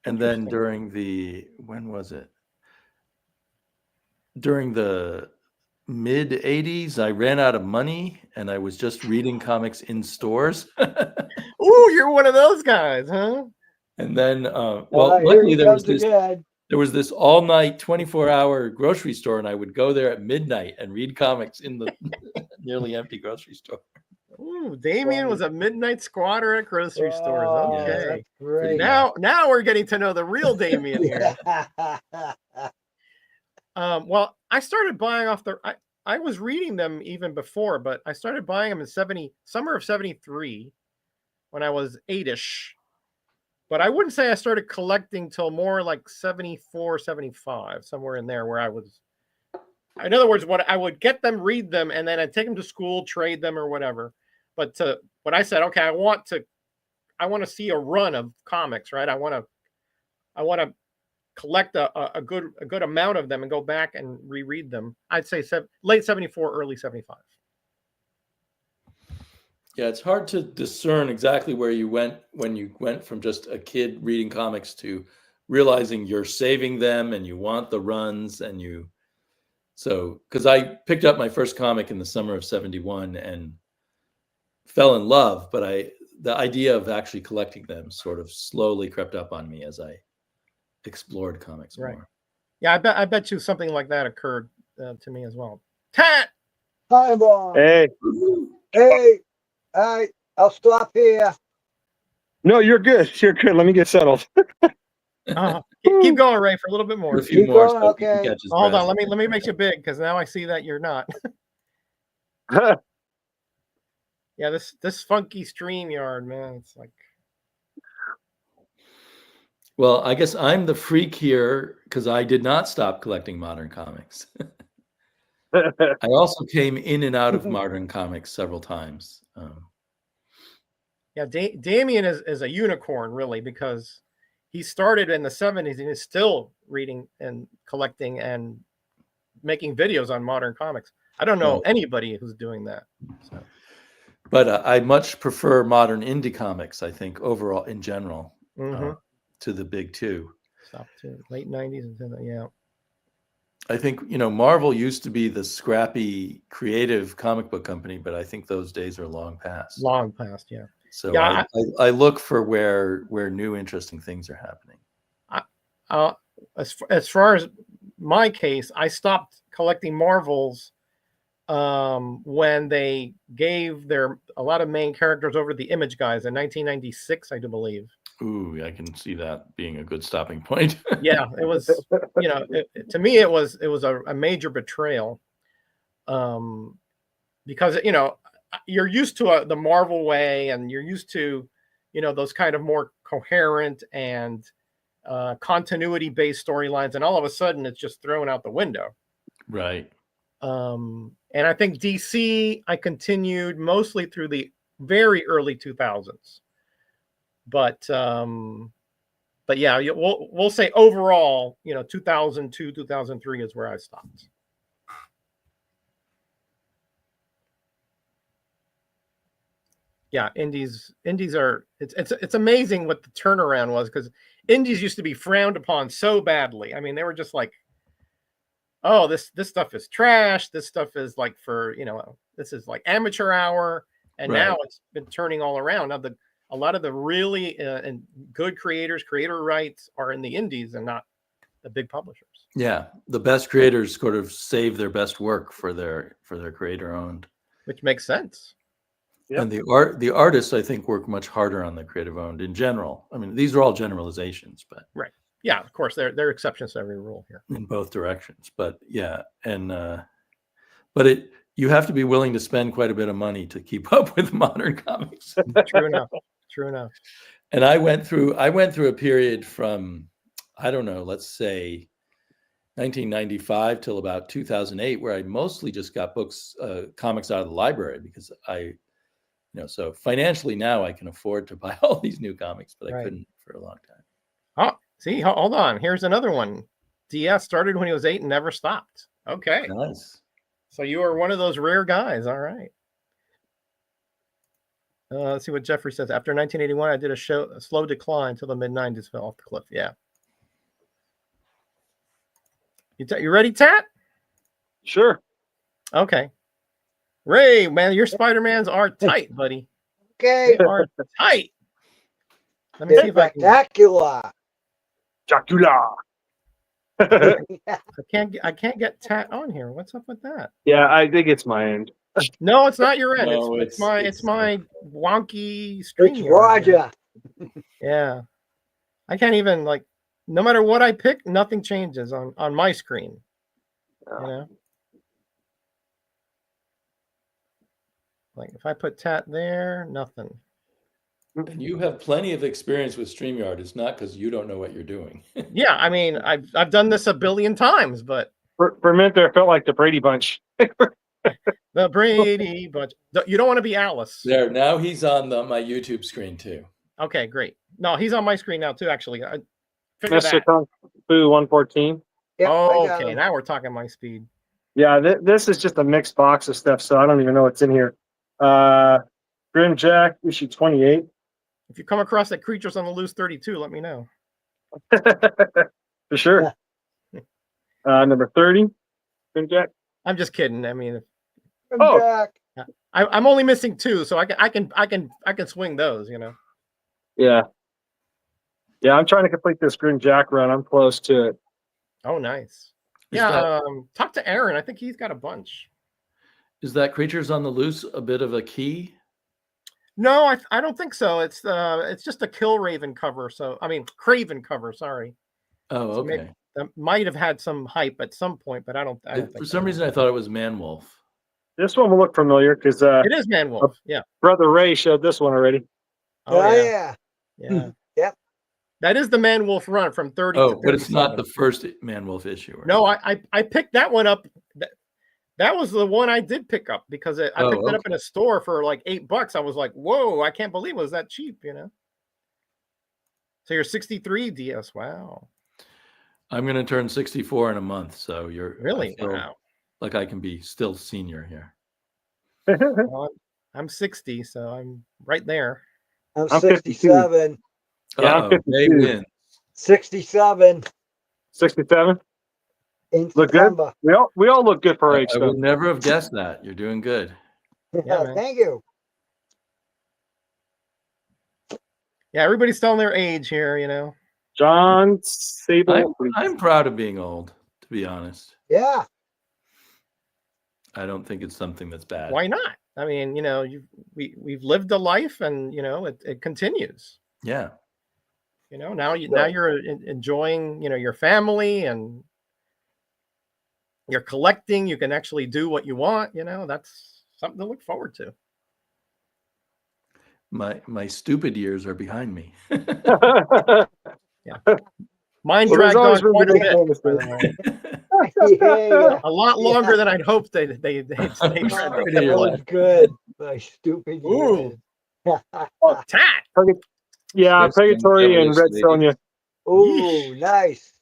And then Interesting. when was it? During the mid 80s, I ran out of money and I was just reading comics in stores. Ooh, you're one of those guys, huh? And then, Here luckily he there was comes this again. all-night 24-hour grocery store, and I would go there at midnight and read comics in the nearly empty grocery store. Ooh, Damien was a midnight squatter at grocery stores. Oh, Okay. that's great. Now we're getting to know the real Damien here. Well, I started buying off I was reading them even before, but I started buying them in summer of 73 when I was 8-ish. But I wouldn't say I started collecting till more like 74, 75, somewhere in there where I was. In other words, what I would get them, read them, and then I'd take them to school, trade them or whatever. But when I said, okay, I want to see a run of comics, right? I want to collect a good amount of them and go back and reread them. I'd say late 74, early 75. Yeah, it's hard to discern exactly where you went when you went from just a kid reading comics to realizing you're saving them and you want the runs because I picked up my first comic in the summer of 71 and fell in love, but the idea of actually collecting them sort of slowly crept up on me as I explored comics more. Yeah, I bet you something like that occurred to me as well. Tat! Hi, boy. Hey, Hey, all right, I'll stop here. no, you're good. You're good. Let me get settled. Keep going, Ray, for a little bit more. A few Keep more. going, So he can okay. catch his Hold breath. on, let me make you big because now I see that you're not. Yeah, this funky StreamYard, man. It's like. Well, I guess I'm the freak here because I did not stop collecting modern comics. I also came in and out of modern comics several times. Yeah, Damien is a unicorn, really, because he started in the 70s and is still reading and collecting and making videos on modern comics. I don't know anybody who's doing that. So. But I much prefer modern indie comics, I think, overall, in general, to the big two. Stop to late 90s. Yeah. I think, Marvel used to be the scrappy, creative comic book company, but I think those days are long past. Long past, yeah. So yeah, I look for where new interesting things are happening. As far as my case, I stopped collecting Marvels when they gave a lot of main characters over to the Image guys in 1996, I do believe. Ooh, I can see that being a good stopping point. Yeah, it was, to me, it was a major betrayal. Because, you're used to the Marvel way and you're used to, those kind of more coherent and continuity-based storylines. And all of a sudden it's just thrown out the window. Right. And I think DC, I continued mostly through the very early 2000s. But yeah, we'll say overall, 2002, 2003 is where I stopped. Yeah, indies are it's amazing what the turnaround was, because indies used to be frowned upon so badly. I mean, they were just like, oh, this stuff is trash. This stuff is like for, this is like amateur hour. And right. Now it's been turning all around. Now a lot of the really and good creator rights are in the indies and not the big publishers. Yeah, the best creators sort of save their best work for their creator owned, which makes sense. Yep. And the artists, I think, work much harder on the creative owned in general. I mean, these are all generalizations, but right. Yeah, of course, there are exceptions to every rule here in both directions. But yeah, and but you have to be willing to spend quite a bit of money to keep up with modern comics. True enough. And I went through a period from, I don't know, let's say 1995 till about 2008, where I mostly just got comics out of the library because so financially now I can afford to buy all these new comics, but I couldn't for a long time. Oh, see, hold on. Here's another one. DS started when he was 8 and never stopped. Okay. Nice. So you are one of those rare guys. All right. Let's see what Jeffrey says. After 1981, I did a slow decline until the mid-90s, fell off the cliff. Yeah. You ready, Tat? Sure. Okay. Ray, man, your Spider-Mans are tight, buddy. Okay. They are tight. Let me see if I can. Spectacular. Dracula. I can't get Tat on here. What's up with that? Yeah, I think it's my end. No, it's not your end. No, it's my wonky It's stream. here. Roger. Yeah. I can't even no matter what I pick, nothing changes on my screen. You know? Like if I put Tat there, nothing. And you have plenty of experience with StreamYard. It's not because you don't know what you're doing. Yeah, I mean, I've done this a billion times, but For a minute there, it felt like the Brady Bunch. the Brady Bunch. You don't want to be Alice. There, now he's on my YouTube screen too. Okay, great. No, he's on my screen now too. Actually, I figured Mr. that. Kung Fu 114. Yep, I got Okay, him. now we're talking my speed. Yeah, this is just a mixed box of stuff, so I don't even know what's in here. Grim Jack, issue 28. If you come across that Creatures on the Loose 32, let me know. For sure. Number 30, Grim Jack. I'm just kidding. I mean, Oh. Jack. I'm only missing 2, so I can swing those. You know. Yeah. Yeah, I'm trying to complete this Grim Jack run. I'm close to it. Oh, nice. Is Yeah. that- Talk to Aaron. I think he's got a bunch. Is that Creatures on the Loose a bit of a key? No, I don't think so. It's just a Killraven cover. So I mean Craven cover. Sorry. Oh, So okay. that might have had some hype at some point, but I don't think For some reason, I thought it was Manwolf. This one will look familiar because it is Manwolf. Yeah. Brother Ray showed this one already. Oh Oh, yeah. yeah. Yeah. Yep. That is the Manwolf run from 30 to Oh, 37. but it's not the first Manwolf issue. Right? No, I picked that one up. That was the one I did pick up because I picked it up in a store for like $8. I was like, whoa, I can't believe it was that cheap, you know? So you're 63 DS. Wow. I'm going to turn 64 in a month. So you're Really? I feel Wow. like I can be still senior here. Well, I'm 60, so I'm right there. I'm I'm 67. Yeah, I'm Uh-oh, 52. they win. 67 67. in Look good? September. We all look good for our age, I though. would never have guessed that. You're doing good. Yeah, man. Thank you. Yeah, everybody's telling their age here, you know. John Sable. I'm proud of being old, to be honest. Yeah. I don't think it's something that's bad. Why not? I mean, you know, we've lived a life, and you know, it continues. Yeah. You know, now you're enjoying, you know, your family, and you're collecting. You can actually do what you want. You know, that's something to look forward to. My stupid years are behind me. Mine Well, there's dragged always on room quite to a make bit. By mistakes. the way. Yeah. A lot longer Yeah. than I'd hoped they I'm tried sorry to to get hear That on. was good. My stupid Ooh. years. Tat. Yeah, Yes, and Purgatory and Devil's Red Lady. Sonja. Ooh, nice.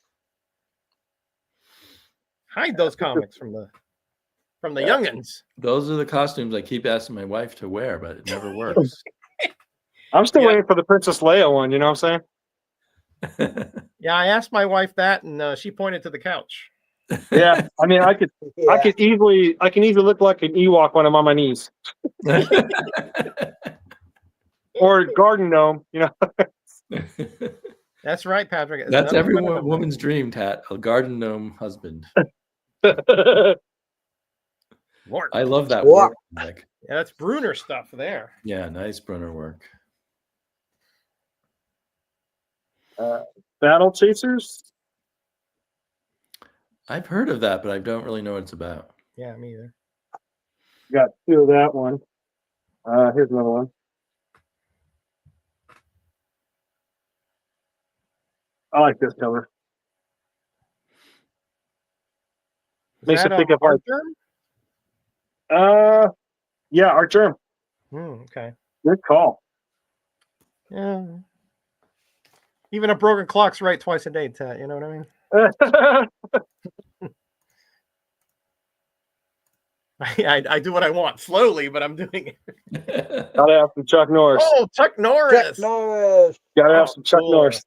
Hide those comics from the youngins. Those are the costumes I keep asking my wife to wear, but it never works. I'm still Yeah. waiting for the Princess Leia one. You know what I'm saying? Yeah, I asked my wife that, and she pointed to the couch. Yeah. I mean, I can easily look like an Ewok when I'm on my knees, or a garden gnome. You know. That's right, Patrick. It's That's nothing every but a- woman's dream, Tat. A garden gnome husband. Work. I love that Warp. work. Nick. Yeah, that's Bruner stuff there. Yeah, nice Brunner work. Battle Chasers. I've heard of that, but I don't really know what it's about. Yeah, me either. Got 2 of that one. Here's another one. I like this cover. Is Makes that it think of like, Arthur? yeah, Art Germ. Okay. Good call. Yeah. Even a broken clock's right twice a day, Tat. You know what I mean? I do what I want slowly, but I'm doing it. Gotta have some Chuck Norris. Oh, Chuck Norris. Chuck Norris. Gotta have Oh, some Chuck cool. Norris.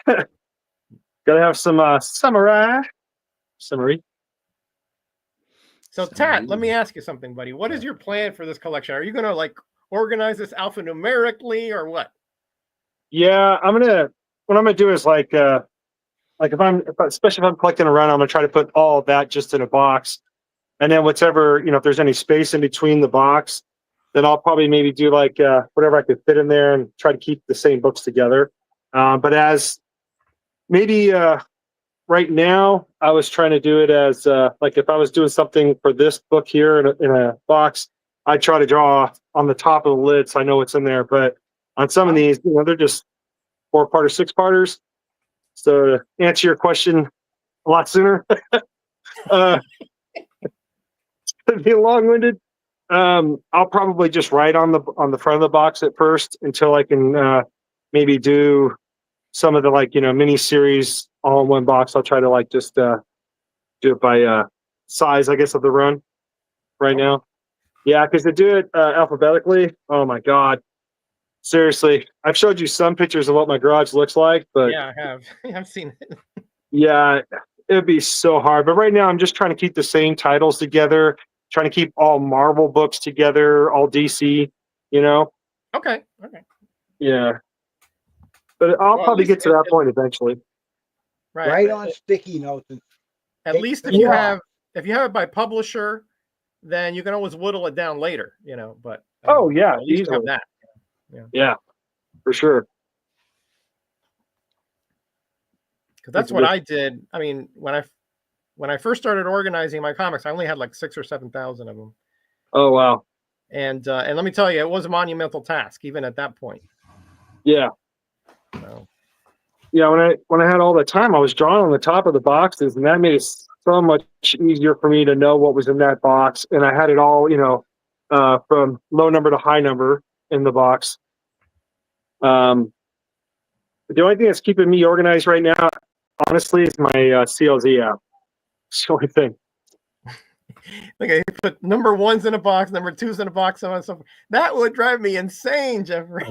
Gotta have some samurai. So Tat, let me ask you something, buddy. What is your plan for this collection? Are you going to like organize this alphanumerically or what? Yeah, what I'm gonna do is like especially if I'm collecting a run, I'm gonna try to put all of that just in a box, and then whatever, if there's any space in between the box, then I'll probably maybe do like whatever I could fit in there and try to keep the same books together. But as maybe right now, I was trying to do it as like if I was doing something for this book here in a box, I try to draw on the top of the lid so I know what's in there. But on some of these, they're just 4-part or 6-parters. So to answer your question a lot sooner, it's gonna be long-winded. I'll probably just write on the front of the box at first until I can maybe do some of the mini series all in one box. I'll try to just do it by size, I guess, of the run right now. Yeah, because to do it alphabetically, oh my God. Seriously, I've showed you some pictures of what my garage looks like, but yeah, I have. I've seen it. yeah, it'd be so hard. But right now, I'm just trying to keep the same titles together, trying to keep all Marvel books together, all DC, Okay. Yeah. But I'll probably get to that point eventually. Right on sticky notes. At least if you have it by publisher, then you can always whittle it down later, But yeah, at least you have that. Yeah, for sure. Because that's what I did. I mean, when I first started organizing my comics, I only had like 6,000 or 7,000 of them. Oh wow! And let me tell you, it was a monumental task, even at that point. Yeah. So. Yeah, when I had all the time, I was drawing on the top of the boxes, and that made it so much easier for me to know what was in that box. And I had it all, from low number to high number in the box. The only thing that's keeping me organized right now, honestly, is my CLZ app. It's the only thing. Okay, you put number 1s in a box, number 2s in a box, so on and so forth. That would drive me insane, Jeffrey.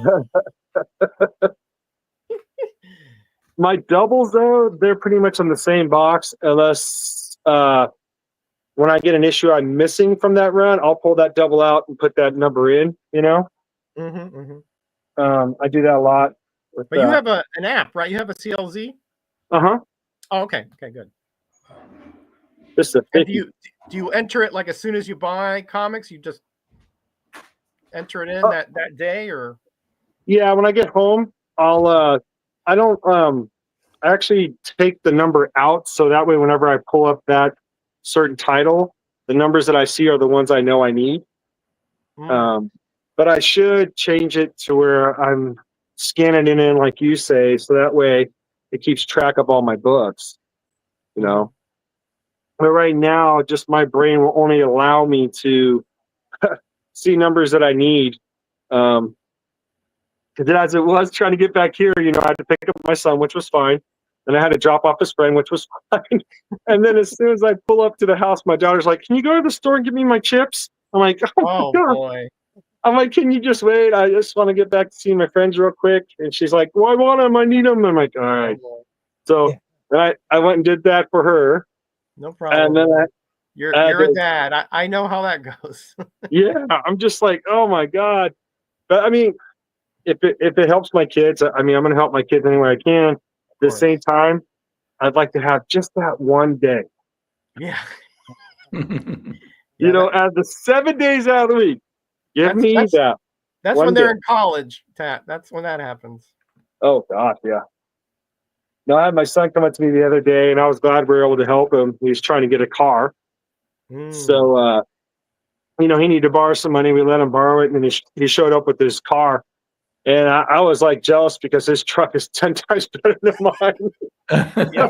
My doubles, though, they're pretty much in the same box, unless when I get an issue I'm missing from that run, I'll pull that double out and put that number in. I do that a lot. But you have an app, right? You have a CLZ. Oh, okay, good. Just a do you enter it like as soon as you buy comics? You just enter it in that day, or? Yeah, when I get home, I actually take the number out, so that way whenever I pull up that certain title, the numbers that I see are the ones I know I need. But I should change it to where I'm scanning it in like you say, so that way it keeps track of all my books, But right now, just my brain will only allow me to see numbers that I need. Because as it was trying to get back here, I had to pick up my son, which was fine. Then I had to drop off his friend, which was fine. And then as soon as I pull up to the house, my daughter's like, "Can you go to the store and get me my chips?" I'm like, "Oh boy." I'm like, "Can you just wait? I just want to get back to see my friends real quick." And she's like, "Well, I want them. I need them." I'm like, "All right." So I went and did that for her. No problem. And then you're a dad. I know how that goes. Yeah, I'm just like, oh my God. But I mean, if it helps my kids, I'm going to help my kids any way I can. At the same time, I'd like to have just that one day. Yeah. Out of the 7 days out of the week, give me that. That's when they're in college, Tat. That's when that happens. Oh gosh, yeah. No, I had my son come up to me the other day, and I was glad we were able to help him. He was trying to get a car. So, he needed to borrow some money. We let him borrow it, and then he showed up with his car. And I was like jealous because his truck is 10 times better than mine. Yeah.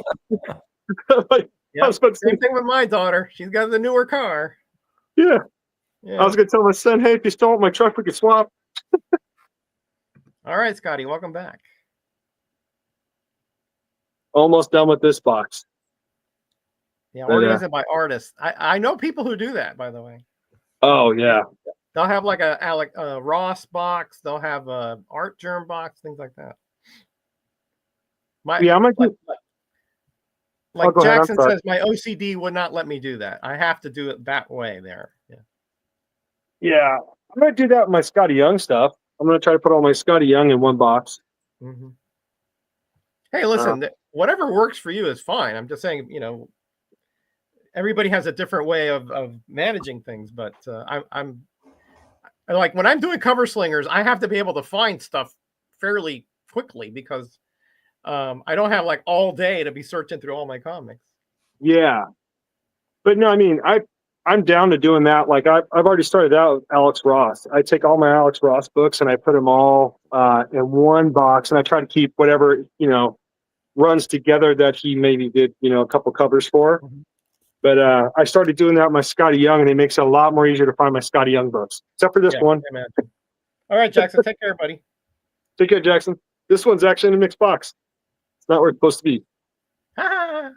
Same thing with my daughter. She's got the newer car. Yeah. I was going to tell my son, "Hey, if you stole my truck, we could swap." All right, Scotty, welcome back. Almost done with this box. Yeah, organize it by artist. I know people who do that, by the way. Oh, yeah. They'll have like a Ross box. They'll have a Art Germ box, things like that. like go ahead, I'm Jackson sorry. says, my OCD would not let me do that. I have to do it that way there. Yeah. Yeah, I'm gonna do that with my Scotty Young stuff. I'm gonna try to put all my Scotty Young in one box. Mm-hmm. Hey, listen, whatever works for you is fine. I'm just saying, everybody has a different way of managing things, but I'm like, when I'm doing cover slingers, I have to be able to find stuff fairly quickly because I don't have like all day to be searching through all my comics. Yeah, but no, I mean, I'm down to doing that. Like I've already started out with Alex Ross. I take all my Alex Ross books and I put them all in one box, and I try to keep whatever runs together that he maybe did a couple covers for. Mm-hmm. But I started doing that with my Scotty Young, and it makes it a lot more easier to find my Scotty Young books, except for this one. All right, Jackson, take care, buddy. Take care, Jackson. This one's actually in a mixed box. It's not where it's supposed to be. No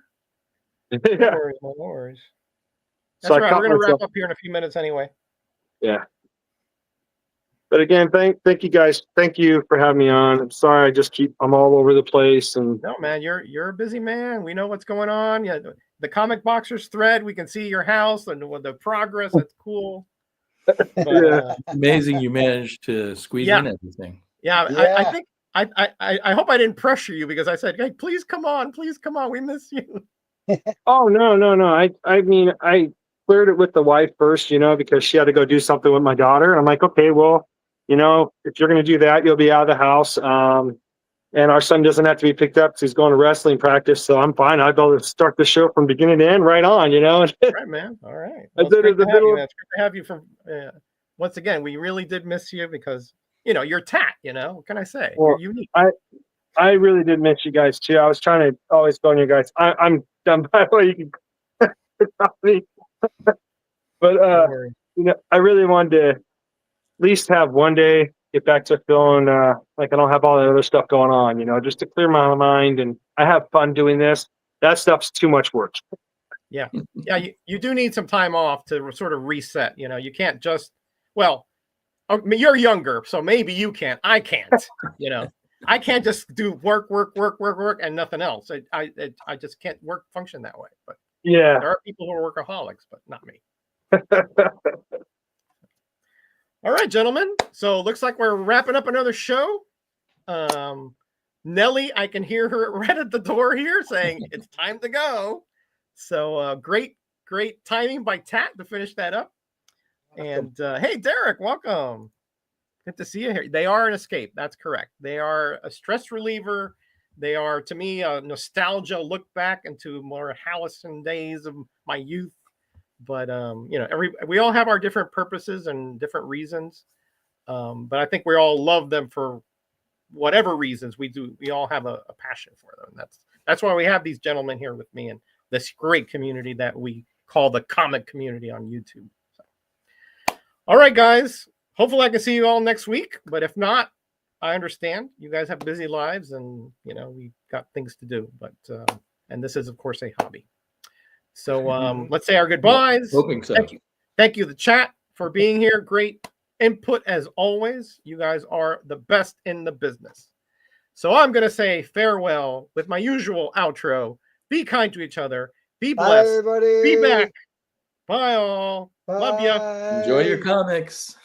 Yeah. worries, no worries. So That's I right. caught We're going to wrap myself. up here in a few minutes anyway. Yeah. But again, thank you guys. Thank you for having me on. I'm sorry, I'm all over the place. And No, man, you're a busy man. We know what's going on. Yeah, the Comic Boxers thread, we can see your house and the progress. That's cool. But, yeah. Amazing you managed to squeeze in everything. Yeah, Yeah. I think I hope I didn't pressure you because I said, hey, please come on, we miss you. Oh no. I mean, I cleared it with the wife first, because she had to go do something with my daughter. And I'm like, okay, well, if you're going to do that, you'll be out of the house. And our son doesn't have to be picked up because he's going to wrestling practice. So I'm fine. I'll be able to start the show from beginning to end right on, All right, man. All right. Well, it's great to have you, man. It's great to have you from, once again, we really did miss you because, you're Tat, what can I say? Well, you're unique. I really did miss you guys too. I was trying to always go on you guys. I'm done, by the way. You can stop me. But I really wanted to at least have one day get back to feeling like I don't have all the other stuff going on, just to clear my mind, and I have fun doing this. That stuff's too much work. Yeah. You do need some time off to sort of reset. You can't just, well, you're younger, so maybe you can. I can't. I can't just do work, and nothing else. I just can't function that way. But yeah, there are people who are workaholics, but not me. All right, gentlemen. So it looks like we're wrapping up another show. Nellie, I can hear her right at the door here saying it's time to go. So great timing by Tat to finish that up. And hey, Derek, welcome. Good to see you here. They are an escape. That's correct. They are a stress reliever. They are, to me, a nostalgia look back into more halcyon days of my youth. But we all have our different purposes and different reasons. But I think we all love them for whatever reasons we do. We all have a passion for them. That's why we have these gentlemen here with me and this great community that we call the comic community on YouTube. So. All right, guys. Hopefully I can see you all next week. But if not, I understand. You guys have busy lives and, we've got things to do. But and this is, of course, a hobby. So let's say our goodbyes. Hoping so. Thank you, the chat, for being here. Great input as always. You guys are the best in the business. So I'm going to say farewell with my usual outro. Be kind to each other. Be blessed. Bye, everybody. Be back. Bye, all. Bye. Love you. Enjoy your comics.